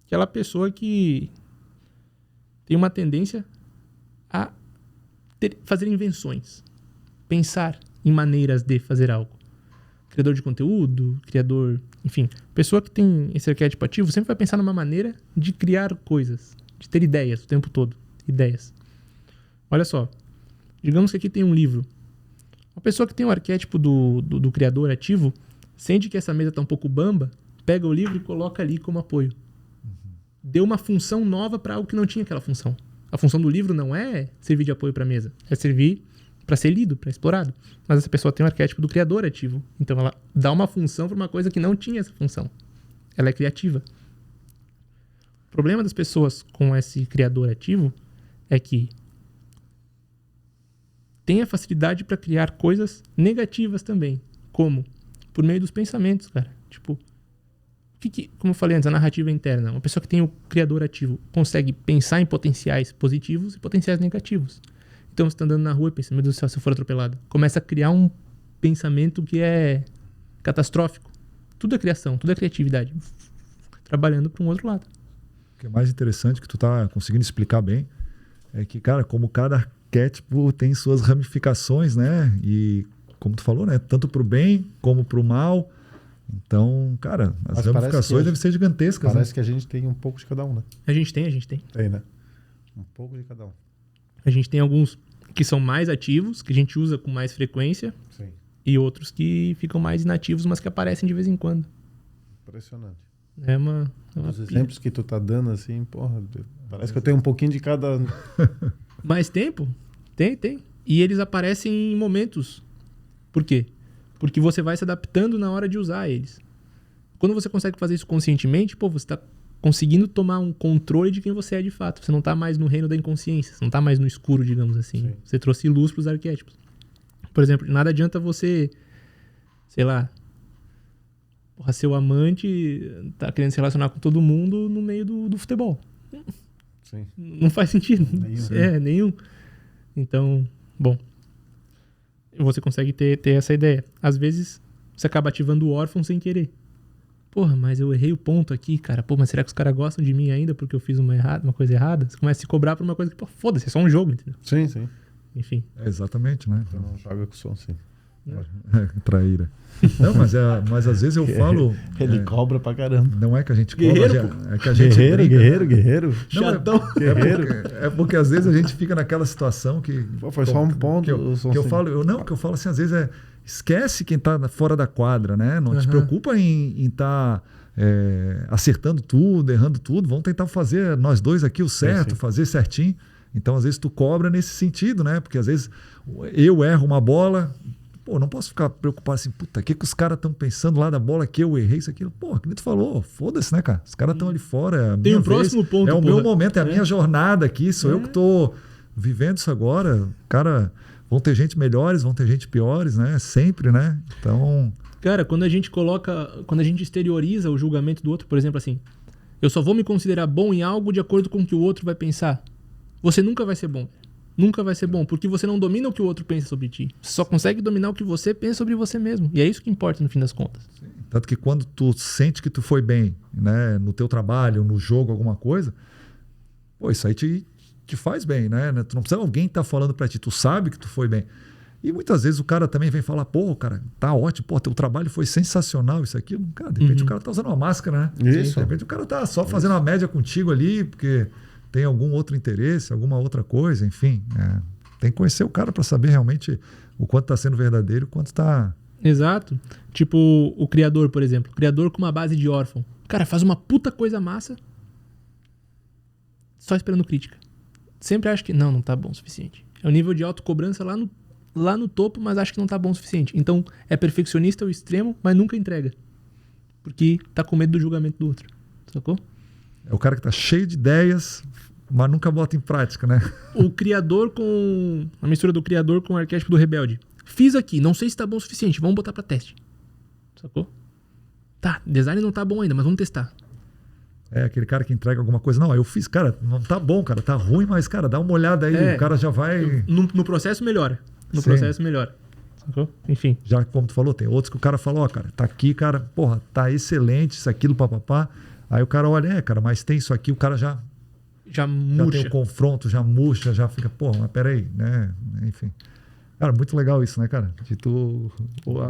Aquela pessoa que tem uma tendência a fazer invenções. Pensar em maneiras de fazer algo. Criador de conteúdo, criador... Enfim, pessoa que tem esse arquétipo ativo sempre vai pensar numa maneira de criar coisas. De ter ideias o tempo todo. Ideias. Olha só. Digamos que aqui tem um livro. Uma pessoa que tem o arquétipo do criador ativo, sente que essa mesa está um pouco bamba, pega o livro e coloca ali como apoio. Uhum. Deu uma função nova para algo que não tinha aquela função. A função do livro não é servir de apoio para a mesa, é servir para ser lido, para explorado. Mas essa pessoa tem o arquétipo do criador ativo. Então ela dá uma função para uma coisa que não tinha essa função. Ela é criativa. O problema das pessoas com esse criador ativo é que tem a facilidade para criar coisas negativas também. Como? Por meio dos pensamentos, cara. Tipo, como eu falei antes, a narrativa interna. Uma pessoa que tem o criador ativo consegue pensar em potenciais positivos e potenciais negativos. Então você está andando na rua e pensa, meu Deus do céu, se eu for atropelado. Começa a criar um pensamento que é catastrófico. Tudo é criação, tudo é criatividade. Trabalhando para um outro lado. O que é mais interessante que tu tá conseguindo explicar bem é que, cara, como cada arquétipo tem suas ramificações, né? E como tu falou, né? Tanto pro bem como pro mal. Então, cara, as ramificações devem ser gigantescas. Parece, né? Que a gente tem um pouco de cada um, né? A gente tem. Tem, né? Um pouco de cada um. A gente tem alguns que são mais ativos, que a gente usa com mais frequência. Sim. E outros que ficam mais inativos, mas que aparecem de vez em quando. Impressionante. É uma Os exemplos que tu tá dando, assim, porra, parece que eu tenho um pouquinho de cada... Mais tempo? Tem. E eles aparecem em momentos. Por quê? Porque você vai se adaptando na hora de usar eles. Quando você consegue fazer isso conscientemente, pô, você tá conseguindo tomar um controle de quem você é de fato. Você não tá mais no reino da inconsciência, você não tá mais no escuro, digamos assim. Sim. Você trouxe luz pros arquétipos. Por exemplo, nada adianta você, sei lá, porra, seu amante tá querendo se relacionar com todo mundo no meio do futebol. Sim. Não faz sentido. Nenhum. Então, bom, você consegue ter essa ideia. Às vezes, você acaba ativando o órfão sem querer. Porra, mas eu errei o ponto aqui, cara. Pô, mas será que os caras gostam de mim ainda porque eu fiz uma coisa errada? Você começa a se cobrar por uma coisa que, pô, foda-se, é só um jogo, entendeu? Sim. Enfim. Exatamente, né? Então não joga com som, sim. Traíra. Não, mas às vezes eu falo... Ele cobra pra caramba. Não é que a gente cobra, guerreiro, é que a gente guerreiro. Chatão. É porque às vezes a gente fica naquela situação que... Pô, foi só um ponto. Que eu falo assim, às vezes esquece quem tá fora da quadra, né? Não te preocupa em estar acertando tudo, errando tudo. Vamos tentar fazer nós dois aqui o certo, fazer certinho. Então, às vezes, tu cobra nesse sentido, né? Porque às vezes eu erro uma bola, pô, não posso ficar preocupado assim, puta, o que os caras estão pensando lá da bola que eu errei isso aqui? Pô, que nem tu falou, foda-se, né, cara? Os caras estão ali fora. Tem um próximo ponto. É o meu momento, é a minha jornada aqui, sou eu que tô vivendo isso agora. Cara, vão ter gente melhores, vão ter gente piores, né? Sempre, né? Então... Cara, quando a gente exterioriza o julgamento do outro, por exemplo, assim, eu só vou me considerar bom em algo de acordo com o que o outro vai pensar. Você nunca vai ser bom. Nunca vai ser bom, porque você não domina o que o outro pensa sobre ti. Você só consegue dominar o que você pensa sobre você mesmo. E é isso que importa no fim das contas. Sim. Tanto que quando tu sente que tu foi bem, né, no teu trabalho, no jogo, alguma coisa, pô, isso aí te faz bem, né? Tu não precisa alguém estar falando pra ti, tu sabe que tu foi bem. E muitas vezes o cara também vem falar, pô, cara, tá ótimo, pô, teu trabalho foi sensacional, isso aqui. Cara, de repente o cara tá usando uma máscara, né? Isso. De repente o cara tá só fazendo uma média contigo ali, porque tem algum outro interesse, alguma outra coisa, enfim. Tem que conhecer o cara para saber realmente o quanto tá sendo verdadeiro, o quanto tá... Exato. Tipo o criador, por exemplo. Criador com uma base de órfão. Cara, faz uma puta coisa massa, só esperando crítica. Sempre acho que não tá bom o suficiente. É o nível de autocobrança lá no topo, mas acho que não tá bom o suficiente. Então, é perfeccionista ao extremo, mas nunca entrega. Porque tá com medo do julgamento do outro. Sacou? É o cara que tá cheio de ideias, mas nunca bota em prática, né? O criador com... A mistura do criador com o arquétipo do rebelde. Fiz aqui, não sei se tá bom o suficiente, vamos botar pra teste. Sacou? Tá, design não tá bom ainda, mas vamos testar. É aquele cara que entrega alguma coisa. Não, eu fiz, cara, não tá bom, cara, tá ruim, mas, cara, dá uma olhada aí, o cara já vai... No processo melhora. Processo melhora. Sacou? Enfim. Já, como tu falou, tem outros que o cara falou, ó, cara, tá aqui, cara, porra, tá excelente, isso, aquilo, papapá. Aí o cara olha, cara, mas tem isso aqui, o cara já murcha. Já tem o confronto, já murcha, já fica, porra, mas peraí, né? Enfim. Cara, muito legal isso, né, cara?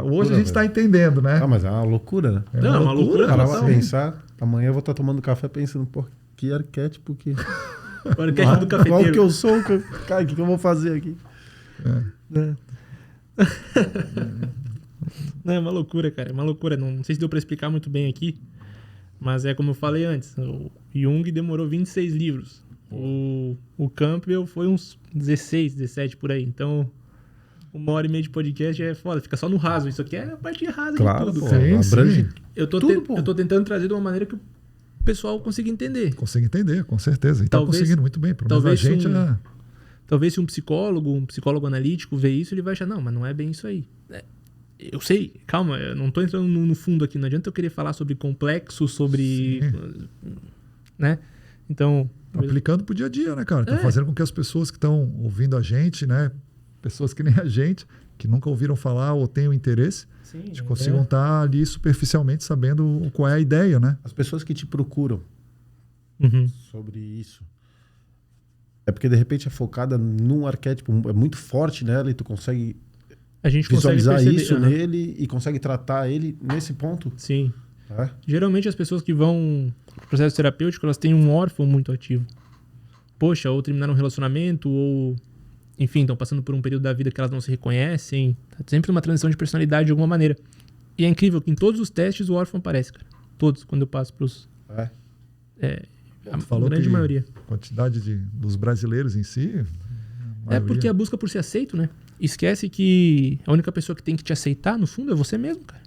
Hoje a gente tá entendendo, né? Ah, mas é uma loucura, né? É uma loucura. O cara vai pensar, amanhã eu vou estar tomando café pensando, pô, que arquétipo que... O arquétipo do cafeteiro. Qual que eu sou? Cara, o que eu vou fazer aqui? Não, é uma loucura, cara. É uma loucura. Não sei se deu pra explicar muito bem aqui. Mas é como eu falei antes, o Jung demorou 26 livros. O Campbell foi uns 16, 17 por aí. Então, 1h30 de podcast é foda. Fica só no raso. Isso aqui é a parte rasa de tudo. Pô, abrange eu tô tentando trazer de uma maneira que o pessoal consiga entender. Consiga entender, com certeza. E tá conseguindo muito bem. Pelo menos a gente... Talvez se um psicólogo analítico ver isso, ele vai achar, não, mas não é bem isso aí. Eu sei, calma, eu não tô entrando no fundo aqui, não adianta eu querer falar sobre complexo, sobre... né? Então... Aplicando pro dia a dia, né, cara? Tá fazendo com que as pessoas que estão ouvindo a gente, né? Pessoas que nem a gente, que nunca ouviram falar ou tenham interesse, consigam estar ali superficialmente sabendo qual é a ideia, né? As pessoas que te procuram sobre isso, é porque de repente é focada num arquétipo, é muito forte nela e tu consegue... A gente visualizar consegue isso nele e consegue tratar ele nesse ponto. Sim. Geralmente as pessoas que vão pro processo terapêutico, elas têm um órfão muito ativo. Poxa, ou terminaram um relacionamento, ou enfim, estão passando por um período da vida que elas não se reconhecem. Tá sempre uma transição de personalidade de alguma maneira. E é incrível que em todos os testes o órfão aparece, cara. Todos, quando eu passo pros... a grande maioria. A quantidade dos brasileiros em si... É porque a busca por ser aceito, né? Esquece que a única pessoa que tem que te aceitar, no fundo, é você mesmo, cara.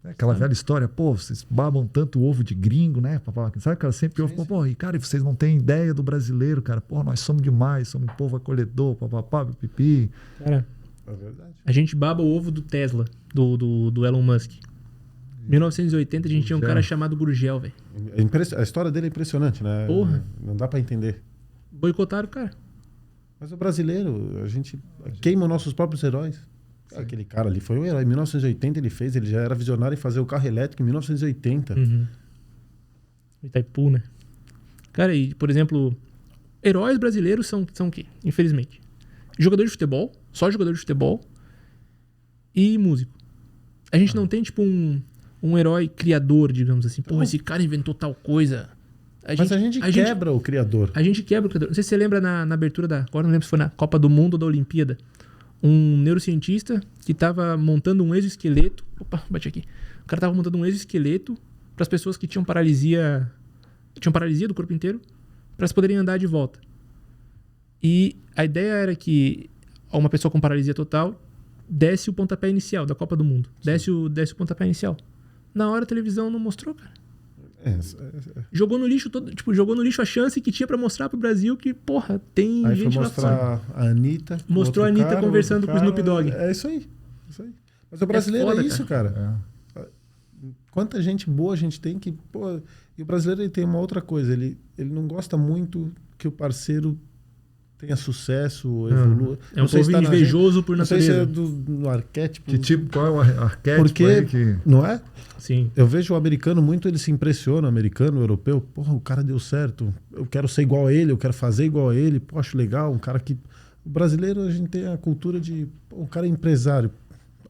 Aquela velha história, pô, vocês babam tanto ovo de gringo, né? Sabe, cara, sempre ouve, pô, e cara, vocês não têm ideia do brasileiro, cara. Pô, nós somos demais, somos um povo acolhedor, papapá, pipi. Cara, é verdade. A gente baba o ovo do Tesla, do Elon Musk. Em 1980 a gente tinha um cara chamado Gurgel, velho. A história dele é impressionante, né? Porra. Não dá pra entender. Boicotaram o cara. Mas o brasileiro, a gente queima nossos próprios heróis. Aquele cara ali foi um herói. Em 1980 ele já era visionário em fazer o carro elétrico em 1980. Itaipu, né? Cara, e, por exemplo, heróis brasileiros são o quê? Infelizmente. Jogador de futebol, só jogador de futebol e músico. A gente não tem, tipo, um herói criador, digamos assim. Pô, esse cara inventou tal coisa. Mas a gente quebra o criador. A gente quebra o criador. Não sei se você lembra na abertura agora não lembro se foi na Copa do Mundo ou da Olimpíada. Um neurocientista que estava montando um exoesqueleto. Opa, bati aqui. O cara estava montando um exoesqueleto para as pessoas que tinham paralisia do corpo inteiro, para elas poderem andar de volta. E a ideia era que uma pessoa com paralisia total desse o pontapé inicial da Copa do Mundo. Desce o pontapé inicial. Na hora a televisão não mostrou, cara. Jogou no lixo jogou no lixo a chance que tinha pra mostrar pro Brasil que, porra, tem aí gente lá fora. Aí foi mostrar a Anitta. Mostrou a Anitta conversando com o Snoop Dogg. É isso aí. Mas o brasileiro é isso, cara. Quanta gente boa a gente tem que... Pô, e o brasileiro ele tem uma outra coisa. Ele não gosta muito que o parceiro tenha sucesso, evolua. É um povo invejoso por natureza. Não sei se é do arquétipo. Que tipo, qual é o arquétipo? Porque, não é? Sim. Eu vejo o americano muito, ele se impressiona, o americano, o europeu. Porra, o cara deu certo. Eu quero ser igual a ele, eu quero fazer igual a ele. Pô, acho legal. Um cara que... O brasileiro, a gente tem a cultura de... Pô, um cara é empresário.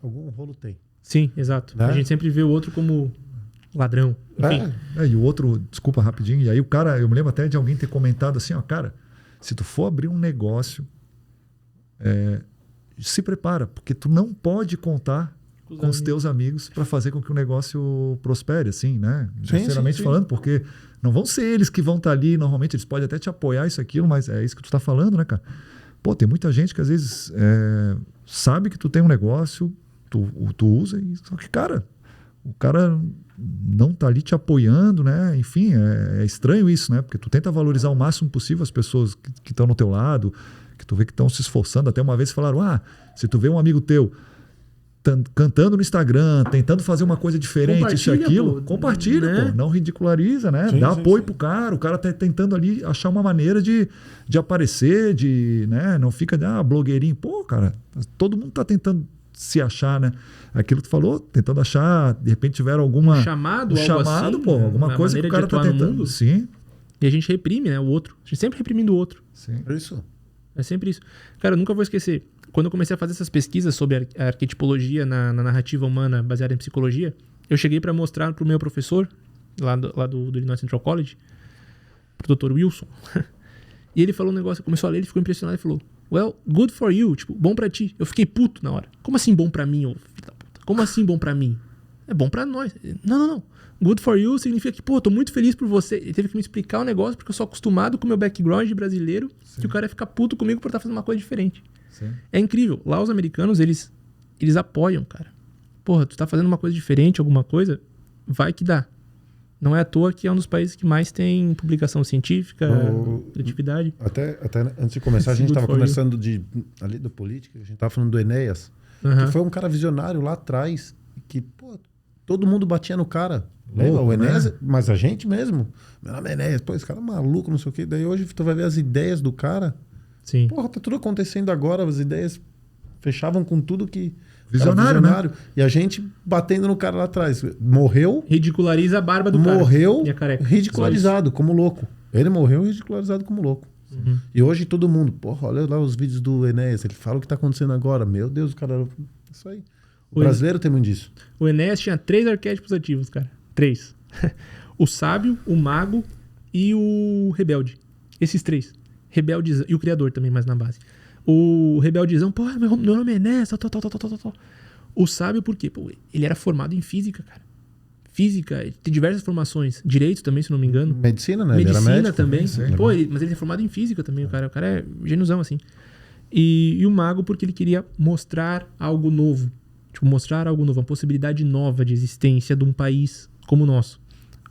Algum rolo tem. Sim, exato. Né? A gente sempre vê o outro como ladrão. Enfim. E o outro, desculpa rapidinho, e aí o cara, eu me lembro até de alguém ter comentado assim, ó, cara, se tu for abrir um negócio, se prepara, porque tu não pode contar com os teus amigos para fazer com que o negócio prospere, assim, né? Sinceramente falando, porque não vão ser eles que vão estar ali, normalmente eles podem até te apoiar isso, aquilo, mas é isso que tu tá falando, né, cara? Pô, tem muita gente que às vezes sabe que tu tem um negócio, tu usa, só que, cara, o cara não tá ali te apoiando, né? Enfim, é estranho isso, né? Porque tu tenta valorizar o máximo possível as pessoas que estão no teu lado, que tu vê que estão se esforçando. Até uma vez falaram, se tu vê um amigo teu cantando no Instagram, tentando fazer uma coisa diferente, isso e aquilo, compartilha, né? Pô, não ridiculariza, né? Dá apoio pro cara, o cara tá tentando ali achar uma maneira de aparecer, né? Não fica, blogueirinho. Pô, cara, todo mundo tá tentando se achar, né? Aquilo que tu falou, tentando achar, de repente tiveram alguma... chamado, assim, pô, alguma coisa que o cara tá tentando. Sim. E a gente reprime, né, o outro. A gente sempre reprimindo o outro. Sim. É isso. É sempre isso. Cara, eu nunca vou esquecer. Quando eu comecei a fazer essas pesquisas sobre a arquetipologia na narrativa humana baseada em psicologia, eu cheguei para mostrar pro meu professor, lá do Illinois Central College, pro Dr. Wilson. E ele falou um negócio, começou a ler, ele ficou impressionado e falou: well, good for you, tipo, bom pra ti. Eu fiquei puto na hora. Como assim bom pra mim, ô filho da puta? Como assim bom pra mim? É bom pra nós. Não. Good for you significa que, pô, tô muito feliz por você. Ele teve que me explicar o negócio porque eu sou acostumado com o meu background de brasileiro. Sim. Que o cara ia ficar puto comigo por estar fazendo uma coisa diferente. Sim. É incrível. Lá os americanos, eles apoiam, cara. Porra, tu tá fazendo uma coisa diferente, alguma coisa, vai que dá. Não é à toa que é um dos países que mais tem publicação científica, atividade. Até antes de começar, a gente estava conversando ali do política, a gente estava falando do Enéas, que foi um cara visionário lá atrás, que, pô, todo mundo batia no cara. Lembra? O Enéas, né? Mas a gente mesmo. Meu nome é Enéas, pô, esse cara é maluco, não sei o quê. Daí hoje tu vai ver as ideias do cara. Sim. Porra, tá tudo acontecendo agora, as ideias fechavam com tudo que... Visionário, né? E a gente batendo no cara lá atrás. Morreu... Ridiculariza a barba do cara. Morreu ridicularizado como louco. Ele morreu ridicularizado como louco. Uhum. E hoje todo mundo... Porra, olha lá os vídeos do Enéas. Ele fala o que tá acontecendo agora. Meu Deus, o cara... Isso aí. O brasileiro tem muito disso. O Enéas tinha 3 arquétipos ativos, cara. 3. O sábio, o mago e o rebelde. Esses 3. Rebelde e o criador também, mais na base. O rebeldezão, pô, meu nome é Enéas, tal. O sábio, por quê? Pô, ele era formado em física, cara. Física, tem diversas formações. Direito também, se não me engano. Medicina, né? Medicina ele era médico, também. Né? Pô, mas ele é formado em física também, o cara é genuzão, assim. E o mago, porque ele queria mostrar algo novo. Tipo, mostrar algo novo, uma possibilidade nova de existência de um país como o nosso.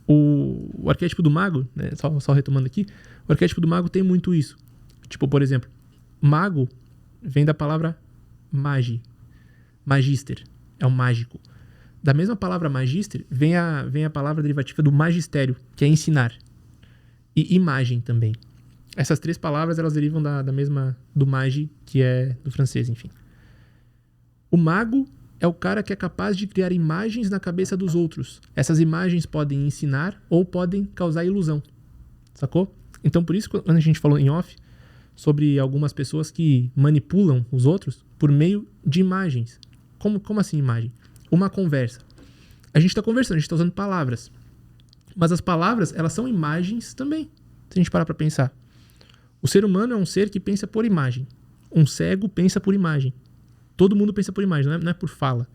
O arquétipo do mago, né, só retomando aqui, o arquétipo do mago tem muito isso. Tipo, por exemplo, mago vem da palavra magi, magister, é o mágico. Da mesma palavra magister vem a palavra derivativa do magistério, que é ensinar. E imagem também. Essas 3 palavras, elas derivam da mesma, do magi, que é do francês, enfim. O mago é o cara que é capaz de criar imagens na cabeça dos outros. Essas imagens podem ensinar ou podem causar ilusão. Sacou? Então, por isso, quando a gente falou em off sobre algumas pessoas que manipulam os outros por meio de imagens. Como assim imagem? Uma conversa. A gente está conversando, a gente está usando palavras. Mas as palavras, elas são imagens também, se a gente parar para pensar. O ser humano é um ser que pensa por imagem. Um cego pensa por imagem. Todo mundo pensa por imagem, não é por fala.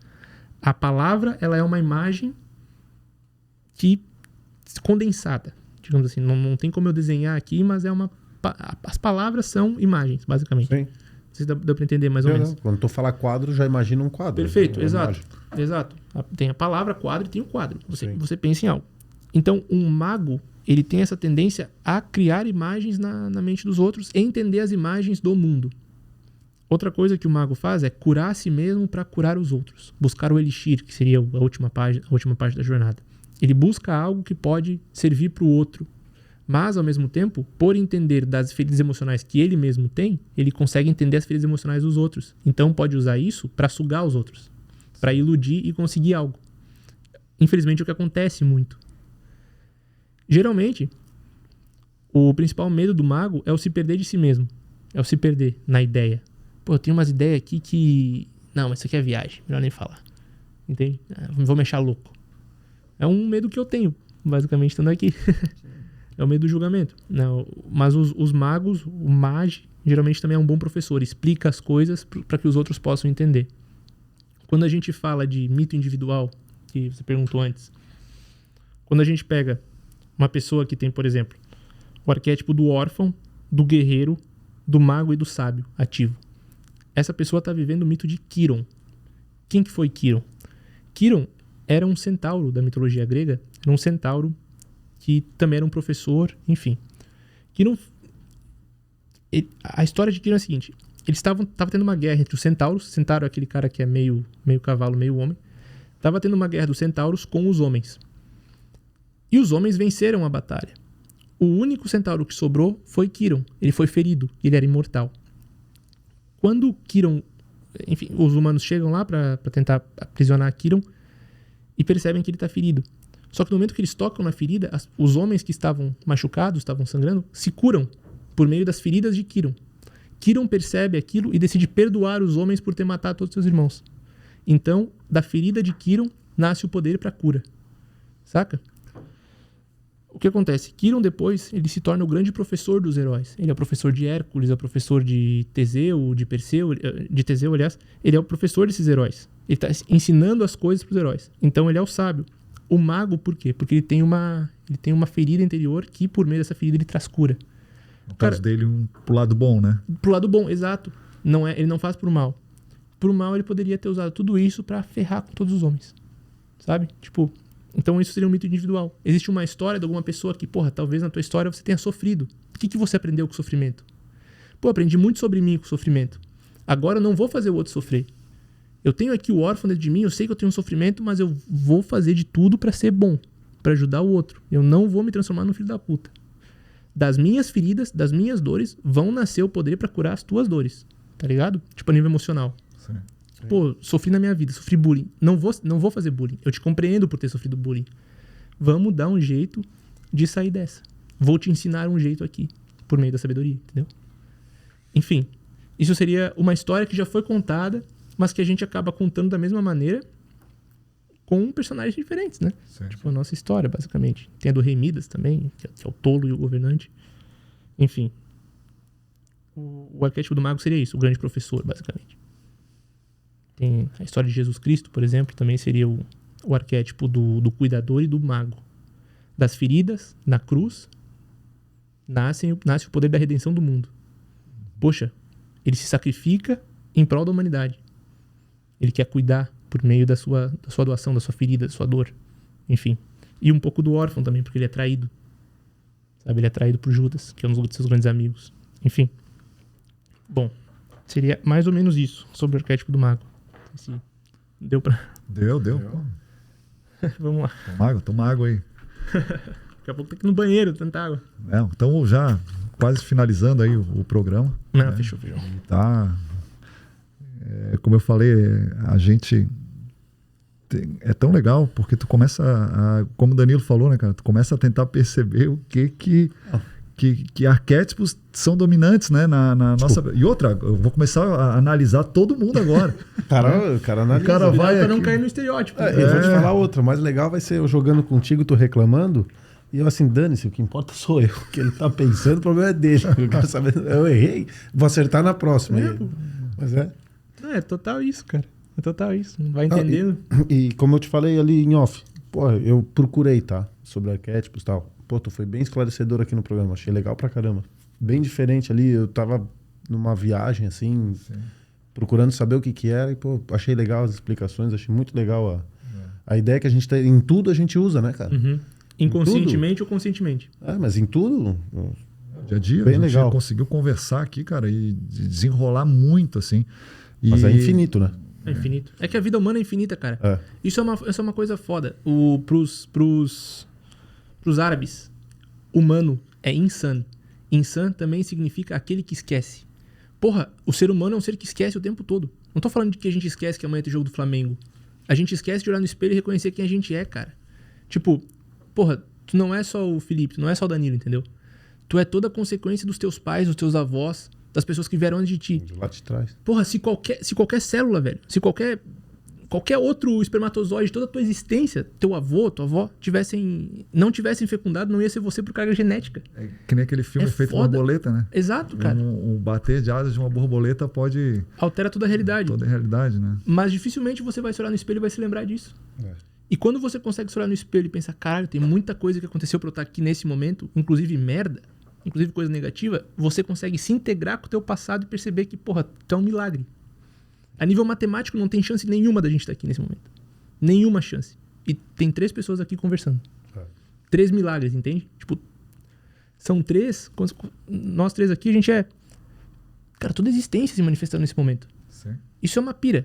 A palavra, ela é uma imagem condensada, digamos assim. Não tem como eu desenhar aqui, mas as palavras são imagens, basicamente. Sim. Vocês dá para entender mais ou menos. Quando tu fala quadro, já imagina um quadro. Perfeito, exato. Tem a palavra quadro e tem o quadro. Você pensa em algo. Então, um mago, ele tem essa tendência a criar imagens na mente dos outros e entender as imagens do mundo. Outra coisa que o mago faz é curar a si mesmo para curar os outros. Buscar o elixir, que seria a última parte da jornada. Ele busca algo que pode servir para o outro. Mas, ao mesmo tempo, por entender das feridas emocionais que ele mesmo tem, ele consegue entender as feridas emocionais dos outros. Então, pode usar isso para sugar os outros. Para iludir e conseguir algo. Infelizmente, é o que acontece muito. Geralmente, o principal medo do mago é o se perder de si mesmo. É o se perder na ideia. Pô, eu tenho umas ideias aqui que... Não, mas isso aqui é viagem. Melhor nem falar. Entende? Vou me achar louco. É um medo que eu tenho, basicamente, estando aqui. É o medo do julgamento. Não, mas os magos, o mage, geralmente também é um bom professor. Explica as coisas para que os outros possam entender. Quando a gente fala de mito individual, que você perguntou antes, quando a gente pega uma pessoa que tem, por exemplo, o arquétipo do órfão, do guerreiro, do mago e do sábio ativo. Essa pessoa está vivendo o mito de Quiron. Quem que foi Quiron? Quiron era um centauro da mitologia grega. Era um centauro que também era um professor, enfim. Quiron, a história de Quiron é a seguinte. Eles estavam tendo uma guerra entre os centauros. Centauro é aquele cara que é meio cavalo, meio homem. Estava tendo uma guerra dos centauros com os homens. E os homens venceram a batalha. O único centauro que sobrou foi Quiron. Ele foi ferido. Ele era imortal. Quando Quiron... Enfim, os humanos chegam lá para tentar aprisionar Quiron e percebem que ele está ferido. Só que no momento que eles tocam na ferida, os homens que estavam machucados, estavam sangrando, se curam por meio das feridas de Quiron. Quiron percebe aquilo e decide perdoar os homens por ter matado todos os seus irmãos. Então, da ferida de Quiron, nasce o poder para a cura. Saca? O que acontece? Quiron depois, ele se torna o grande professor dos heróis. Ele é o professor de Hércules, é o professor de Teseu, de Teseu, aliás. Ele é o professor desses heróis. Ele está ensinando as coisas para os heróis. Então, ele é o sábio. O mago, por quê? Porque ele tem uma ferida interior que, por meio dessa ferida, ele traz cura. No caso dele, pro lado bom, né? Pro lado bom, exato. Ele não faz pro mal. Pro mal, ele poderia ter usado tudo isso para ferrar com todos os homens. Sabe? Tipo... Então isso seria um mito individual. Existe uma história de alguma pessoa que, talvez na tua história você tenha sofrido. O que você aprendeu com o sofrimento? Aprendi muito sobre mim com o sofrimento. Agora eu não vou fazer o outro sofrer. Eu tenho aqui o órfão dentro de mim, eu sei que eu tenho um sofrimento, mas eu vou fazer de tudo para ser bom, para ajudar o outro. Eu não vou me transformar num filho da puta. Das minhas feridas, das minhas dores, vão nascer o poder para curar as tuas dores. Tá ligado? Tipo, a nível emocional. Sim. Sofri na minha vida, sofri bullying. Não vou fazer bullying. Eu te compreendo por ter sofrido bullying. Vamos dar um jeito de sair dessa. Vou te ensinar um jeito aqui, por meio da sabedoria, entendeu? Enfim, isso seria uma história que já foi contada, mas que a gente acaba contando da mesma maneira com personagens diferentes, né? Sim. Tipo, a nossa história, basicamente. Tem a do Rei Midas também, que é o tolo e o governante. Enfim. O arquétipo do mago seria isso, o grande professor, basicamente. Tem a história de Jesus Cristo, por exemplo, também seria o arquétipo do cuidador e do mago. Das feridas, na cruz, nasce o poder da redenção do mundo. Poxa, ele se sacrifica em prol da humanidade. Ele quer cuidar por meio da sua doação, da sua ferida, da sua dor. Enfim. E um pouco do órfão também, porque ele é traído. Sabe? Ele é traído por Judas, que é um dos seus grandes amigos. Enfim. Bom, seria mais ou menos isso sobre o arquétipo do mago. Se deu pra... Deu. Vamos lá. Toma água aí. Daqui a pouco tem que ir no banheiro, tanta água. Então já quase finalizando aí o programa. Não, fechou. Tá. Como eu falei, a gente... É tão legal, porque tu começa como o Danilo falou, né, cara? Tu começa a tentar perceber o que arquétipos são dominantes, né, na nossa... E outra, eu vou começar a analisar todo mundo agora. O cara analisa. O cara vai pra não cair no estereótipo. Eu vou te falar outra. O mais legal vai ser eu jogando contigo, tu reclamando, e eu assim, dane-se, o que importa sou eu. O que ele tá pensando, o problema é dele. Eu quero saber, eu errei, vou acertar na próxima. Mas é total isso, cara. É total isso. Vai entendendo. E como eu te falei ali em off, eu procurei, tá? Sobre arquétipos e tal. Tu foi bem esclarecedor aqui no programa. Achei legal pra caramba. Bem diferente ali. Eu tava numa viagem, assim, procurando saber o que era. E, achei legal as explicações. Achei muito legal a ideia que a gente tem. Em tudo a gente usa, né, cara? Uhum. Inconscientemente ou conscientemente. Mas em tudo... Dia a dia, bem a gente legal. Conseguiu conversar aqui, cara, e desenrolar muito, assim. Mas é infinito, né? É infinito. É que a vida humana é infinita, cara. Isso é uma coisa foda. Pros árabes, humano é insan. Insan também significa aquele que esquece. Porra, o ser humano é um ser que esquece o tempo todo. Não tô falando de que a gente esquece que amanhã tem jogo do Flamengo. A gente esquece de olhar no espelho e reconhecer quem a gente é, cara. Tipo, porra, tu não é só o Felipe, tu não é só o Danilo, entendeu? Tu é toda a consequência dos teus pais, dos teus avós, das pessoas que vieram antes de ti. De lá de trás. Porra, se qualquer célula, velho, se qualquer outro espermatozoide, toda a tua existência, teu avô, tua avó, não tivessem fecundado, não ia ser você por carga genética. É que nem aquele filme Efeito Borboleta, né? Exato, cara. Um bater de asas de uma borboleta pode... Altera toda a realidade. Toda a realidade, né? Mas dificilmente você vai se olhar no espelho e vai se lembrar disso. E quando você consegue se olhar no espelho e pensar, caralho, tem muita coisa que aconteceu pra eu estar aqui nesse momento, inclusive merda, inclusive coisa negativa, você consegue se integrar com o teu passado e perceber que, porra, tu é um milagre. A nível matemático não tem chance nenhuma da gente estar aqui nesse momento. Nenhuma chance. E tem 3 pessoas aqui conversando. 3 milagres, entende? Tipo, são 3... Nós 3 aqui, a gente é... Cara, toda a existência se manifestando nesse momento. Sim. Isso é uma pira.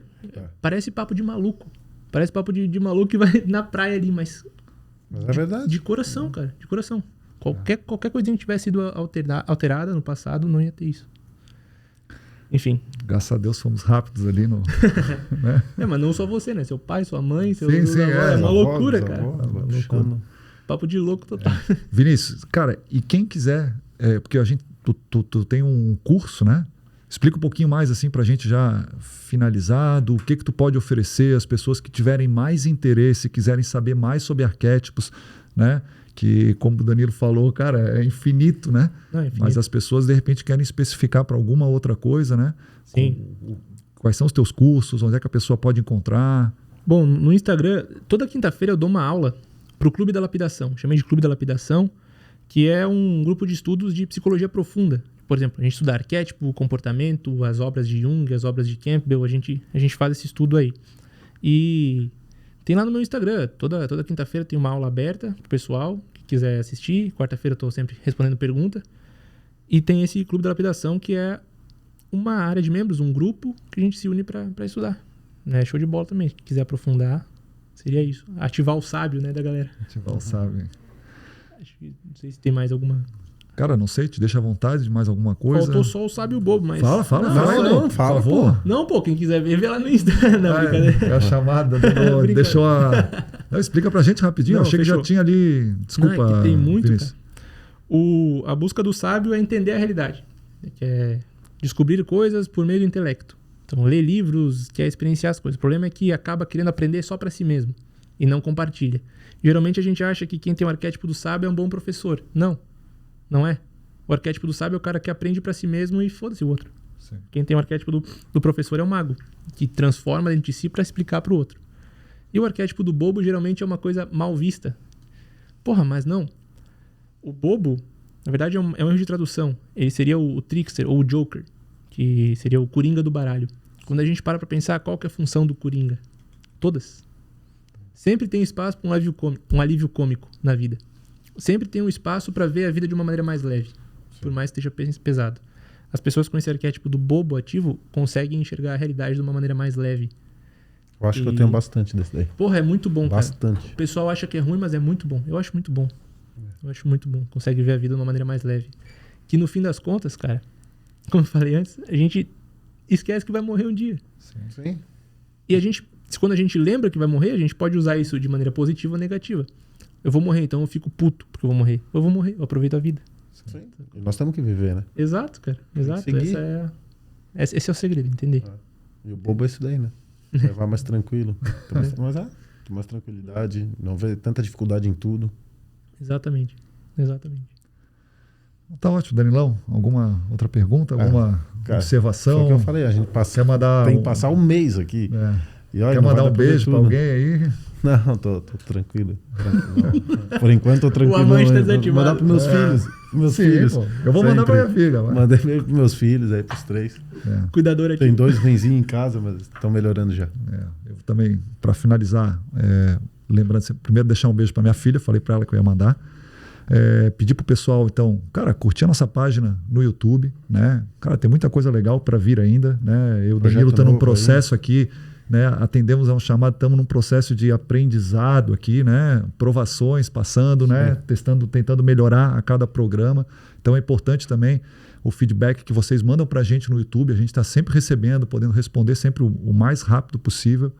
Parece papo de maluco. Parece papo de maluco que vai na praia ali, mas é verdade. De coração, cara. De coração. Qualquer coisinha que tivesse sido alterada no passado, não ia ter isso. Enfim. Graças a Deus fomos rápidos ali no... né? Mas não só você, né? Seu pai, sua mãe, seu sim, é uma loucura, cara. Loucura. Papo de louco total. Vinícius, cara, e quem quiser... porque a gente... Tu tem um curso, né? Explica um pouquinho mais, assim, pra gente já finalizado. O que tu pode oferecer às pessoas que tiverem mais interesse, quiserem saber mais sobre arquétipos, né? Que, como o Danilo falou, cara, é infinito, né? Não, é infinito. Mas as pessoas, de repente, querem especificar para alguma outra coisa, né? Sim. Quais são os teus cursos? Onde é que a pessoa pode encontrar? Bom, no Instagram, toda quinta-feira eu dou uma aula pro Clube da Lapidação. Chamei de Clube da Lapidação, que é um grupo de estudos de psicologia profunda. Por exemplo, a gente estuda arquétipo, comportamento, as obras de Jung, as obras de Campbell, a gente faz esse estudo aí. E tem lá no meu Instagram, toda quinta-feira tem uma aula aberta pro pessoal que quiser assistir. Quarta-feira eu tô sempre respondendo pergunta. E tem esse Clube da Lapidação, que é uma área de membros, um grupo que a gente se une para estudar. Né? Show de bola também. Se quiser aprofundar, seria isso. Ativar o sábio, né, da galera. Ativar o sábio. Acho que não sei se tem mais alguma... Cara, não sei, te deixa à vontade de mais alguma coisa. Faltou só o sábio bobo, mas... Fala, não, por favor. Não, pô, quem quiser ver, vê lá no Instagram. Não, brincadeira. É a chamada, deixou a... Não, explica pra gente rapidinho, eu achei que já tinha ali... Desculpa, não, é que tem muito, Vinícius. Cara. A busca do sábio é entender a realidade. Que é descobrir coisas por meio do intelecto. Então, ler livros, quer experienciar as coisas. O problema é que acaba querendo aprender só pra si mesmo e não compartilha. Geralmente a gente acha que quem tem o arquétipo do sábio é um bom professor. Não é. O arquétipo do sábio é o cara que aprende pra si mesmo e foda-se o outro. Sim. Quem tem o arquétipo do professor é o mago, que transforma dentro de si pra explicar pro outro. E o arquétipo do bobo geralmente é uma coisa mal vista. Porra, mas não. O bobo, na verdade, é um erro de tradução. Ele seria o trickster ou o joker, que seria o coringa do baralho. Quando a gente para pra pensar, qual que é a função do coringa? Todas. Sempre tem espaço para um alívio cômico na vida. Sempre tem um espaço para ver a vida de uma maneira mais leve. Sim. Por mais que esteja pesado. As pessoas com esse arquétipo do bobo ativo conseguem enxergar a realidade de uma maneira mais leve. Eu acho que eu tenho bastante desse daí. Porra, é muito bom, bastante. Cara. O pessoal acha que é ruim, mas é muito bom. Eu acho muito bom. Eu acho muito bom. Consegue ver a vida de uma maneira mais leve. Que no fim das contas, cara, como eu falei antes, a gente esquece que vai morrer um dia. Sim. E quando a gente lembra que vai morrer, a gente pode usar isso de maneira positiva ou negativa. Eu vou morrer, então eu fico puto porque eu vou morrer. Eu vou morrer, eu aproveito a vida. Sim. E nós temos que viver, né? Exato, cara. Exato. Esse é o segredo, entender. E o bobo é isso daí, né? Vai mais tranquilo. Tem mais tranquilidade, não vê tanta dificuldade em tudo. Exatamente. Tá ótimo, Danilão. Alguma outra pergunta? Alguma observação? Foi o que eu falei, a gente tem que passar um mês aqui. E olha, quer mandar um beijo pra alguém aí? Não, tô tranquilo. Por enquanto tô tranquilo. O amante tá desativado. Vou mandar pros meus filhos. Filhos. Pô, eu vou mandar pra minha filha. Mandei beijo pros meus filhos aí, pros 3. Cuidador aqui. Tem 2 renzinhos em casa, mas estão melhorando já. Eu também, pra finalizar, lembrando, primeiro deixar um beijo pra minha filha, falei pra ela que eu ia mandar. Pedir pro pessoal, então, cara, curtir a nossa página no YouTube, né? Cara, tem muita coisa legal para vir ainda, né? Eu e o Danilo estamos num processo aqui, né? Atendemos a um chamado, estamos num processo de aprendizado aqui, né? Provações passando, né? Tentando melhorar a cada programa. Então é importante também o feedback que vocês mandam para a gente no YouTube. A gente está sempre recebendo, podendo responder sempre o mais rápido possível.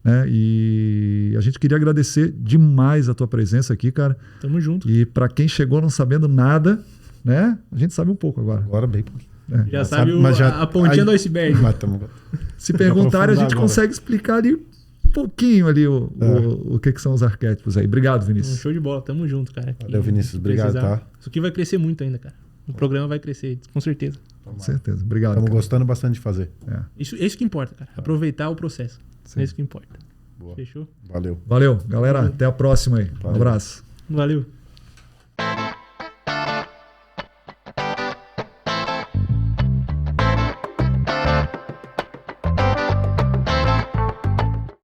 Né? E a gente queria agradecer demais a tua presença aqui, cara. Tamo junto. E para quem chegou não sabendo nada, né? A gente sabe um pouco agora. Agora bem pouquinho. Já sabe a pontinha do iceberg. Se perguntarem, a gente consegue explicar ali um pouquinho ali o que são os arquétipos aí. Obrigado, Vinícius. Show de bola, tamo junto, cara. Valeu, Vinícius. Obrigado, tá? Isso aqui vai crescer muito ainda, cara. O programa vai crescer, com certeza. Com certeza. Obrigado. Estamos gostando bastante de fazer. Isso que importa, cara. Aproveitar o processo. Sim. É isso que importa. Boa. Fechou? Valeu. Valeu, galera. Até a próxima aí. Valeu. Um abraço. Valeu.